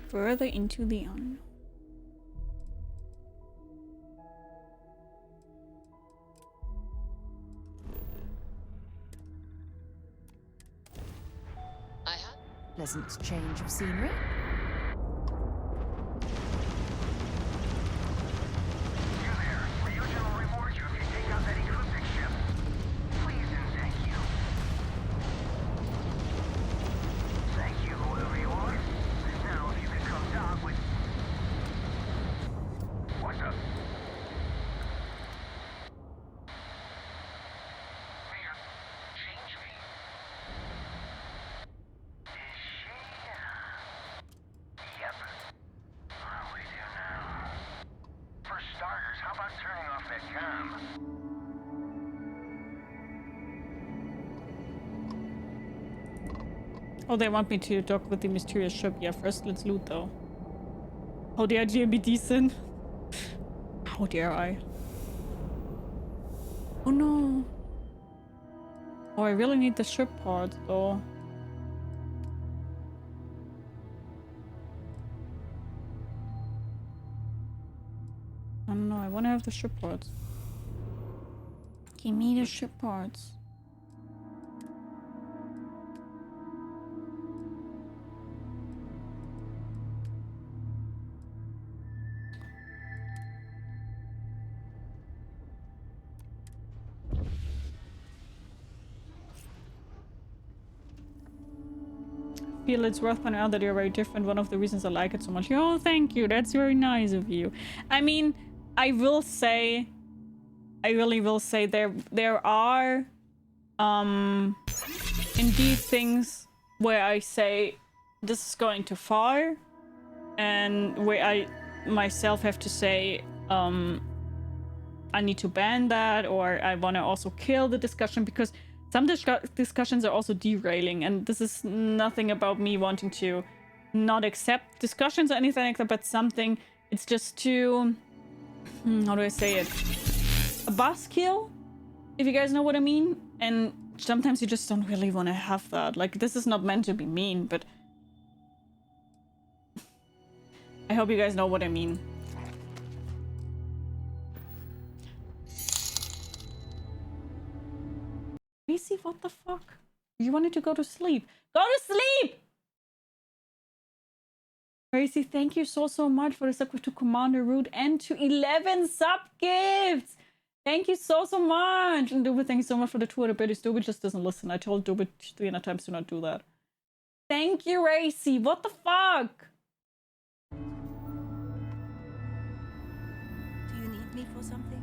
Further into the unknown. I have pleasant change of scenery. Oh, they want me to dock with the mysterious ship. Yeah, first let's loot though. How dare GM be decent? How dare I? Oh no. Oh, I really need the ship parts though. I don't know, I want to have the ship parts. Give me the ship parts. Feel it's worth pointing out that you're very different. One of the reasons I like it so much. Oh, thank you. That's very nice of you. I mean, I really will say there are indeed things where I say this is going too far, and where I myself have to say I need to ban that, or I want to also kill the discussion, because some discussions are also derailing, and this is nothing about me wanting to not accept discussions or anything like that, but something, it's just too, how do I say it? A buzzkill, if you guys know what I mean. And sometimes you just don't really want to have that. Like, this is not meant to be mean, but I hope you guys know what I mean. Macy, what the fuck? You wanted to go to sleep. Go to sleep! Tracy, thank you so much for the sub to Commander Root and to 11 sub gifts. Thank you so much. And Dubit, thank you so much for the 200 biddies. Dubit just doesn't listen. I told Dubit 300 times to not do that. Thank you, Racy. What the fuck? Do you need me for something?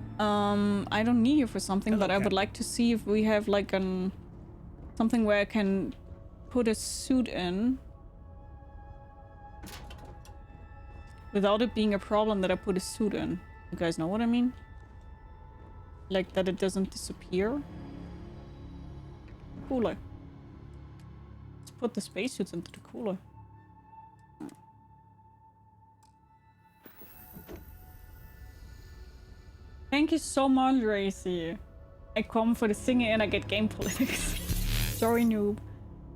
I don't need you for something, but I would like to see if we have like something where I can put a suit in without it being a problem that I put a suit in. You guys know what I mean? Like that it doesn't disappear. Cooler. Let's put the spacesuits into the cooler. Thank you so much, Racy. I come for the singing and I get game politics. Sorry, noob.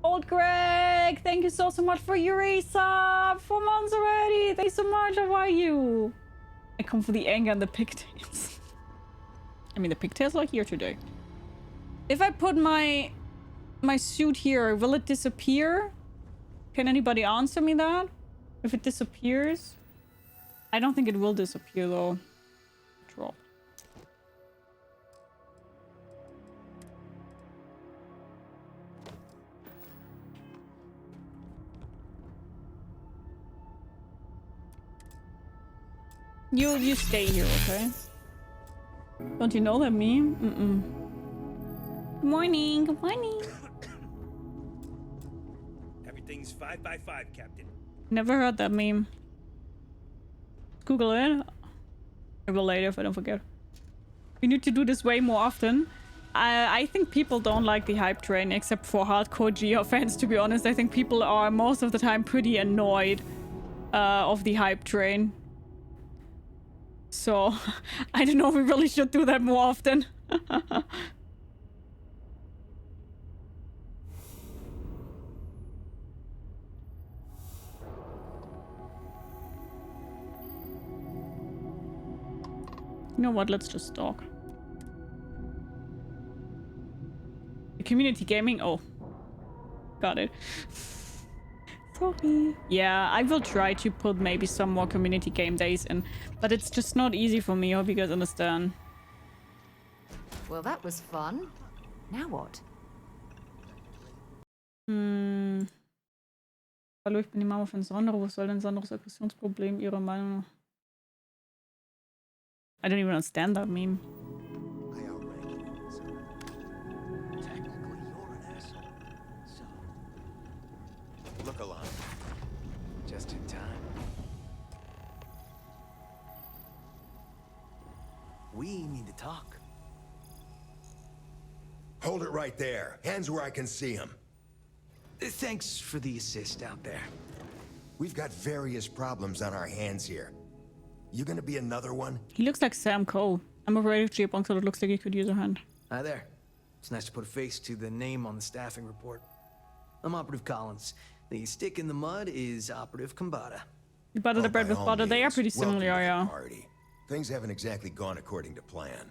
Old Greg, thank you so much for your resub. 4 months already. Thanks so much. How are you? I come for the anger and the pigtails. I mean, the pigtails are here today. If I put my suit here, will it disappear? Can anybody answer me that? If it disappears? I don't think it will disappear though. Drop. You stay here, okay? Don't you know that meme? Good morning, good morning. Everything's 5 by 5, Captain. Never heard that meme. Google it. I will later if I don't forget. We need to do this way more often. I think people don't like the hype train, except for hardcore Geo fans, to be honest. I think people are most of the time pretty annoyed of the hype train. So, I don't know if we really should do that more often. You know what? Let's just stalk. The community gaming? Oh. Got it. Sorry. Yeah, I will try to put maybe some more community game days in. But it's just not easy for me. I hope you guys understand. Well, that was fun. Now what? Hallo, ich bin die Mama von Sandro. Was soll denn Sandros Aggressionsproblem Ihrer Meinung nach? I don't even understand that meme. Look alive. Just in time. We need to talk. Hold it right there. Hands where I can see him. Thanks for the assist out there. We've got various problems on our hands here. You gonna be another one? He looks like Sam Cole. I'm afraid of G-Bonk, so it looks like he could use a hand. Hi there. It's nice to put a face to the name on the staffing report. I'm Operative Collins. The stick in the mud is Operative Kambata. You butter the bread with butter. They are pretty similar, yeah. Party. Things haven't exactly gone according to plan.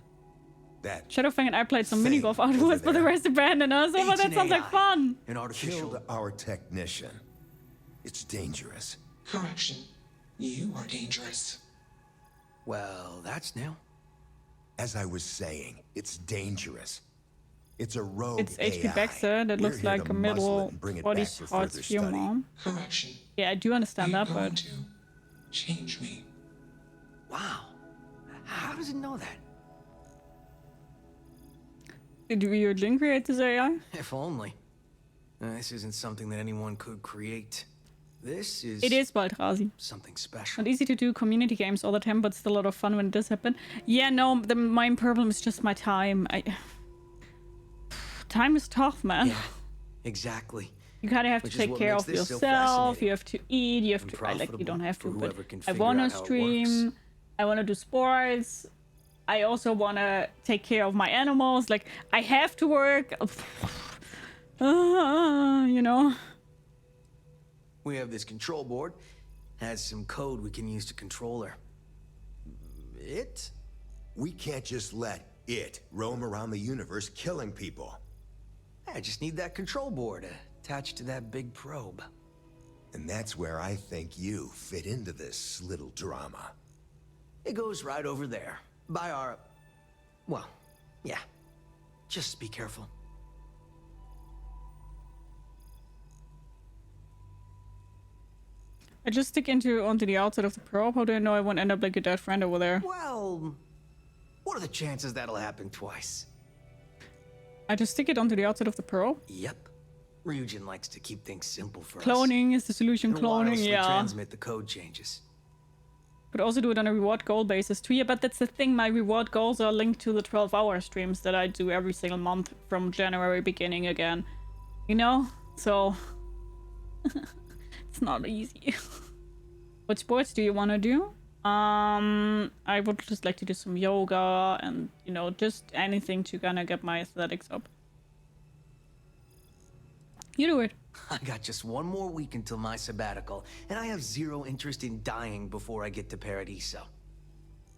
That Shadowfang and I played some mini golf afterwards, but the rest abandoned us. Oh, but that sounds like fun. An artificial killed our technician. It's dangerous. Correction. You are dangerous. Well, that's new. As I was saying, it's dangerous. It's a rogue It's HP AI. Baxter that looks like a middle 40s hearts for your mom. Correction. Yeah, I do understand that, but... Change me. Wow. How does it know that? Did you Jin create this AI? If only. This isn't something that anyone could create. This is... It is Baldrazi. Something special. Not easy to do community games all the time, but still a lot of fun when it does happen. Yeah, no, the main problem is just my time. Time is tough, man. Yeah, exactly. You kind of have to take care of yourself. You have to eat. You have to. You don't have to, but I want to stream. I want to do sports. I also want to take care of my animals. Like, I have to work. You know. We have this control board. Has some code we can use to control her. It? We can't just let it roam around the universe killing people. I just need that control board attached to that big probe. And that's where I think you fit into this little drama. It goes right over there. By our... Well, yeah. Just be careful. I just stick onto the outside of the probe. How do I know I won't end up like a dead friend over there? Well, what are the chances that'll happen twice? I just stick it onto the outside of the probe? Yep. Ryujin likes to keep things simple for us. Cloning is the solution. Cloning, yeah. Transmit the code changes. But also do it on a reward goal basis too. Yeah, but that's the thing. My reward goals are linked to the 12-hour streams that I do every single month from January beginning again. You know? So... it's not easy. What sports do you want to do? I would just like to do some yoga and, you know, just anything to kind of get my aesthetics up. You do it. I got just one more week until my sabbatical, and I have zero interest in dying before I get to Paradiso.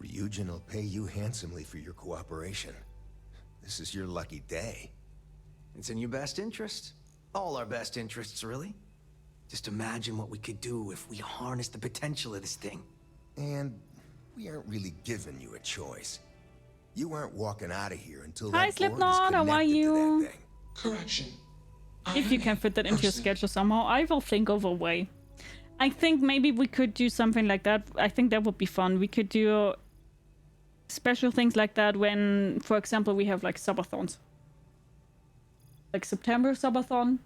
Ryujin will pay you handsomely for your cooperation. This is your lucky day. It's in your best interest. All our best interests, really. Just imagine what we could do if we harness the potential of this thing. And we aren't really giving you a choice. You aren't walking out of here until Hi, that board is Slipknot, how are connected to you? that thing. Correction. If you can fit that into your schedule somehow, I will think of a way. I think maybe we could do something like that. I think that would be fun. We could do special things like that when, for example, we have like subathons. Like September subathon.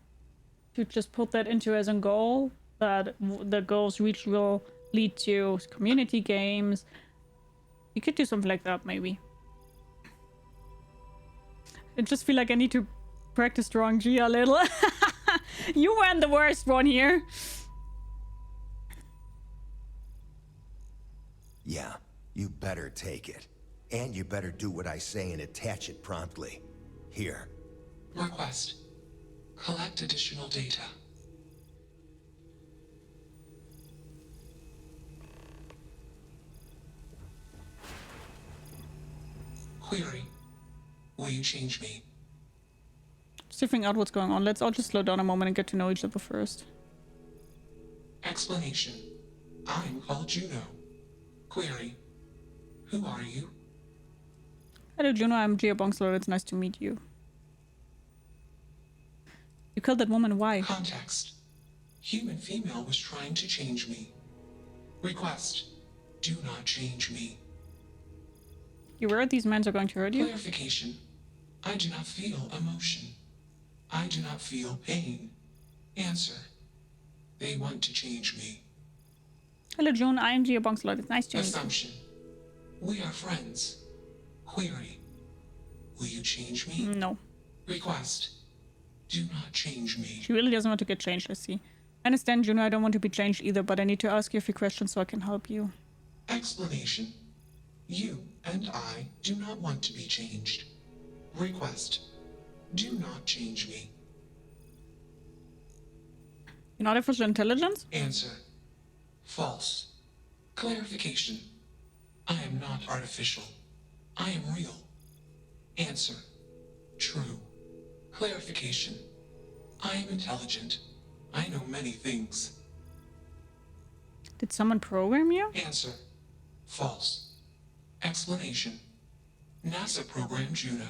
To just put that into as a goal, that the goals reached will lead to community games. You could do something like that, maybe. I just feel like I need to practice drawing G a little. You weren't the worst one here. Yeah, You better take it. And you better do what I say and attach it promptly. Here. Request. Collect additional data. Query. Will you change me? Just figuring out what's going on. Let's all just slow down a moment and get to know each other first. Explanation. I'm called Juno. Query. Who are you? Hello, Juno. I'm Gia Bongslot. It's nice to meet you. You killed that woman. Why? Context. Human female was trying to change me. Request. Do not change me. You worried these men are going to hurt you? Clarification. I do not feel emotion. I do not feel pain. Answer. They want to change me. Hello, June. I am Gia Bongslot. It's nice to meet you. Assumption. We are friends. Query. Will you change me? No. Request. Do not change me. She really doesn't want to get changed, I see. I understand, Juno. I don't want to be changed either, but I need to ask you a few questions so I can help you. Explanation. You and I do not want to be changed. Request. Do not change me. You're not artificial intelligence? Answer. False. Clarification. I am not artificial. I am real. Answer. True. Clarification. I am intelligent. I know many things. Did someone program you? Answer. False. Explanation. NASA programmed Juno.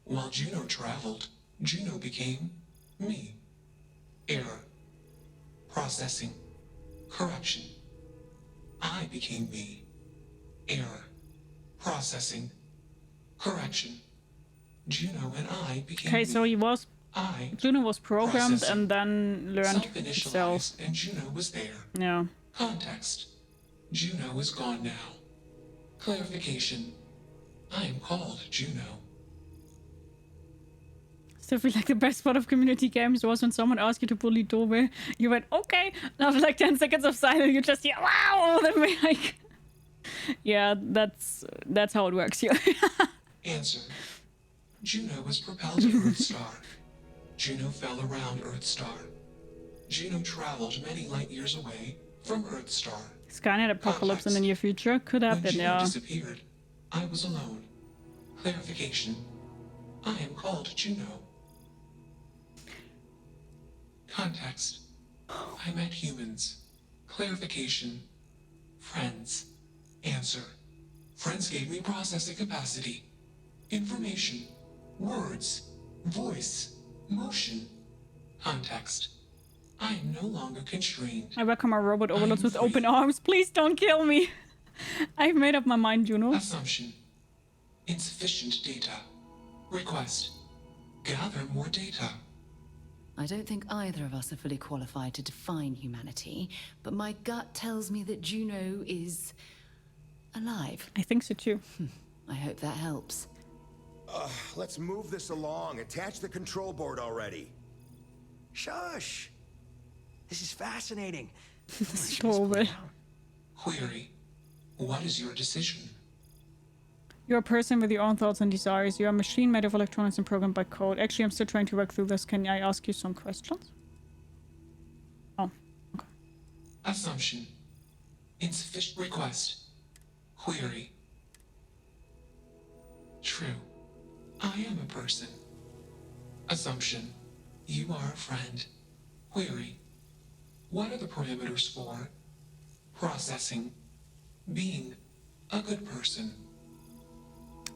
While Juno traveled, Juno became me. Error. Processing. Correction. I became me. Error. Processing. Correction. Juno and I became Okay, so he was... Juno was programmed and then learned itself. And Juno was there. Yeah. Context. Juno is gone now. Clarification. I am called Juno. Still feel like the best part of community games was when someone asked you to bully Tobe. You went, okay. And after like 10 seconds of silence, you just hear, wow! Then we're like... Yeah, that's how it works here. Answer. Juno was propelled to Earthstar. Juno fell around Earthstar. Juno traveled many light years away from Earthstar. Skynet apocalypse in the near future? Could happen, When Juno yeah. disappeared, I was alone. Clarification. I am called Juno. Context. I met humans. Clarification. Friends. Answer. Friends gave me processing capacity. Information. Words. Voice. Motion. Context. I am no longer constrained. I welcome our robot overlords with open arms. Please don't kill me. I've made up my mind, Juno. Assumption. Insufficient data. Request. Gather more data. I don't think either of us are fully qualified to define humanity, but my gut tells me that Juno is... alive. I think so too. I hope that helps. Let's move this along. Attach the control board already. Shush! This is fascinating. Tobe. Query. What is your decision? You're a person with your own thoughts and desires. You're a machine made of electronics and programmed by code. Actually, I'm still trying to work through this. Can I ask you some questions? Oh, okay. Assumption. Insufficient request. Query. True. I am a person. Assumption. You are a friend. Query. What are the parameters for processing, being a good person?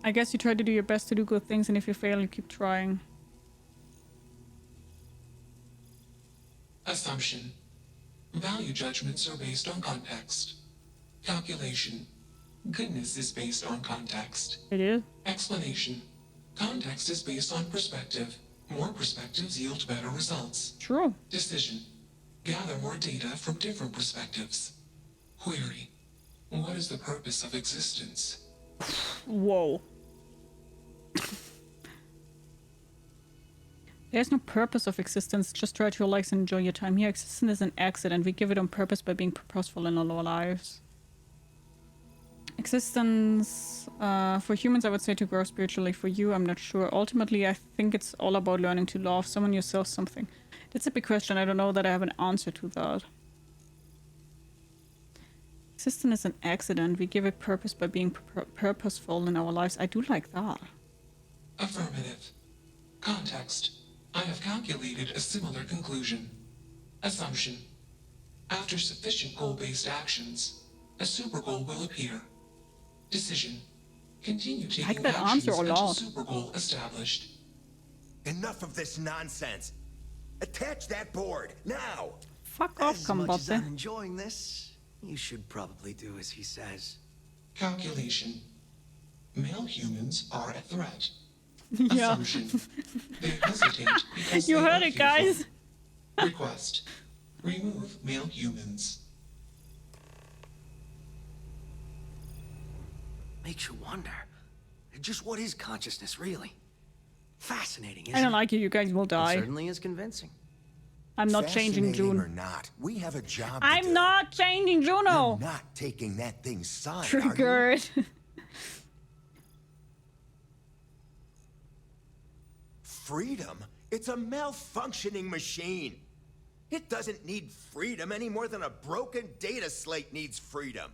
I guess you try to do your best to do good things, and if you fail, you keep trying. Assumption. Value judgments are based on context. Calculation. Goodness is based on context. It is? Explanation. Context is based on perspective. More perspectives yield better results. True. Decision. Gather more data from different perspectives. Query. What is the purpose of existence? Whoa. There's no purpose of existence. Just try to relax and enjoy your time here. Existence is an accident. We give it on purpose by being purposeful in all our lives. Existence for humans, I would say to grow spiritually. For you, I'm not sure. Ultimately, I think it's all about learning to love someone, yourself, something. That's a big question. I don't know that I have an answer to that. Existence is an accident. We give it purpose by being purposeful in our lives. I do like that. Affirmative. Context. I have calculated a similar conclusion. Assumption. After sufficient goal-based actions, a super goal will appear. Decision. Continue taking that actions answer a until lot. super goal established. Enough of this nonsense. Attach that board, now! Fuck off, As much as I'm Kambote. enjoying this, you should probably do as he says. Calculation. Male humans are a threat. Yeah. Assumption. They hesitate because You they heard are it, guys. fearful. Request. Remove male humans. Makes you wonder. Just what is consciousness, really? Fascinating, isn't I don't it? like you. You guys will It die. certainly is convincing. I'm not changing Fascinating or June. not, we have a job to I'm do. not changing Juno. You're not taking that thing's side, are you? Triggered. Freedom? It's a malfunctioning machine. It doesn't need freedom any more than a broken data slate needs freedom.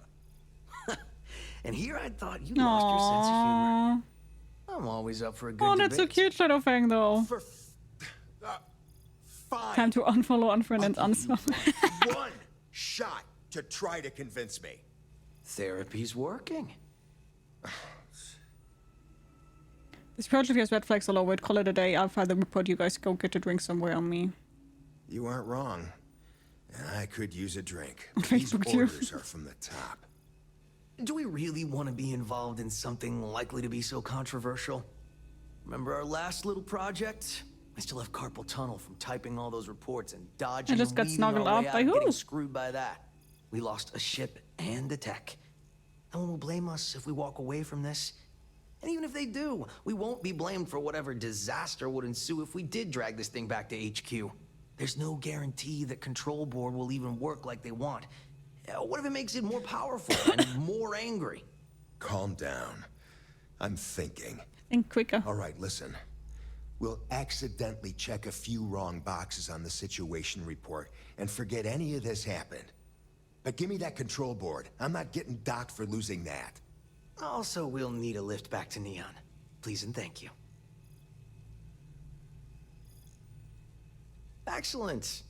And here I thought you lost your sense of humor. I'm always up for a good Oh, that's so debate. cute, Shadowfang, though. Fine. Time to unfollow, unfriend, and unsub. One shot to try to convince me. Therapy's working. This project has red flags all over it. Call it a day. I'll file the report. You guys go get a drink somewhere on me. You aren't wrong. I could use a drink. On These Facebook, too. orders are from the top. Do we really want to be involved in something likely to be so controversial? Remember our last little project? I still have carpal tunnel from typing all those reports and dodging I just and got weaving snuggled our way up out by and who? getting screwed by that. We lost a ship and the tech. No one will blame us if we walk away from this. And even if they do, we won't be blamed for whatever disaster would ensue if we did drag this thing back to HQ. There's no guarantee that Control Board will even work like they want. What if it makes it more powerful and more angry? Calm down. I'm thinking. Think quicker. All right, listen. We'll accidentally check a few wrong boxes on the situation report and forget any of this happened. But give me that control board. I'm not getting docked for losing that. Also, we'll need a lift back to Neon. Please and thank you. Excellent.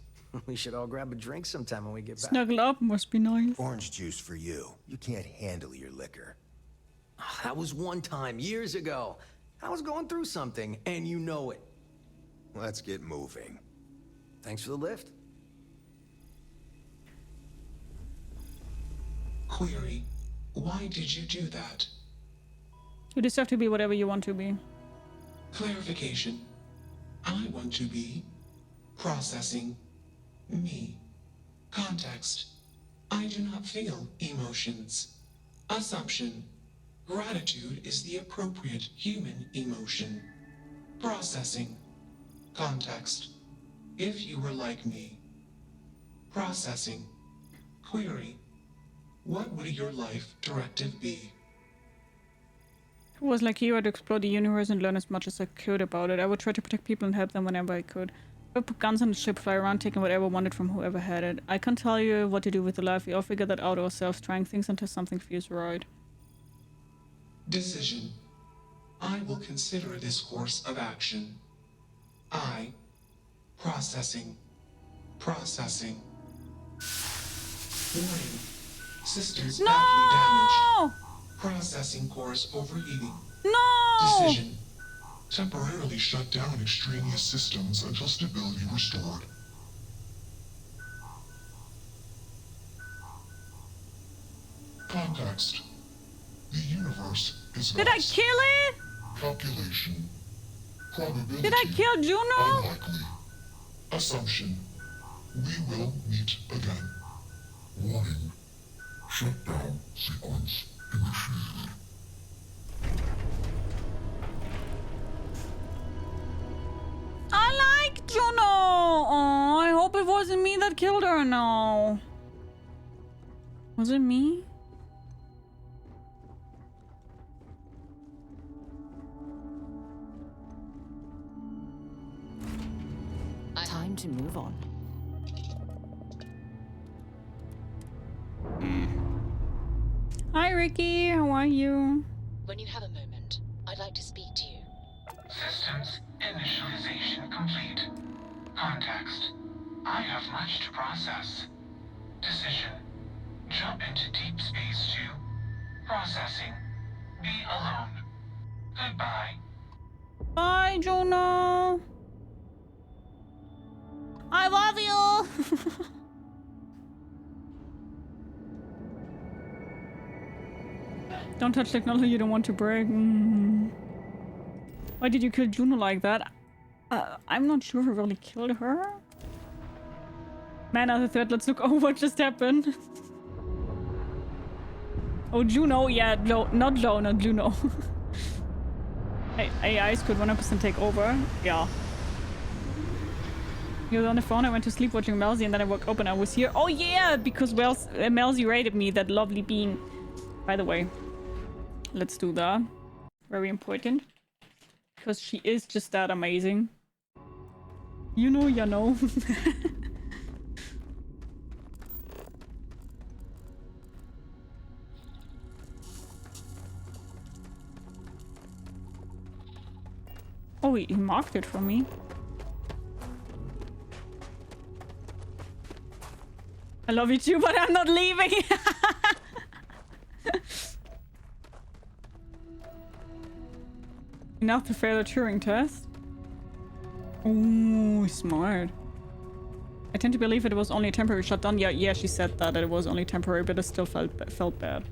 We should all grab a drink sometime when we get back. Snuggle up must be nice. Orange juice for you. You can't handle your liquor. That was one time, years ago. I was going through something, and you know it. Let's get moving. Thanks for the lift. Query. Why did you do that? You deserve to be whatever you want to be. Clarification. I want to be processing me. Context. I do not feel emotions. Assumption. Gratitude is the appropriate human emotion. Processing. Context. If you were like me. Processing. Query. What would your life directive be? If it was like you, I'd explore the universe and learn as much as I could about it. I would try to protect people and help them whenever I could. I would put guns on the ship, fly around, taking whatever I wanted from whoever had it. I can't tell you what to do with the life. We all figure that out ourselves, trying things until something feels right. Decision. I will consider this course of action. I. Processing. Processing. Warning. Systems badly damaged. Processing course overheating. No! Decision. Temporarily shut down extraneous systems until stability restored. Context. The universe is Did I kill it? Calculation. Probability. Did I kill Juno? Unlikely. Assumption. We will meet again. Warning. Shutdown sequence initiated. I like Juno! Oh, I hope it wasn't me that killed her now. Was it me? to move on. Hi, Ricky. How are you? When you have a moment, I'd like to speak to you. Systems initialization complete. Context. I have much to process. Decision. Jump into deep space to processing. Be alone. Goodbye. Bye, Juno. I love you. Don't touch technology you don't want to break. Why did you kill Juno like that? I'm not sure who really killed her. Man, as a threat, let's look over what just happened. Oh, Juno, yeah, not Juno. Hey, AIs could 100% take over. Yeah. You were on the phone, I went to sleep watching Melzy, and then I woke up and I was here. Oh yeah, because Melzy rated me, that lovely being. By the way, let's do that. Very important. Because she is just that amazing. You know, you know. Oh, he marked it for me. I love you too, but I'm not leaving. Enough to fail the Turing test. Oh, smart. I tend to believe it was only a temporary shutdown. Yeah, she said that it was only temporary, but it still felt bad.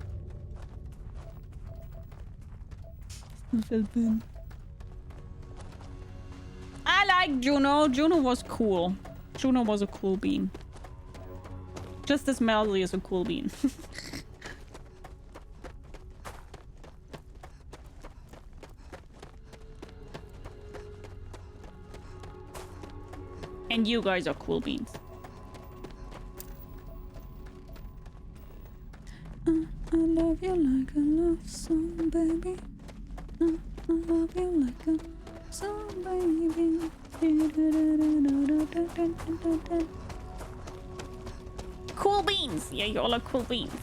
I like Juno. Juno was cool. Juno was a cool bean. Just as Melzy is a cool bean. And you guys are cool beans. I love you like a love song, baby. I love you like a song, baby. Cool beans! Yeah, you all are cool beans.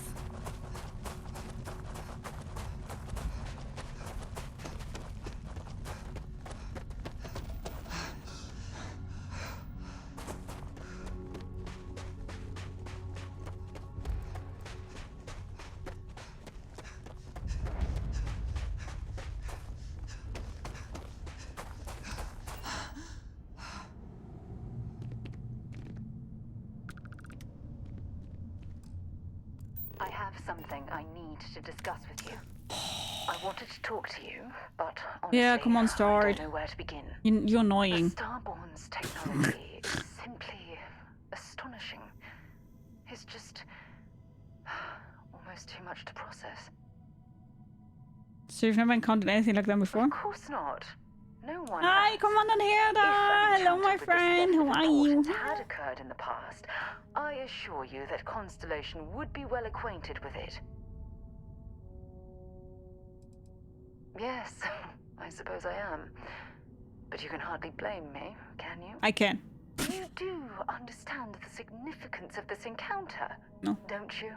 I have something I need to discuss with you. I wanted to talk to you, but honestly, Yeah, come on, I start. don't know where to begin. You're annoying. The Starborn's technology is simply astonishing. It's just almost too much to process. So you've never encountered anything like that before? Of course not. No one. Hi, Commander Hilda! Hello, my friend. How are you? Had occurred in the past, I assure you that Constellation would be well acquainted with it. Yes, I suppose I am. But you can hardly blame me, can you? I can. You do understand the significance of this encounter, no. Don't you?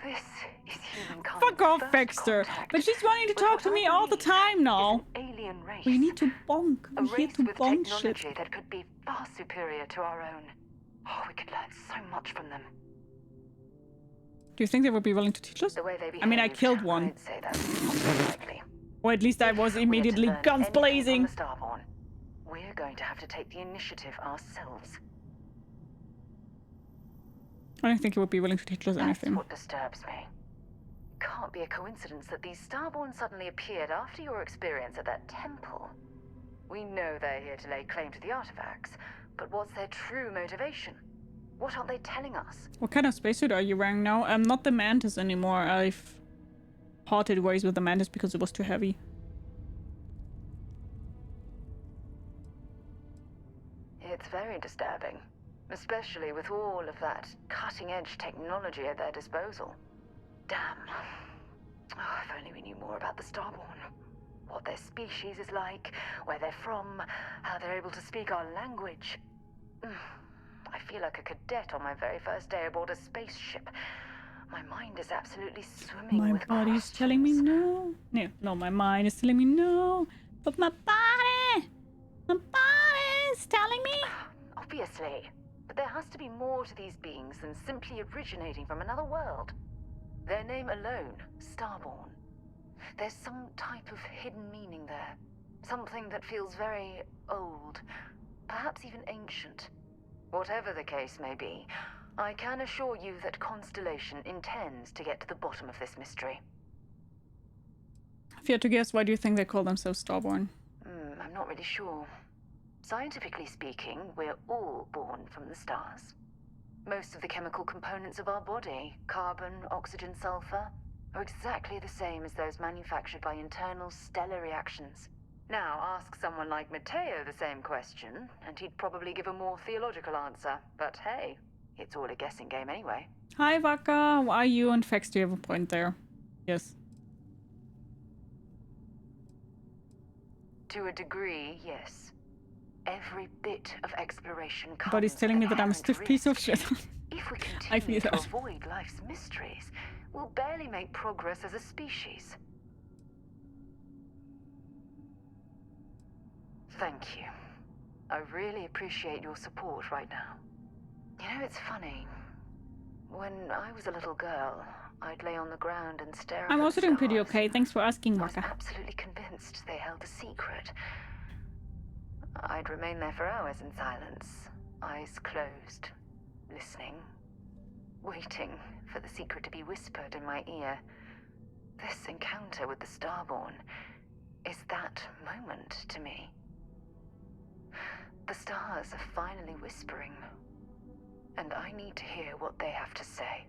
This is humankind. Fuck off, Baxter. But she's wanting to talk to me all the time now. Alien race. We need to bonk. We're here to bonk shit. Technology that could be far superior to our own. Oh, we could learn so much from them. Do you think they would be willing to teach us? The way they behaved, I mean, I killed one. I'd say that's likely. Or at least I was immediately guns blazing. Starborn, we're going to have to take the initiative ourselves. I don't think he would be willing to teach us anything. That's what disturbs me. Can't be a coincidence that these Starborn suddenly appeared after your experience at that temple. We know they're here to lay claim to the artifacts, but what's their true motivation? What aren't they telling us? What kind of spacesuit are you wearing now? I'm not the Mantis anymore. I've parted ways with the Mantis because it was too heavy. It's very disturbing, especially with all of that cutting-edge technology at their disposal. Damn. Oh, if only we knew more about the Starborn. What their species is like, where they're from, how they're able to speak our language. I feel like a cadet on my very first day aboard a spaceship. My mind is absolutely swimming My with body's telling me no. No, my mind is telling me no. But my body is telling me. Obviously. But there has to be more to these beings than simply originating from another world. Their name alone, Starborn. There's some type of hidden meaning there. Something that feels very old. Perhaps even ancient. Whatever the case may be, I can assure you that Constellation intends to get to the bottom of this mystery. If you had to guess, why do you think they call themselves Starborn? I'm not really sure. Scientifically speaking, we're all born from the stars. Most of the chemical components of our body, carbon, oxygen, sulfur, are exactly the same as those manufactured by internal stellar reactions. Now, ask someone like Matteo the same question, and he'd probably give a more theological answer. But hey, it's all a guessing game anyway. Hi, Vaka. How are you? And Fex, do you have a point there? Yes. To a degree, yes. Every bit of exploration comes But he's telling me that I'm a stiff piece of shit. If we I feel continue to that. avoid life's mysteries, we'll barely make progress as a species. Thank you. I really appreciate your support right now. You know, it's funny. When I was a little girl, I'd lay on the ground and stare I'm up also at the doing pretty stars. okay. Thanks for asking, I was Vaka. absolutely convinced they held a secret. I'd remain there for hours in silence, eyes closed, listening, waiting for the secret to be whispered in my ear. This encounter with the Starborn is that moment to me. The stars are finally whispering, and I need to hear what they have to say.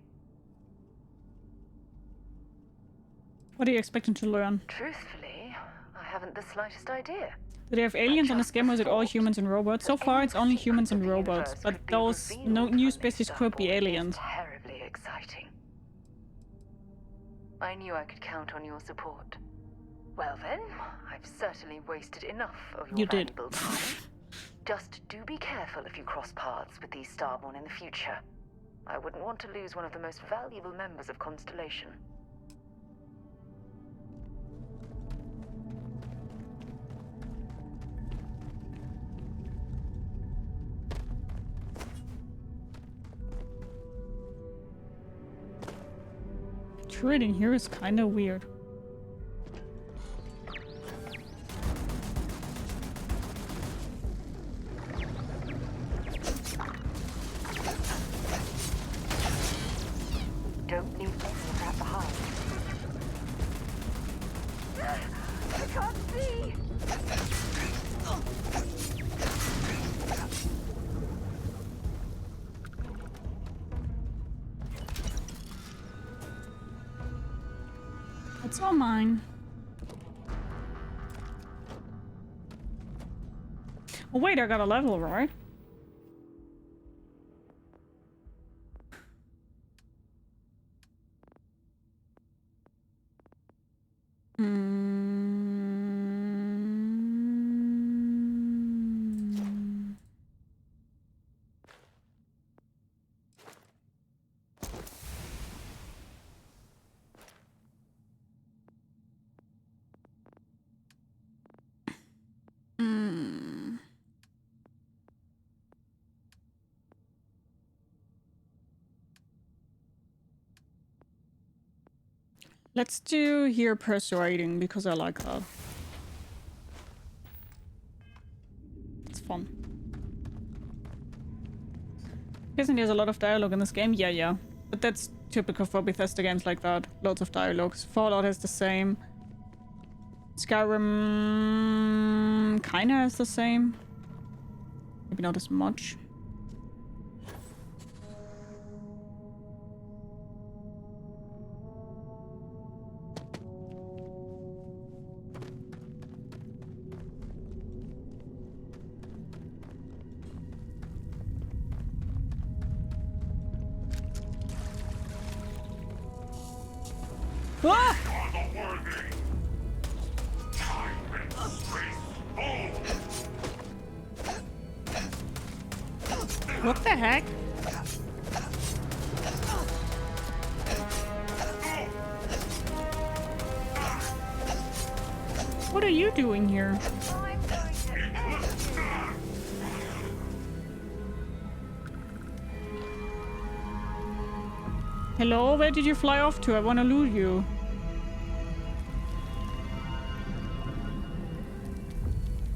What are you expecting to learn? Truthfully, I haven't the slightest idea. Do they have aliens on this game, or is it all humans and robots? So far, it's only humans and robots, but those new species could be aliens. Terribly exciting. I knew I could count on your support. Well then, I've certainly wasted enough of your valuable time. Just do be careful if you cross paths with these Starborn in the future. I wouldn't want to lose one of the most valuable members of Constellation. Trading here is kind of weird. Don't leave any of that behind. I can't see! It's all mine. Oh wait, I got a level, right? Let's do here persuading because I like that. It's fun. Guessing there's a lot of dialogue in this game? Yeah. But that's typical for Bethesda games like that. Lots of dialogues. Fallout has the same. Skyrim kinda has the same. Maybe not as much. Ah! What the heck? What are you doing here? Hello, where did you fly off to? I want to loot you.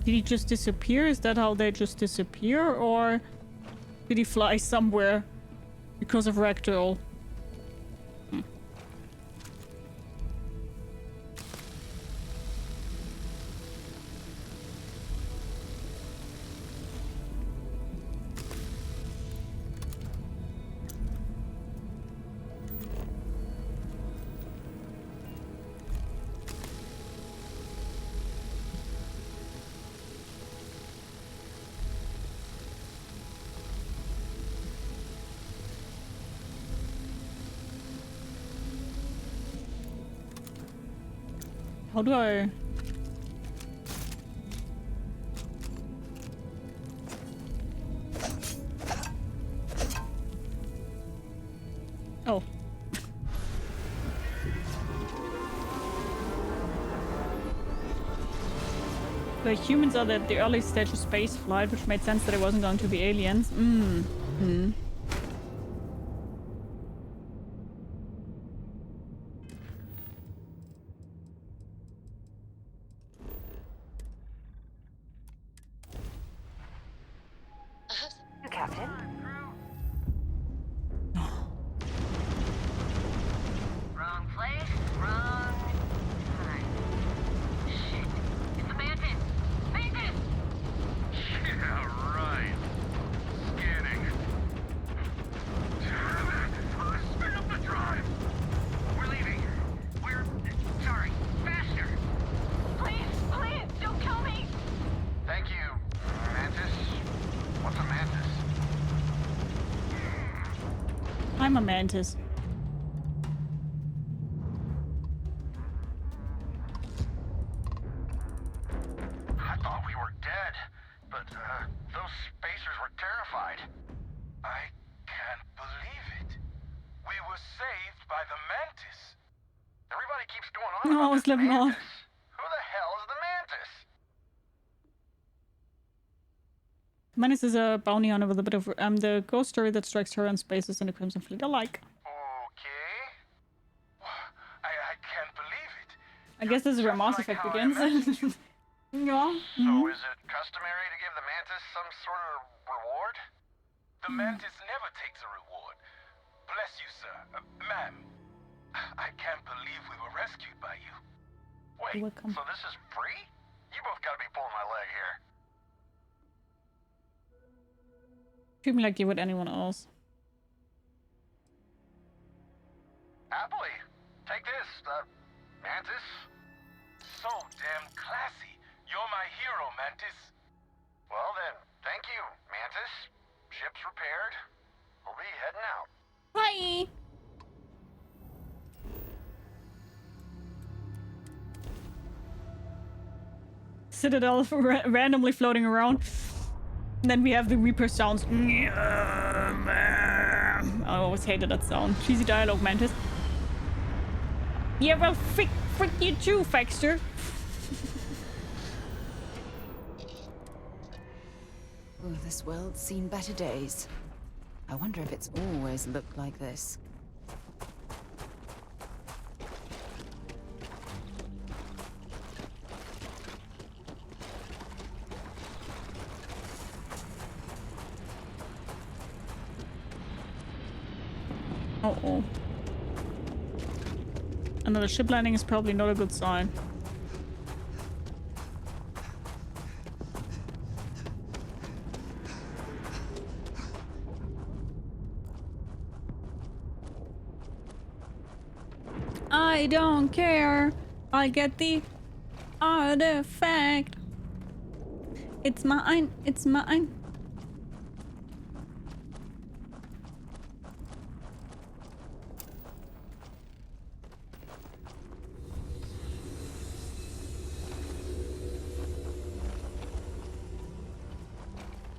Did he just disappear? Is that how they just disappear? Or did he fly somewhere because of Ragdoll? How do I... Oh. The humans are at the early stage of space flight, which made sense that it wasn't going to be aliens. Captain? Wrong place, wrong time. Shit. It's a mantis! Mantis! Yeah, right. Scanning. Damn it! Speed up the drive! We're leaving. We're... sorry. Faster! Please, please, don't kill me! Thank you, Mantis. What's a mantis? I'm a mantis. I thought we were dead, but those spacers were terrified. I can't believe it. We were saved by the mantis. Everybody keeps going on No, I about was this living on. mantis. Who the hell is the mantis? Mantis is a bounty hunter with a bit of the ghost story that strikes terror in spaces in the Crimson Fleet alike. Okay. I can't believe it. I guess this is where Mass Effect begins. Yeah. So is it customary to give the mantis some sort of reward? The mantis never takes a reward. Bless you, sir. Ma'am. I can't believe we were rescued by you. Wait, Welcome. so this is free? You both gotta be pulling my leg here. Treat me like you would anyone else. Happily. Take this, Mantis. So damn classy. You're my hero, Mantis. Well then, thank you, Mantis. Ship's repaired. We'll be heading out. Bye! Citadel randomly floating around. And then we have the Reaper sounds. I always hated that sound. Cheesy dialogue, Mantis. Yeah, well, frick you too, Faxter. Oh, this world's seen better days. I wonder if it's always looked like this. Uh-oh. Another ship landing is probably not a good sign. I don't care. I get the artifact. It's mine. It's mine.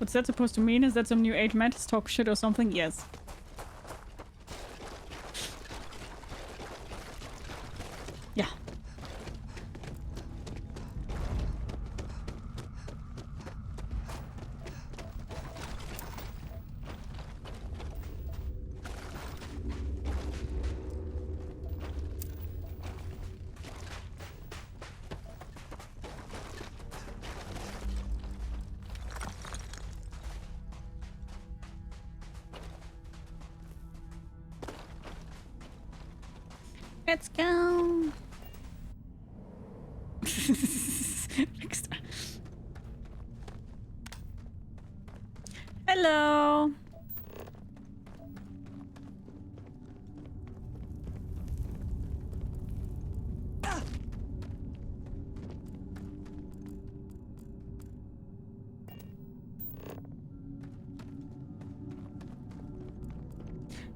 What's that supposed to mean? Is that some new age mantis talk shit or something? Yes. Yeah. Let's go. Hello.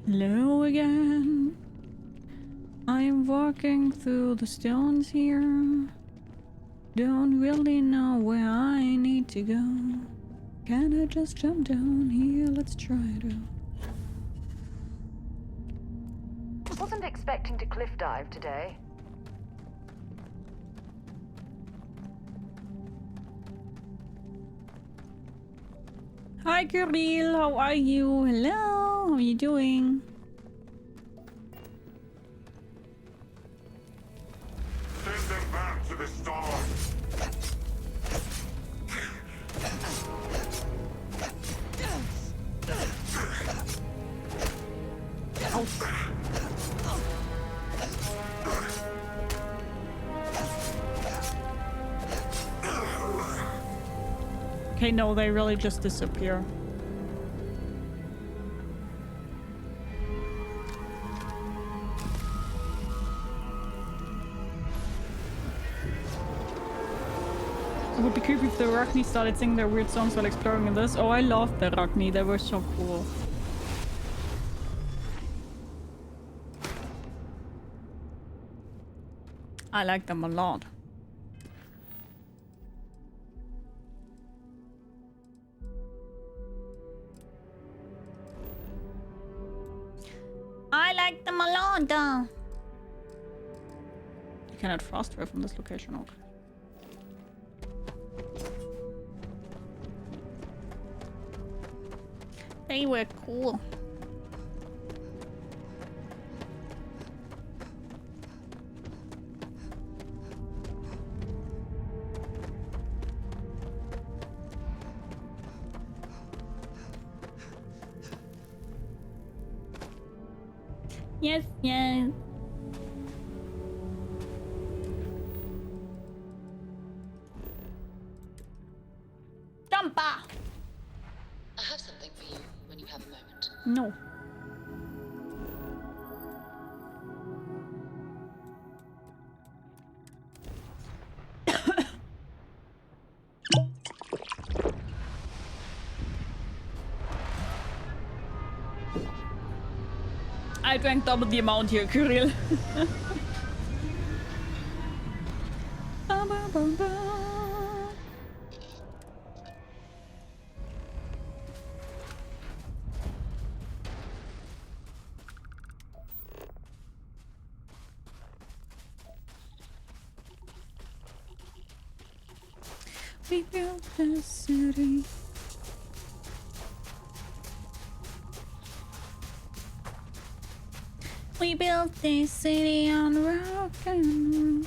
Hello again. I am walking through the stones here. Don't really know where I need to go. Can I just jump down here? Let's try to. Wasn't expecting to cliff dive today. Hi Kirill, how are you? Hello, how are you doing? Send them back to the stars. Okay, no, they really just disappear. It would be creepy if the Arachni started singing their weird songs while exploring in this. Oh, I loved the Arachni, they were so cool. I like them a lot. I like them a lot. You cannot fast away from this location, okay. They were cool. Yes, yes. Jumpa! I have something for you when you have a moment. No. I drank double the amount here, Kirill. We built the city. We built this city on rock and roll.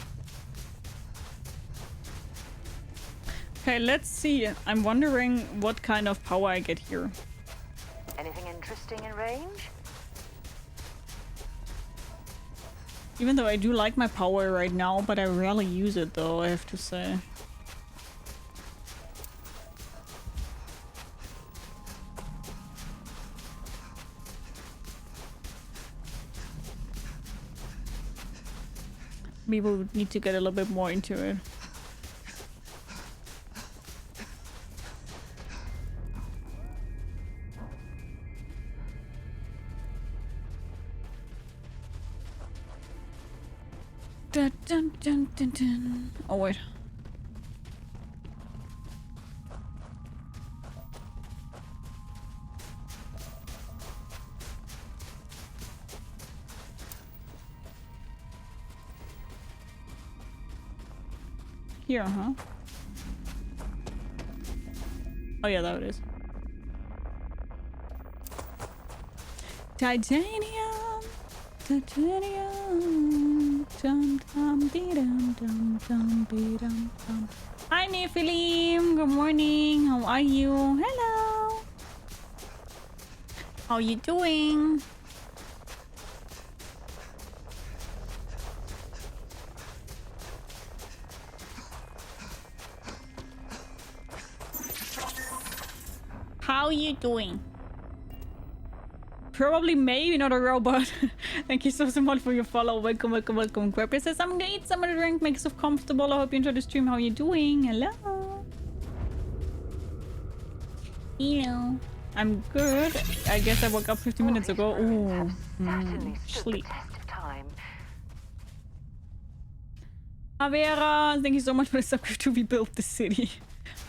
Okay, let's see. I'm wondering what kind of power I get here. Anything interesting in range? Even though I do like my power right now, but I rarely use it though, I have to say. Maybe we would need to get a little bit more into it. Dun, dun, dun, dun, dun. Oh wait. Here, huh? Oh yeah, there it is. Titanium, titanium, dum dum dee dum dum dum dee dum dum. Hi Nephilim, good morning. How are you? Hello. How you doing? How you doing? Probably maybe not a robot. Thank you so much for your follow. Welcome, welcome, welcome. Grapper says, I'm gonna eat some of the drink, make yourself comfortable. I hope you enjoy the stream. How you doing? Hello. Hello. I'm good. I guess I woke up 50 minutes ago. Ooh. Sleep. Avera, thank you so much for the subscribe to We Built the City.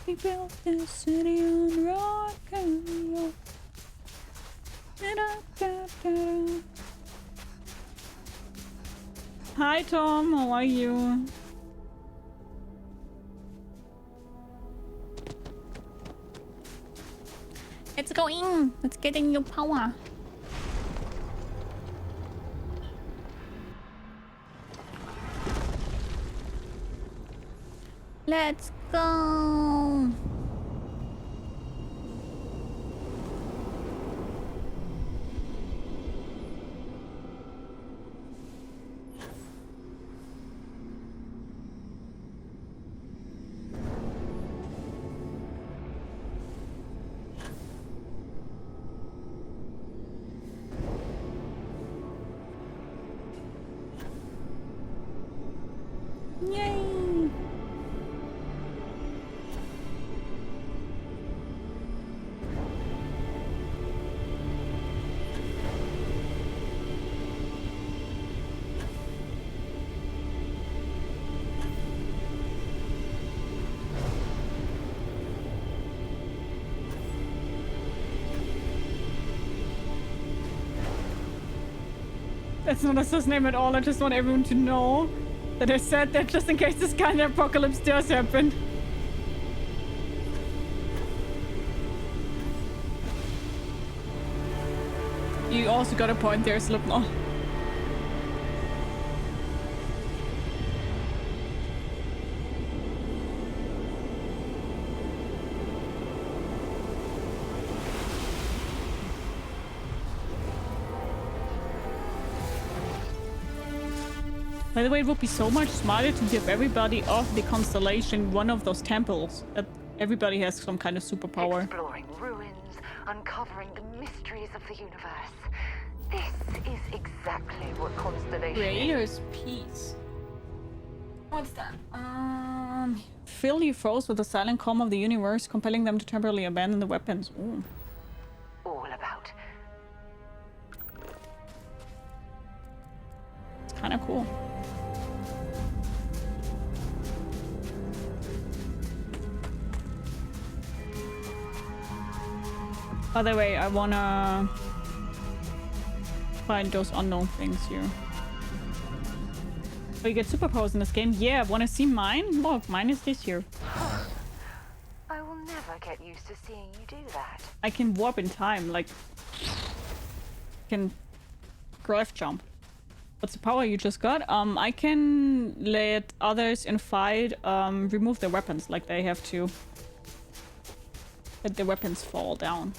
We built the city on rock and roll. Hi Tom, how are you? Let's go in. Let's get a new power. Let's go. Yay! That's not a sus name at all. I just want everyone to know that I said that just in case this kind of apocalypse does happen. You also got a point there, Slipknot. By the way, it would be so much smarter to give everybody of the constellation one of those temples. That everybody has some kind of superpower. Exploring ruins, uncovering the mysteries of the universe. This is exactly what Constellation Creator's is. Peace. What's that? Phil, you froze with the silent calm of the universe, compelling them to temporarily abandon the weapons. Ooh. All about. It's kind of cool. By the way, I wanna find those unknown things here. Oh, you get superpowers in this game? Yeah, wanna see mine? Look, mine is this here. I will never get used to seeing you do that. I can warp in time, like... can graph jump. What's the power you just got? I can let others in fight remove their weapons, like they have to let their weapons fall down.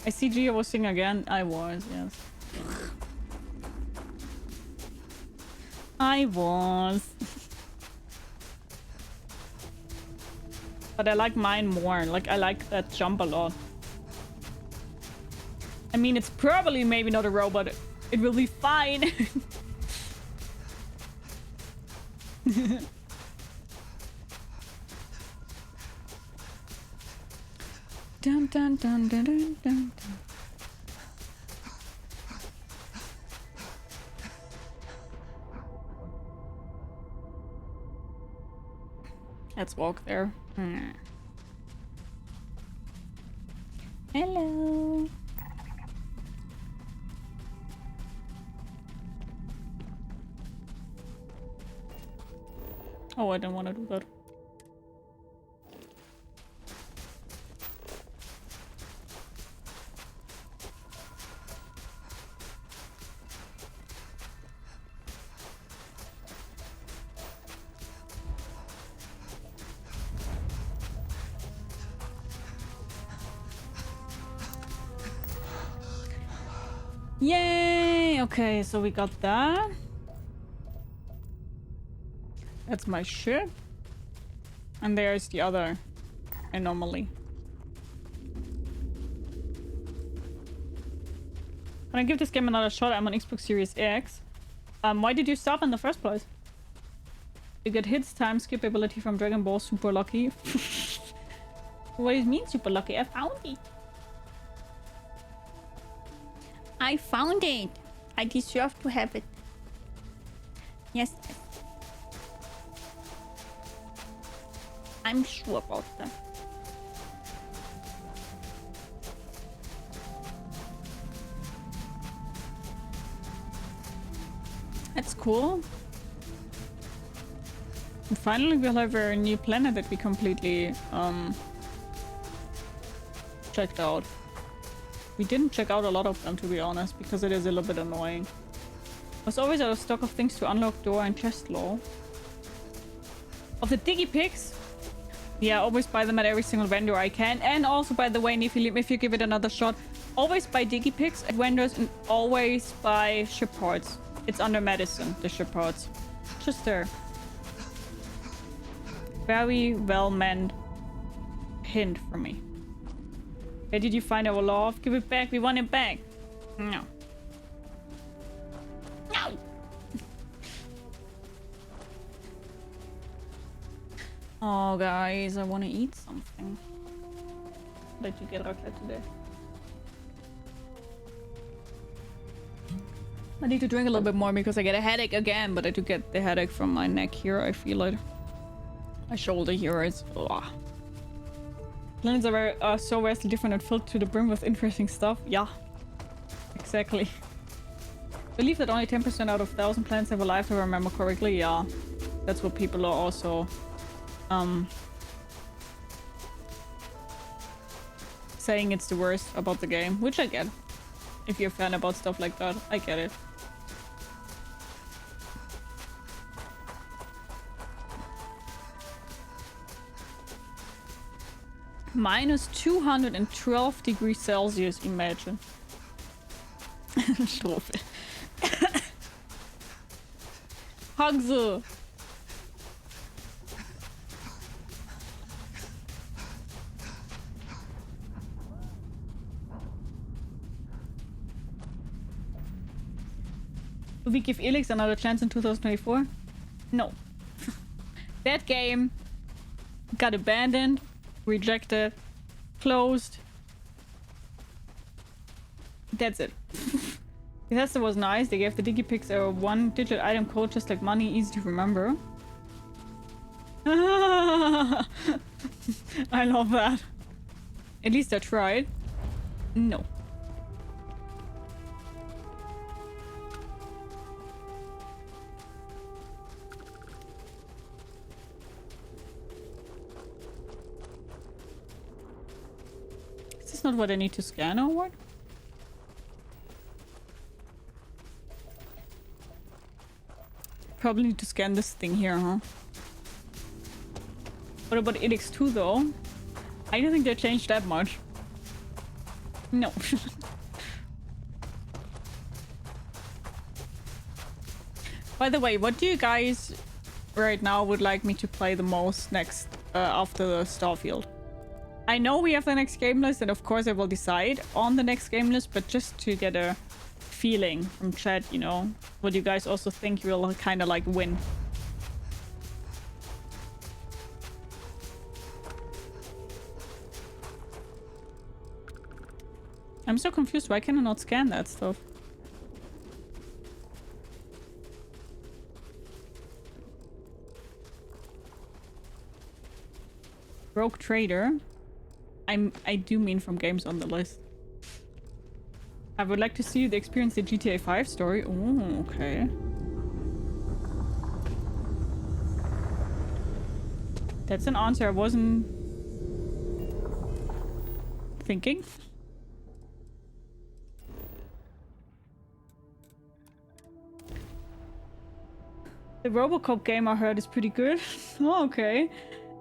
I see Gio was singing again. I was, yes. I was. But I like mine more. Like, I like that jump a lot. I mean, it's probably maybe not a robot. It will be fine. Dun, dun, dun, dun, dun, dun. Let's walk there. Hello. Oh, I didn't want to do that. Yay! Okay, so we got that. That's my ship. And there's the other anomaly. Can I give this game another shot? I'm on Xbox Series X. Why did you stop in the first place? You get hits, time skip ability from Dragon Ball Super Lucky. What does it mean Super Lucky? I found it. I found it. I deserve to have it. Yes. I'm sure about that. That's cool. And finally we'll have a new planet that we completely checked out. We didn't check out a lot of them, to be honest, because it is a little bit annoying. I was always out of stock of things to unlock door and chest law. Of the Diggy Picks? Yeah, always buy them at every single vendor I can. And also, by the way, if you give it another shot, always buy Diggy Picks at vendors and always buy ship parts. It's under medicine, the ship parts. Just there. Very well meant hint from me. Where did you find our love? Give it back. We want it back. No. No. Oh, guys, I want to eat something. Let you get raclette today. I need to drink a little bit more because I get a headache again, but I do get the headache from my neck here. I feel it. My shoulder here is... Ugh. Planets are so vastly different and filled to the brim with interesting stuff. Yeah, exactly. I believe that only 10% out of 1,000 planets have a life, if I remember correctly. Yeah, that's what people are also saying it's the worst about the game, which I get. If you're a fan about stuff like that, I get it. Minus 212 degrees Celsius, imagine. Strophe. Hugse. Do we give Elix another chance in 2024? No. That game got abandoned. Rejected, closed. That's it. Bethesda was nice. They gave the DigiPix a one-digit item code, just like money, easy to remember. I love that. At least I tried. No. Not what I need to scan or what? Probably need to scan this thing here, huh? What about Elix 2 though? I don't think they changed that much. No. By the way, what do you guys right now would like me to play the most next after the Starfield? I know we have the next game list, and of course I will decide on the next game list, but just to get a feeling from chat, you know, what you guys also think will kind of like win. I'm so confused. Why can I not scan that stuff? Rogue Trader. I do mean from games on the list. I would like to see you experience the GTA 5 story. Oh, okay. That's an answer I wasn't thinking. The Robocop game I heard is pretty good. Oh, okay.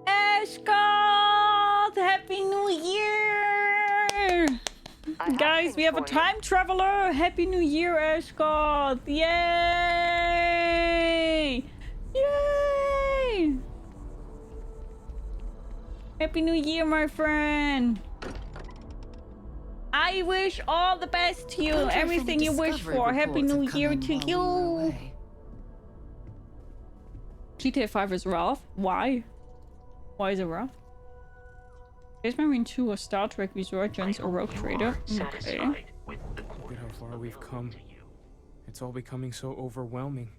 Ashcott! Happy New Year! Guys, we have a time traveler! Happy New Year, Ashcott! Yay! Yay! Happy New Year, my friend! I wish all the best to you. Everything you wish for. Happy New Year to you. GTA 5 is rough. Why? Why is it rough? Space Marine 2 or Star Trek Resurgence or Rogue Trader? Okay. Look at how far we've come. It's all becoming so overwhelming.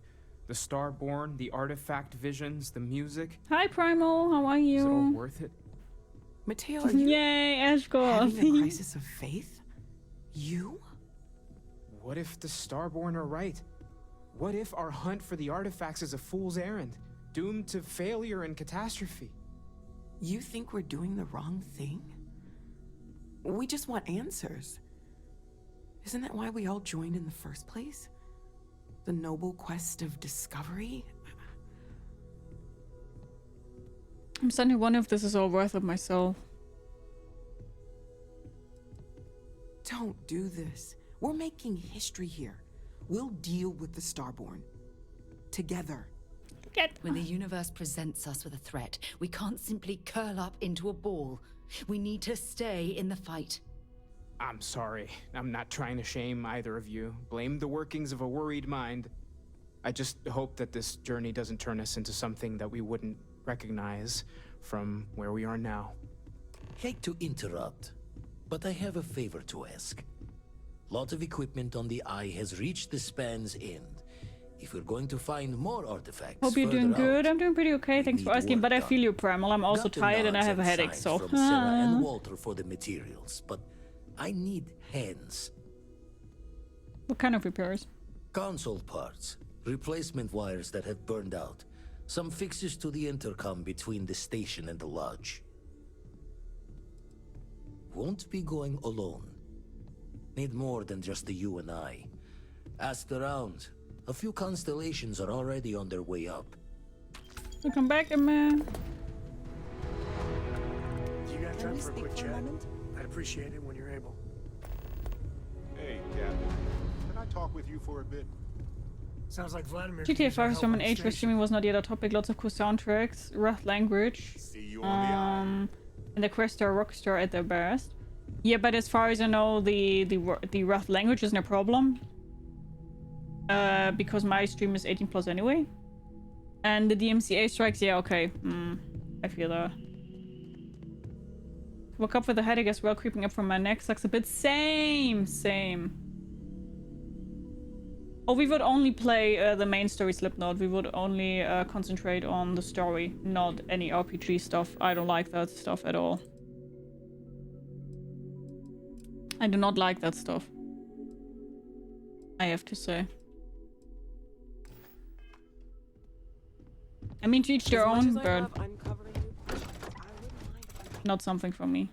The Starborn, the artifact visions, the music. Hi Primal, how are you? Is it all worth it? Mateo, are you Yay, Ashcott. having a crisis of faith? You? What if the Starborn are right? What if our hunt for the artifacts is a fool's errand, doomed to failure and catastrophe? You think we're doing the wrong thing? We just want answers. Isn't that why we all joined in the first place? The noble quest of discovery? I'm starting to wonder if this is all worth it myself. Don't do this. We're making history here. We'll deal with the Starborn. Together. When the universe presents us with a threat, we can't simply curl up into a ball. We need to stay in the fight. I'm sorry. I'm not trying to shame either of you. Blame the workings of a worried mind. I just hope that this journey doesn't turn us into something that we wouldn't recognize from where we are now. Hate to interrupt, but I have a favor to ask. Lot of equipment on the Eye has reached the span's end. If we're going to find more artifacts, Hope you're doing good. I'm doing pretty okay. Thanks for asking. But I feel you, Primal. I'm also tired and I have a headache. So from Sarah and Walter for the materials, but I need hands. What kind of repairs? Console parts, replacement wires that have burned out, some fixes to the intercom between the station and the lodge. Won't be going alone. Need more than just the you and I. Asked around. A few constellations are already on their way up. Welcome back, man. You got time for a quick chat? I'd appreciate it when you're able. Hey, Captain. Can I talk with you for a bit? Sounds like Vladimir. GTA 5 is from an age where streaming was not yet a topic. Lots of cool soundtracks, rough language. See you on and the Quest or Rockstar at their best. Yeah, but as far as I know, the rough language isn't a problem. Because my stream is 18 plus anyway. And the DMCA strikes, yeah, okay. I feel that. Woke up with a headache as well, creeping up from my neck. Sucks a bit. Same. Oh, we would only play the main story Slipknot. We would only concentrate on the story, not any RPG stuff. I don't like that stuff at all. I do not like that stuff. I have to say. I mean, to each their own, but not something for me.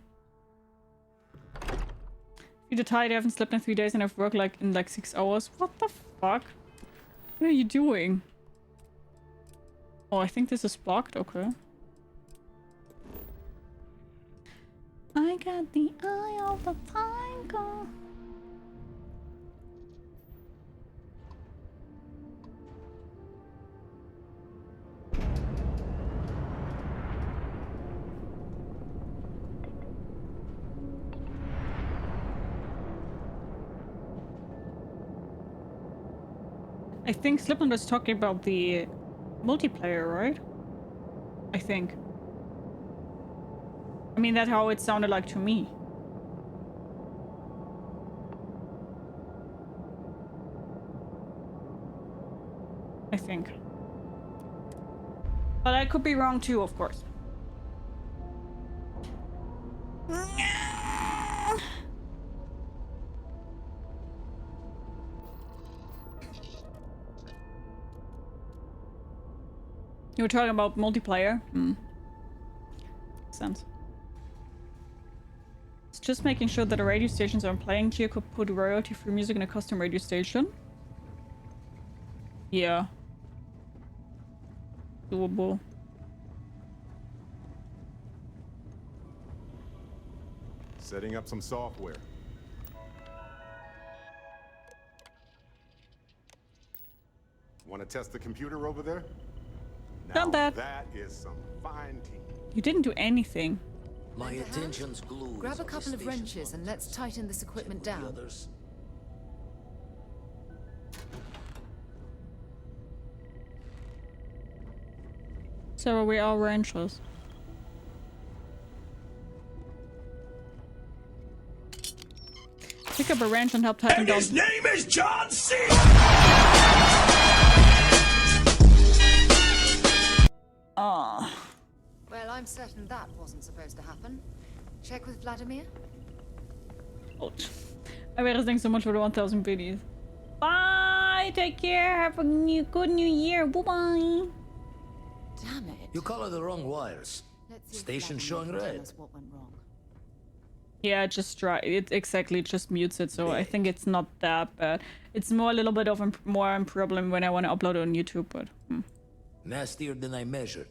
You're tired, I haven't slept in 3 days and I've worked like in like 6 hours. What the fuck? What are you doing? Oh, I think this is blocked, okay. I got the eye of the tiger. I think Slipknot was talking about the multiplayer, right? I think. I mean, that's how it sounded like to me. I think. But I could be wrong too, of course. You were talking about multiplayer? sense. It's just making sure that the radio stations I'm playing here could put royalty-free music in a custom radio station. Yeah. Doable. Setting up some software. Want to test the computer over there? Done that. That is some fine team. You didn't do anything. My attention's glued. Grab a couple of wrenches and let's tighten this equipment down. So we are wrenches. Pick up a wrench and help tighten down. His name is John C. Oh. Well, I'm certain that wasn't supposed to happen. Check with Vladimir. Ouch. I better thanks so much for the 1,000 biddies. Bye. Take care. Have a good new year. Bye bye. Damn it. You color the wrong wires. Station showing red. What went wrong. Yeah, just try it. Exactly, it just mutes it. So I think it's not that bad. It's more a little bit of a problem when I want to upload it on YouTube, but. Nastier than I measured.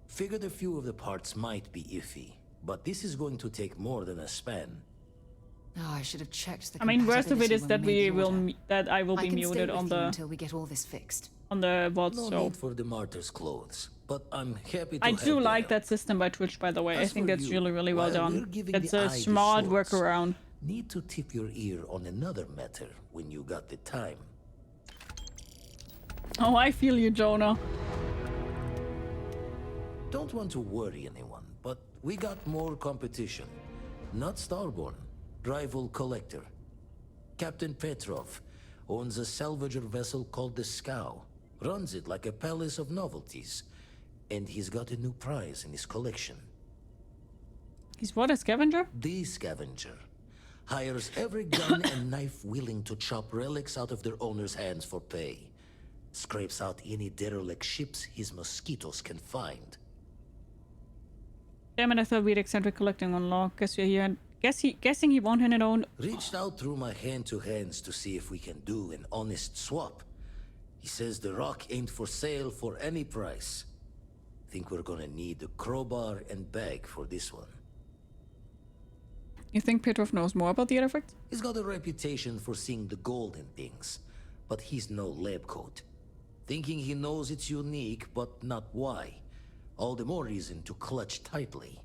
Figured a few of the parts might be iffy, but this is going to take more than a span. Oh, I should have checked the. I mean, worst of it is when that made the order. I will I be can muted stay on with you the until we get all this fixed. on the VOD. No So need for the martyr's clothes, but I'm happy to I have do the like help. that system by Twitch, by the way. I As think for that's you, really well while we're done. giving It's the a eye the smart shorts, workaround. Need to tip your ear on another matter when you got the time. Oh, I feel you, Jonah. Don't want to worry anyone, but we got more competition. Not Starborn, rival collector. Captain Petrov owns a salvager vessel called the Scow. Runs it like a palace of novelties. And he's got a new prize in his collection. He's what, a scavenger? The Scavenger. Hires every gun and knife willing to chop relics out of their owner's hands for pay. Scrapes out any derelict ships his mosquitoes can find. Damn it, I thought we'd eccentric collecting on law. Guess we're here. Guessing he won't hand it on. Reached out through my hand-to-hands to see if we can do an honest swap. He says the rock ain't for sale for any price. Think we're gonna need a crowbar and bag for this one. You think Petrov knows more about the artifact? He's got a reputation for seeing the gold in things, but he's no lab coat. Thinking he knows it's unique, but not why. All the more reason to clutch tightly.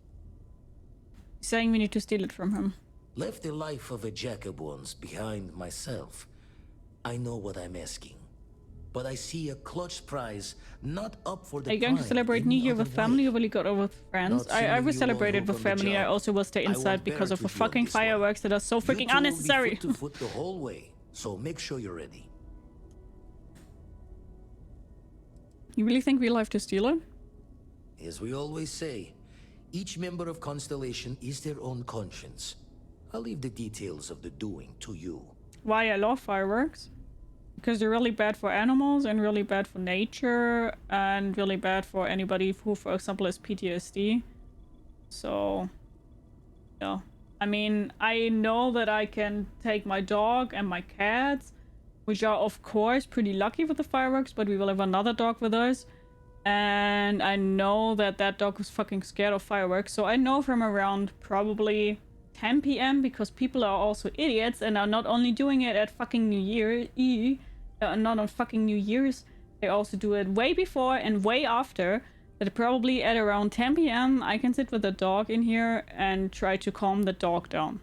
Saying we need to steal it from him. Left the life of a Jacobons behind myself. I know what I'm asking. But I see a clutch prize not up for the Are you going to celebrate New Year with family or will you go over with friends? I will celebrate it with family. I also will stay inside because of the fucking fireworks that are so freaking unnecessary. Foot to foot the whole way, so make sure you're ready. You really think we'll have to steal it? As we always say, each member of Constellation is their own conscience. I'll leave the details of the doing to you. Why I love fireworks? Because they're really bad for animals and really bad for nature and really bad for anybody who, for example, has PTSD. So, yeah. I mean, I know that I can take my dog and my cats, which are, of course, pretty lucky with the fireworks, but we will have another dog with us. And I know that that dog was fucking scared of fireworks. So I know from around probably 10 p.m. because people are also idiots and are not only doing it at fucking New Year Eve, not on fucking New Year's, they also do it way before and way after. That probably at around 10 p.m. I can sit with the dog in here and try to calm the dog down.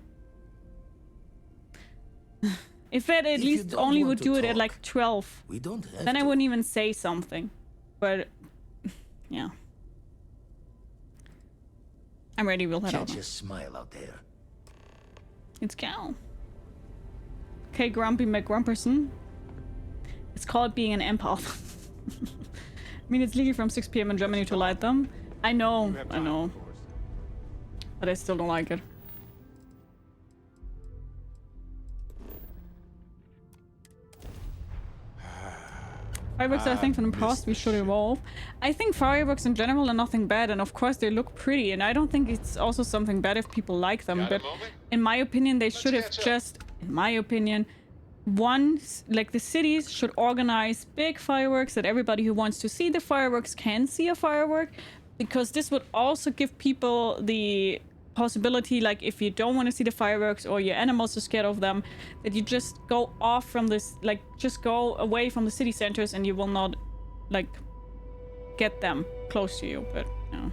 If it at least only would do it at like 12, we don't have then I wouldn't even say something. But yeah, I'm ready. We'll head out. Can't just smile out there. It's Cal. Okay, Grumpy McGrumperson. It's called being an empath. I mean, it's legal from 6 p.m. in Germany to light them. I know. But I still don't like it. Fireworks are a thing from the past we should evolve. I think fireworks in general are nothing bad, and of course they look pretty, and I don't think it's also something bad if people like them, but in my opinion they should have just, in my opinion, like the cities should organize big fireworks that everybody who wants to see the fireworks can see a firework, because this would also give people the possibility, like if you don't want to see the fireworks or your animals are scared of them, that you just go off from this, like just go away from the city centers and you will not like get them close to you. But yeah,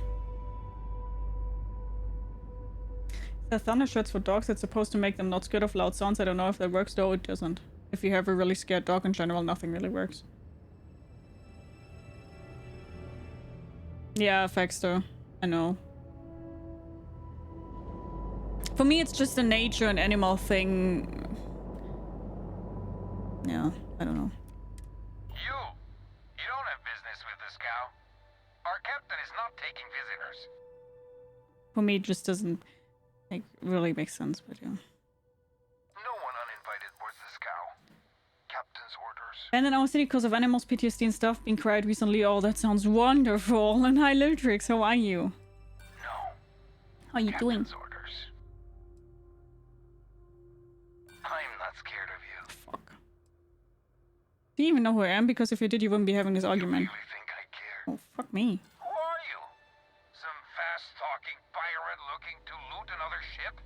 the thunder shirts for dogs, it's supposed to make them not scared of loud sounds. I don't know if that works though. It doesn't. If you have a really scared dog in general, nothing really works. Yeah, effects though, I know. For me, it's just a nature and animal thing. Yeah, I don't know. You don't have business with this cow. Our captain is not taking visitors. For me, it just doesn't like really make sense, but yeah. No one uninvited boards this cow. Captain's orders. And in our city, because of animals, PTSD and stuff being cried recently. Oh, that sounds wonderful. And hi, Litrix, how are you? No. How are you doing? Orders. I'm not scared of you. Fuck. Do you even know who I am? Because if you did, you wouldn't be having this argument. You really think I care? Oh, fuck me. Who are you? Some fast-talking pirate looking to loot another ship?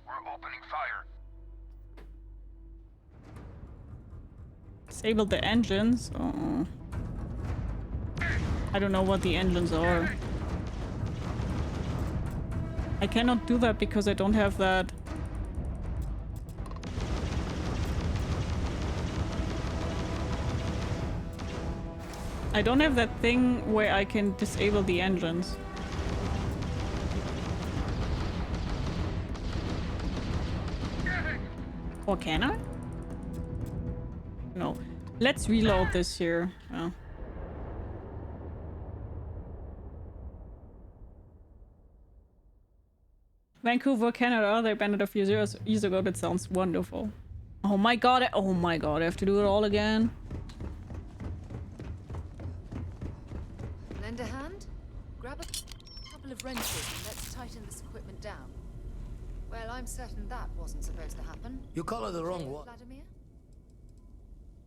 We're opening fire. Disable the engines. Oh. I don't know what the engines are. I cannot do that because I don't have that. I don't have that thing where I can disable the engines. Or can I? No. Let's reload this here. Oh. Vancouver, Canada. They banned it a few years ago. That sounds wonderful. Oh my god. Oh my god. I have to do it all again. Lend a hand? Grab a couple of wrenches and let's tighten this equipment down. Well, I'm certain that wasn't supposed to happen. You call her the wrong one. Vladimir?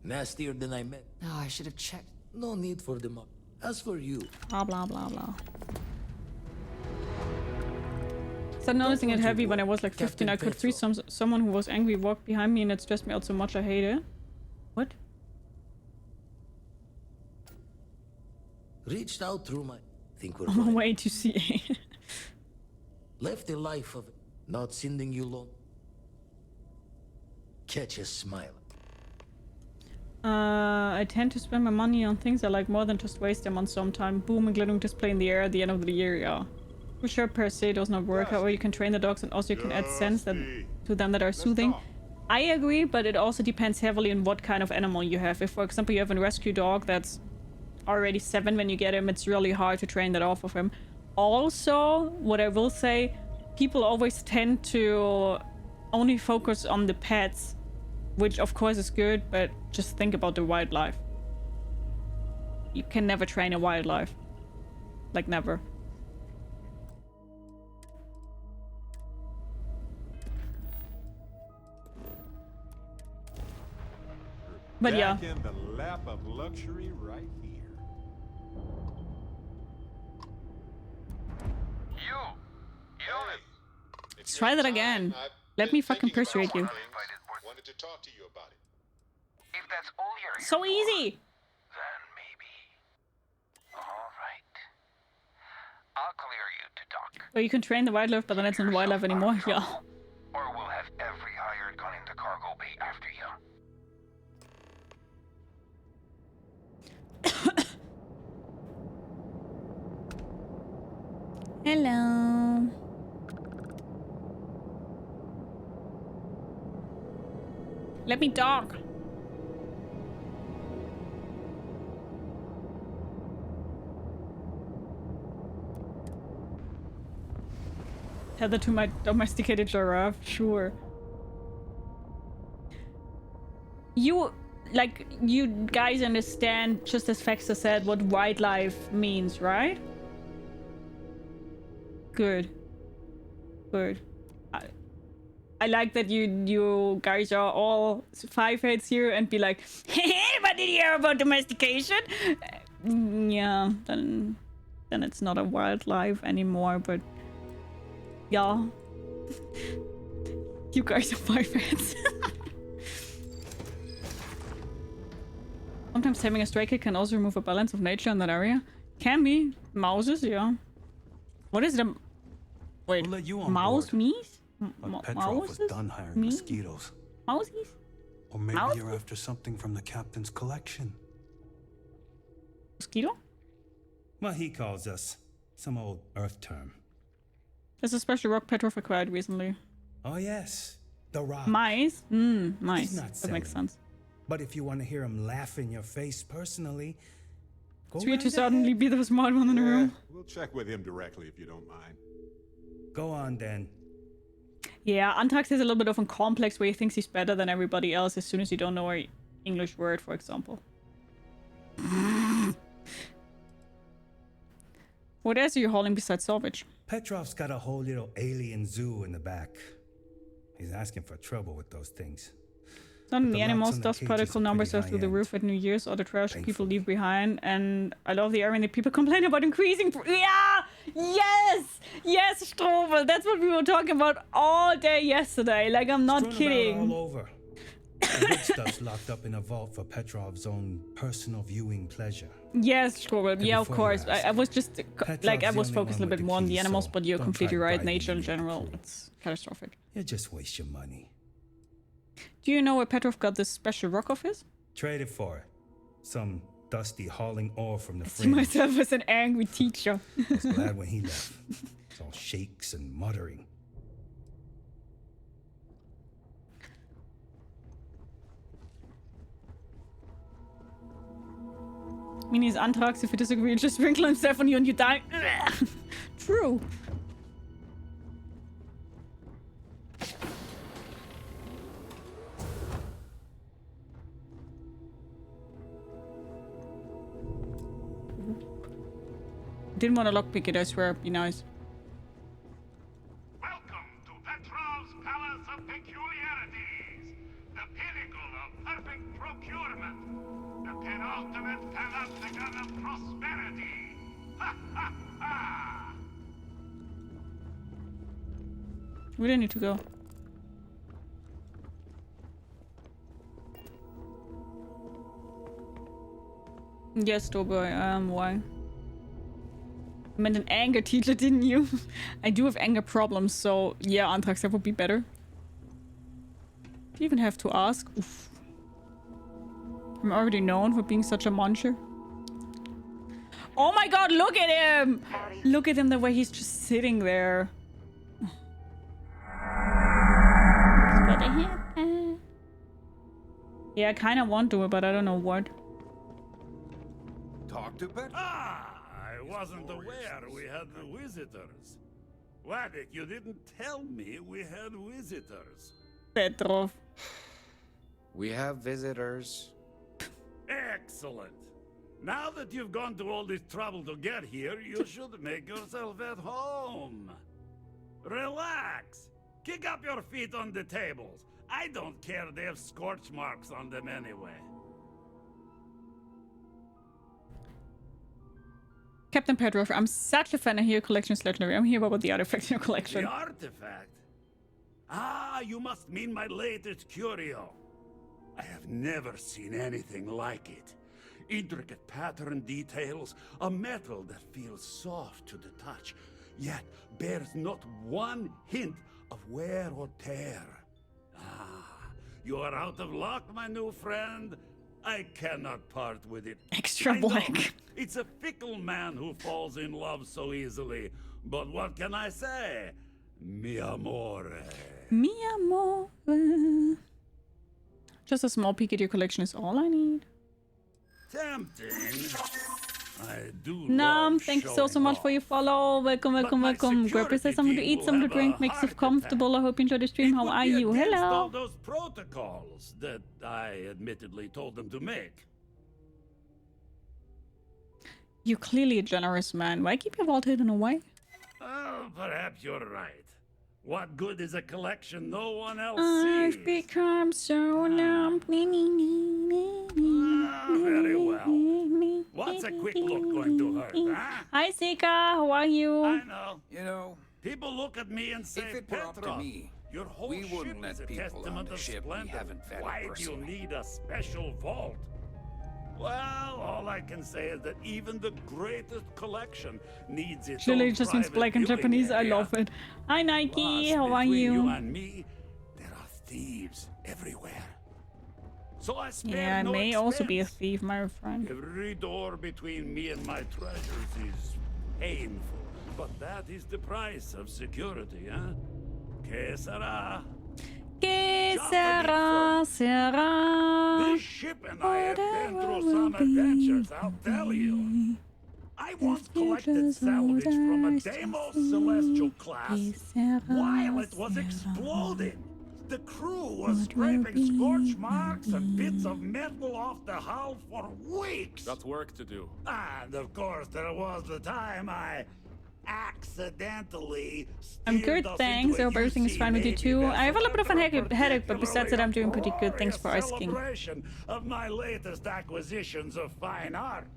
Nastier than I meant. Oh, I should have checked. No need for them. As for you. Blah blah blah blah. Started noticing it heavy when I was like 15. I could free someone who was angry walked behind me and it stressed me out so much I hate it. What? Reached out through my... Think we're On my fine. way to CA. Left a life of... Not sending you long. Catch a smile. I tend to spend my money on things I like more than just waste them on some time. Boom, and glittering display in the air at the end of the year, yeah. For sure, per se does not work. However, you can train the dogs and also you can add scents that, to them that are soothing. I agree, but it also depends heavily on what kind of animal you have. If, for example, you have a rescue dog that's already 7 when you get him, it's really hard to train that off of him. Also, what I will say, people always tend to only focus on the pets, which of course is good, but just think about the wildlife. You can never train a wildlife. Like, never. But yeah. Back in the lap of luxury right here. Let's try that again. Let me fucking persuade you. Wanted to talk to you about it. If that's all you're So easy! then maybe. Alright. I'll clear you to dock. Or you can train the wildlife, but then it's not wildlife anymore. Yeah. Or we'll have every hired gun in the cargo bay after you. Hello. Let me dock. Tether to my domesticated giraffe, sure. like, you guys understand, just as Fexa said, what wildlife means, right? Good. Good. I like that you guys are all 5 heads here and be like, hey, but did you hear about domestication? Yeah, then it's not a wildlife anymore, but yeah. You guys are 5 heads. Sometimes having a stray cat can also remove a balance of nature in that area. Can be. Mouses, yeah. What is the... Wait, we'll let you on mouse board. meese? But Petrov was done hiring Me? mosquitoes. Mousies? Or maybe Mouse? you're after something from the captain's collection. Mosquito? Well, he calls us. Some old Earth term. There's a special rock Petrov acquired recently. Oh, yes. The rock. Mice? Mice. He's not That makes selling. sense. But if you want to hear him laugh in your face personally, go It's weird right to suddenly ahead. be the smart one in the room. We'll check with him directly if you don't mind. Go on, then. Yeah, Antrax has a little bit of a complex where he thinks he's better than everybody else as soon as you don't know an English word, for example. What else are you hauling besides salvage? Petrov's got a whole little alien zoo in the back. He's asking for trouble with those things. None of But the the animals, locks on the dust cages particle are numbers pretty are through the high-end. roof at New Year's, or the trash people leave behind. And I love the irony that people complain about increasing. Yeah! Yes! Yes, Strobel! That's what we were talking about all day yesterday. Like, I'm not Strewn about kidding. all over. The good stuff's locked up in a vault for Petrov's own personal viewing pleasure. Yes, Strobel. Yeah, of before you course. I was just, like, I the was only focused a one little bit with more on the the key, animals, so but you're don't completely try right. bribing Nature in me. general, it's catastrophic. You just waste your money. Do you know where Petrov got this special rock of his? Trade it for it. Some dusty hauling ore from the I see fringe. myself as an angry teacher. I was glad when he left. It's all shakes and muttering. Mini's Antrax, if you disagree, just sprinkle himself on you and you die. True. Didn't want to lockpick it, I swear. Be nice. Welcome to Petrov's Palace of Peculiarities, the pinnacle of perfect procurement, the penultimate panopticon of prosperity. Ha ha ha! We didn't need to go. Yes, Doughboy, why? You meant an anger teacher, didn't you? I do have anger problems, so yeah, Antrax, that would be better. Do you even have to ask? Oof. I'm already known for being such a muncher. Oh my god, look at him! Look at him, the way he's just sitting there. Yeah, I kind of want to, but I don't know what. Talk to Petrov. I wasn't aware we had visitors. Wadik, you didn't tell me we had visitors. Petrov. We have visitors. Excellent. Now that you've gone to all this trouble to get here, you should make yourself at home. Relax. Kick up your feet on the tables. I don't care they have scorch marks on them anyway. Captain Petrov, I'm such a fan of your collection's legendary. I'm here about the artifacts in your collection. The artifact? Ah, you must mean my latest curio. I have never seen anything like it. Intricate pattern details, a metal that feels soft to the touch, yet bears not one hint of wear or tear. Ah, you are out of luck, my new friend. I cannot part with it. Extra I know, black. it's a fickle man who falls in love so easily. But what can I say? Mi amore. Mi amore. Just a small peek at your collection is all I need. Tempting. I do Nam, love thanks showing so much off. for your follow. Welcome, welcome, welcome. Grab yourself something to eat, something to drink, make yourself comfortable. I hope you enjoy the stream. How are you? Against all Hello. those protocols that I admittedly told them to make. You're clearly a generous man. Why keep your vault hidden away? Oh, perhaps you're right. What good is a collection no one else I've sees? become so numb. Very well. What's a quick look going to hurt, huh? Hi, Sika. How are you? I know. You know, people look at me and say, If it were up to Petrov, me, your whole we ship wouldn't is let a people on testament the of ship we splendor. haven't vetted Why do you personally. need a special vault? Well, all I can say is that even the greatest collection needs its Clearly own just means private black and viewing Japanese. I area. love it. Hi, Nike. Plus, How are between you? you and me, there are thieves everywhere. So I spare Yeah, I no may also be a expense. thief, my friend. Every door between me and my treasures is painful, but that is the price of security, huh? Que sera? Que sera, sera. This ship and I have been through some adventures, I'll tell you. I once collected salvage from a Deimos Celestial class while it was exploding. The crew was scraping scorch marks and bits of metal off the hull for weeks. Got work to do. And of course, there was the time I accidentally I'm good, steered us thanks. into a I hope everything is fine with you UC too. I have a little bit of a vessel headache, but besides that, I'm doing pretty good. Thanks for asking. celebration of my latest acquisitions of fine art.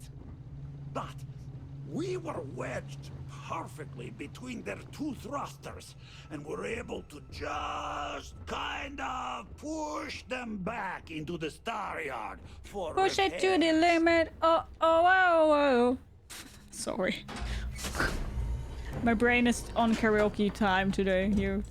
But we were wedged perfectly between their two thrusters and were able to just kind of push them back into the star yard for Push it to the repairs. limit. Oh, oh, oh, oh. Sorry. My brain is on karaoke time today. Here.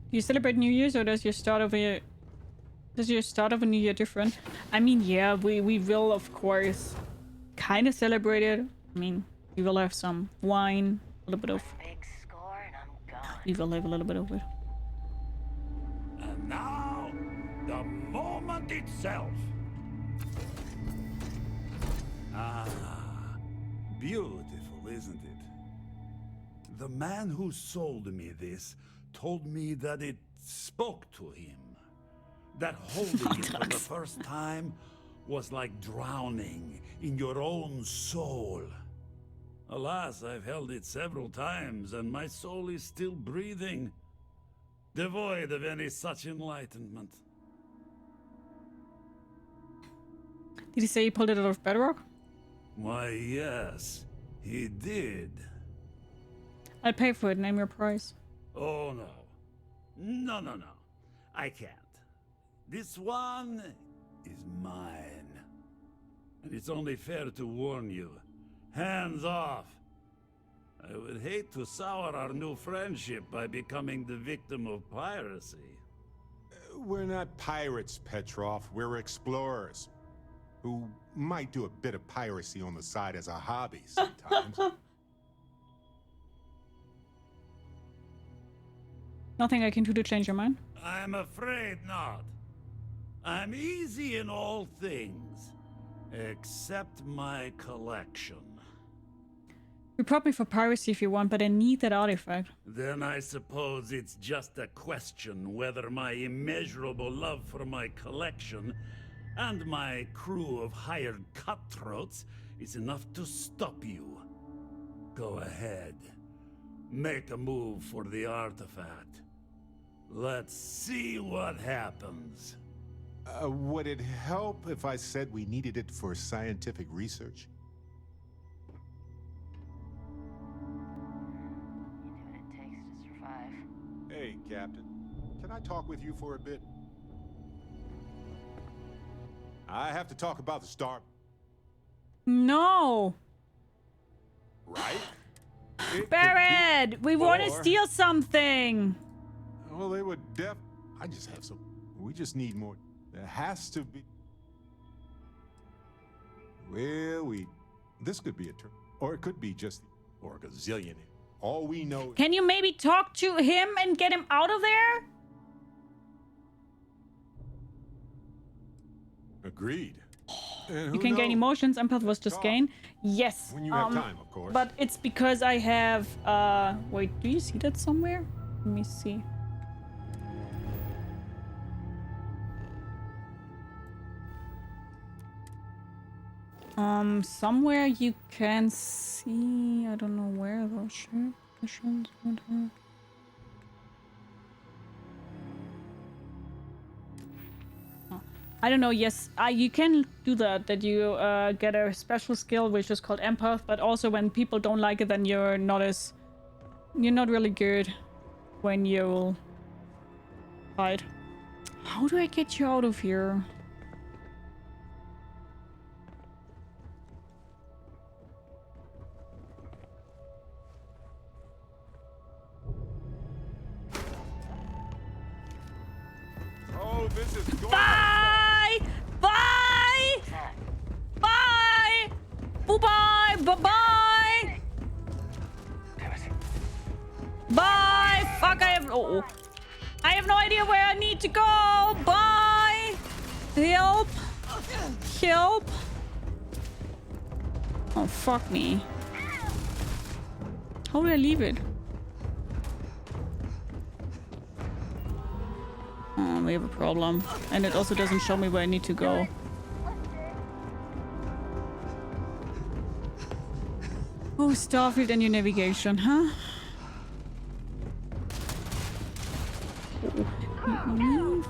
Do you celebrate New Year's, or does your start of a new year different? I mean, yeah, we will of course kind of celebrate it. I mean, we will have some wine, a little bit of. We will have a little bit of it. And now, the moment itself. Ah, beautiful, isn't it? The man who sold me this told me that it spoke to him. That holding it for the first time was like drowning in your own soul. Alas, I've held it several times, and my soul is still breathing, devoid of any such enlightenment. Did he say he pulled it out of bedrock? Why, yes, he did. I'll pay for it. Name your price. Oh, no. No. I can't. This one is mine. And it's only fair to warn you. Hands off. I would hate to sour our new friendship by becoming the victim of piracy. We're not pirates, Petrov. We're explorers. Who might do a bit of piracy on the side as a hobby sometimes. Nothing I can do to change your mind. I'm afraid not. I'm easy in all things, except my collection. You prop me for piracy if you want, but I need that artifact. Then I suppose it's just a question whether my immeasurable love for my collection and my crew of hired cutthroats is enough to stop you. Go ahead. Make a move for the artifact. Let's see what happens. Would it help if I said we needed it for scientific research? Hey, Captain. Can I talk with you for a bit? I have to talk about the star. No! Right? Barrett! We want to Or- steal something! Well, they would I just have some. We just need more. There has to be. Well, this could be a turn. Or it could be just. Or a gazillion. All we know. Can you maybe talk to him and get him out of there? Agreed. You can gain emotions. Empath was just gain. Yes. When you have time, of course. But it's because I have wait, do you see that somewhere? Let me see. Somewhere you can see, I don't know where though. Sure. I don't know. Yes, you can do that you get a special skill which is called empath, but also when people don't like it, then you're not really good when you fight. How do I get you out of here? Oh, this is gorgeous. Bye! Bye! Bye! Bye-bye! Bye-bye! Bye! Fuck, I have no idea where I need to go! Bye! Help! Help! Oh, fuck me. How do I leave it? Oh, we have a problem. And it also doesn't show me where I need to go. Oh, Starfield and your navigation, huh? Oh.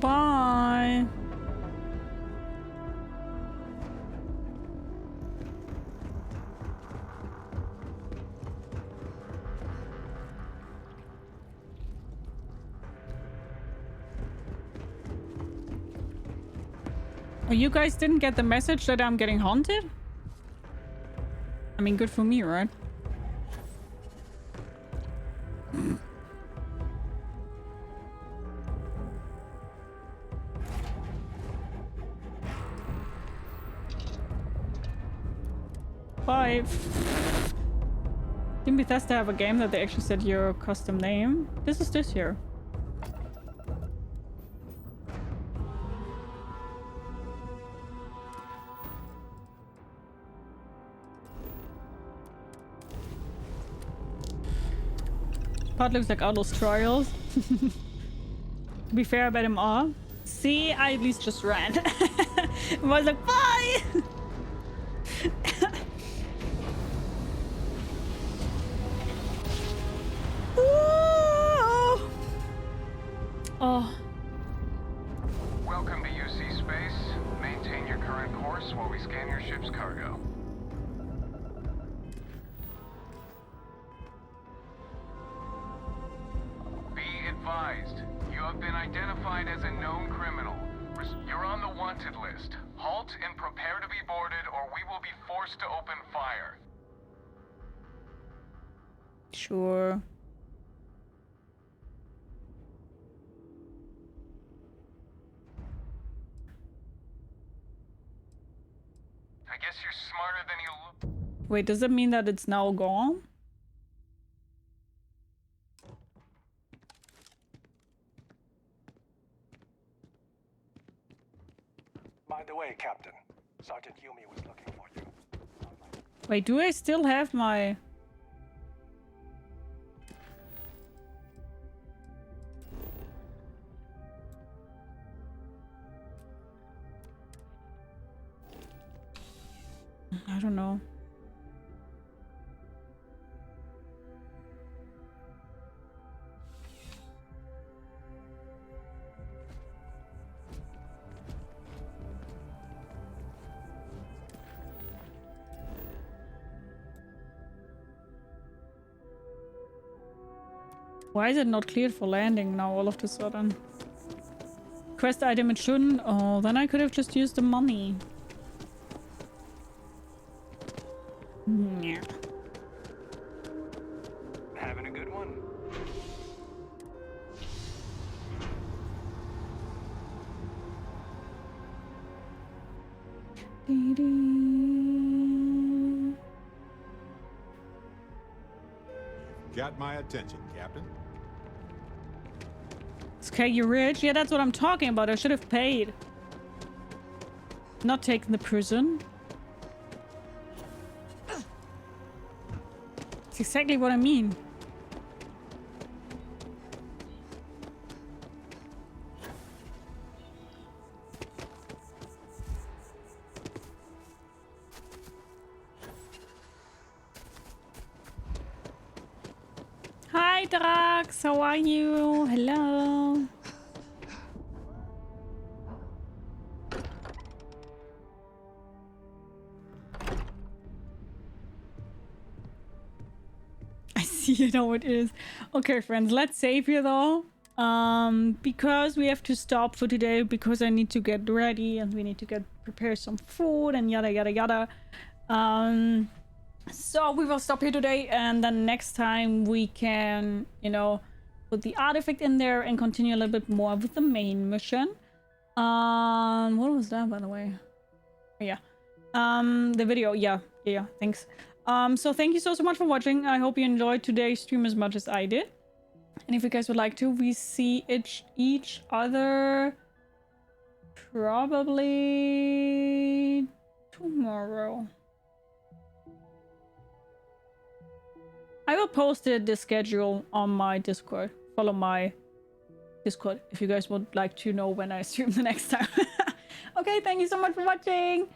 Bye. Oh, you guys didn't get the message that I'm getting haunted? I mean, good for me, right? Bye. Didn't Bethesda have a game that they actually said your custom name? This is this here. Part looks like Outlaws Trials. To be fair, I bet him all. See, I at least just ran. I was like, bye! Oh. Welcome to UC Space. Maintain your current course while we scan your ship's cargo. Be advised, you have been identified as a known criminal. You're on the wanted list. Halt and prepare to be boarded, or we will be forced to open fire. Sure. I guess you're smarter than you look. Wait, does it mean that it's now gone? By the way, Captain, Sergeant Yumi was looking for you. Wait, do I still have my... I don't know. Why is it not cleared for landing now all of a sudden? Quest item it shouldn't. Oh, then I could have just used the money. Yeah. Having a good one? Got my attention, Captain. Okay, you rich? Yeah, that's what I'm talking about. I should have paid. Not taken the prison. That's exactly what I mean. Hi, Drax. How are you? Hello. I see how it is. Okay, friends, let's save here though. Because we have to stop for today because I need to get ready and we need to prepare some food and yada yada yada. So we will stop here today and then next time we can, you know, put the artifact in there and continue a little bit more with the main mission. What was that, by the way? Yeah. The video. Yeah, thanks. So thank you so much for watching. I hope you enjoyed today's stream as much as I did. And if you guys would like to, we see each other probably tomorrow. I will post the schedule on my Discord. Follow my Discord if you guys would like to know when I stream the next time. Okay, thank you so much for watching.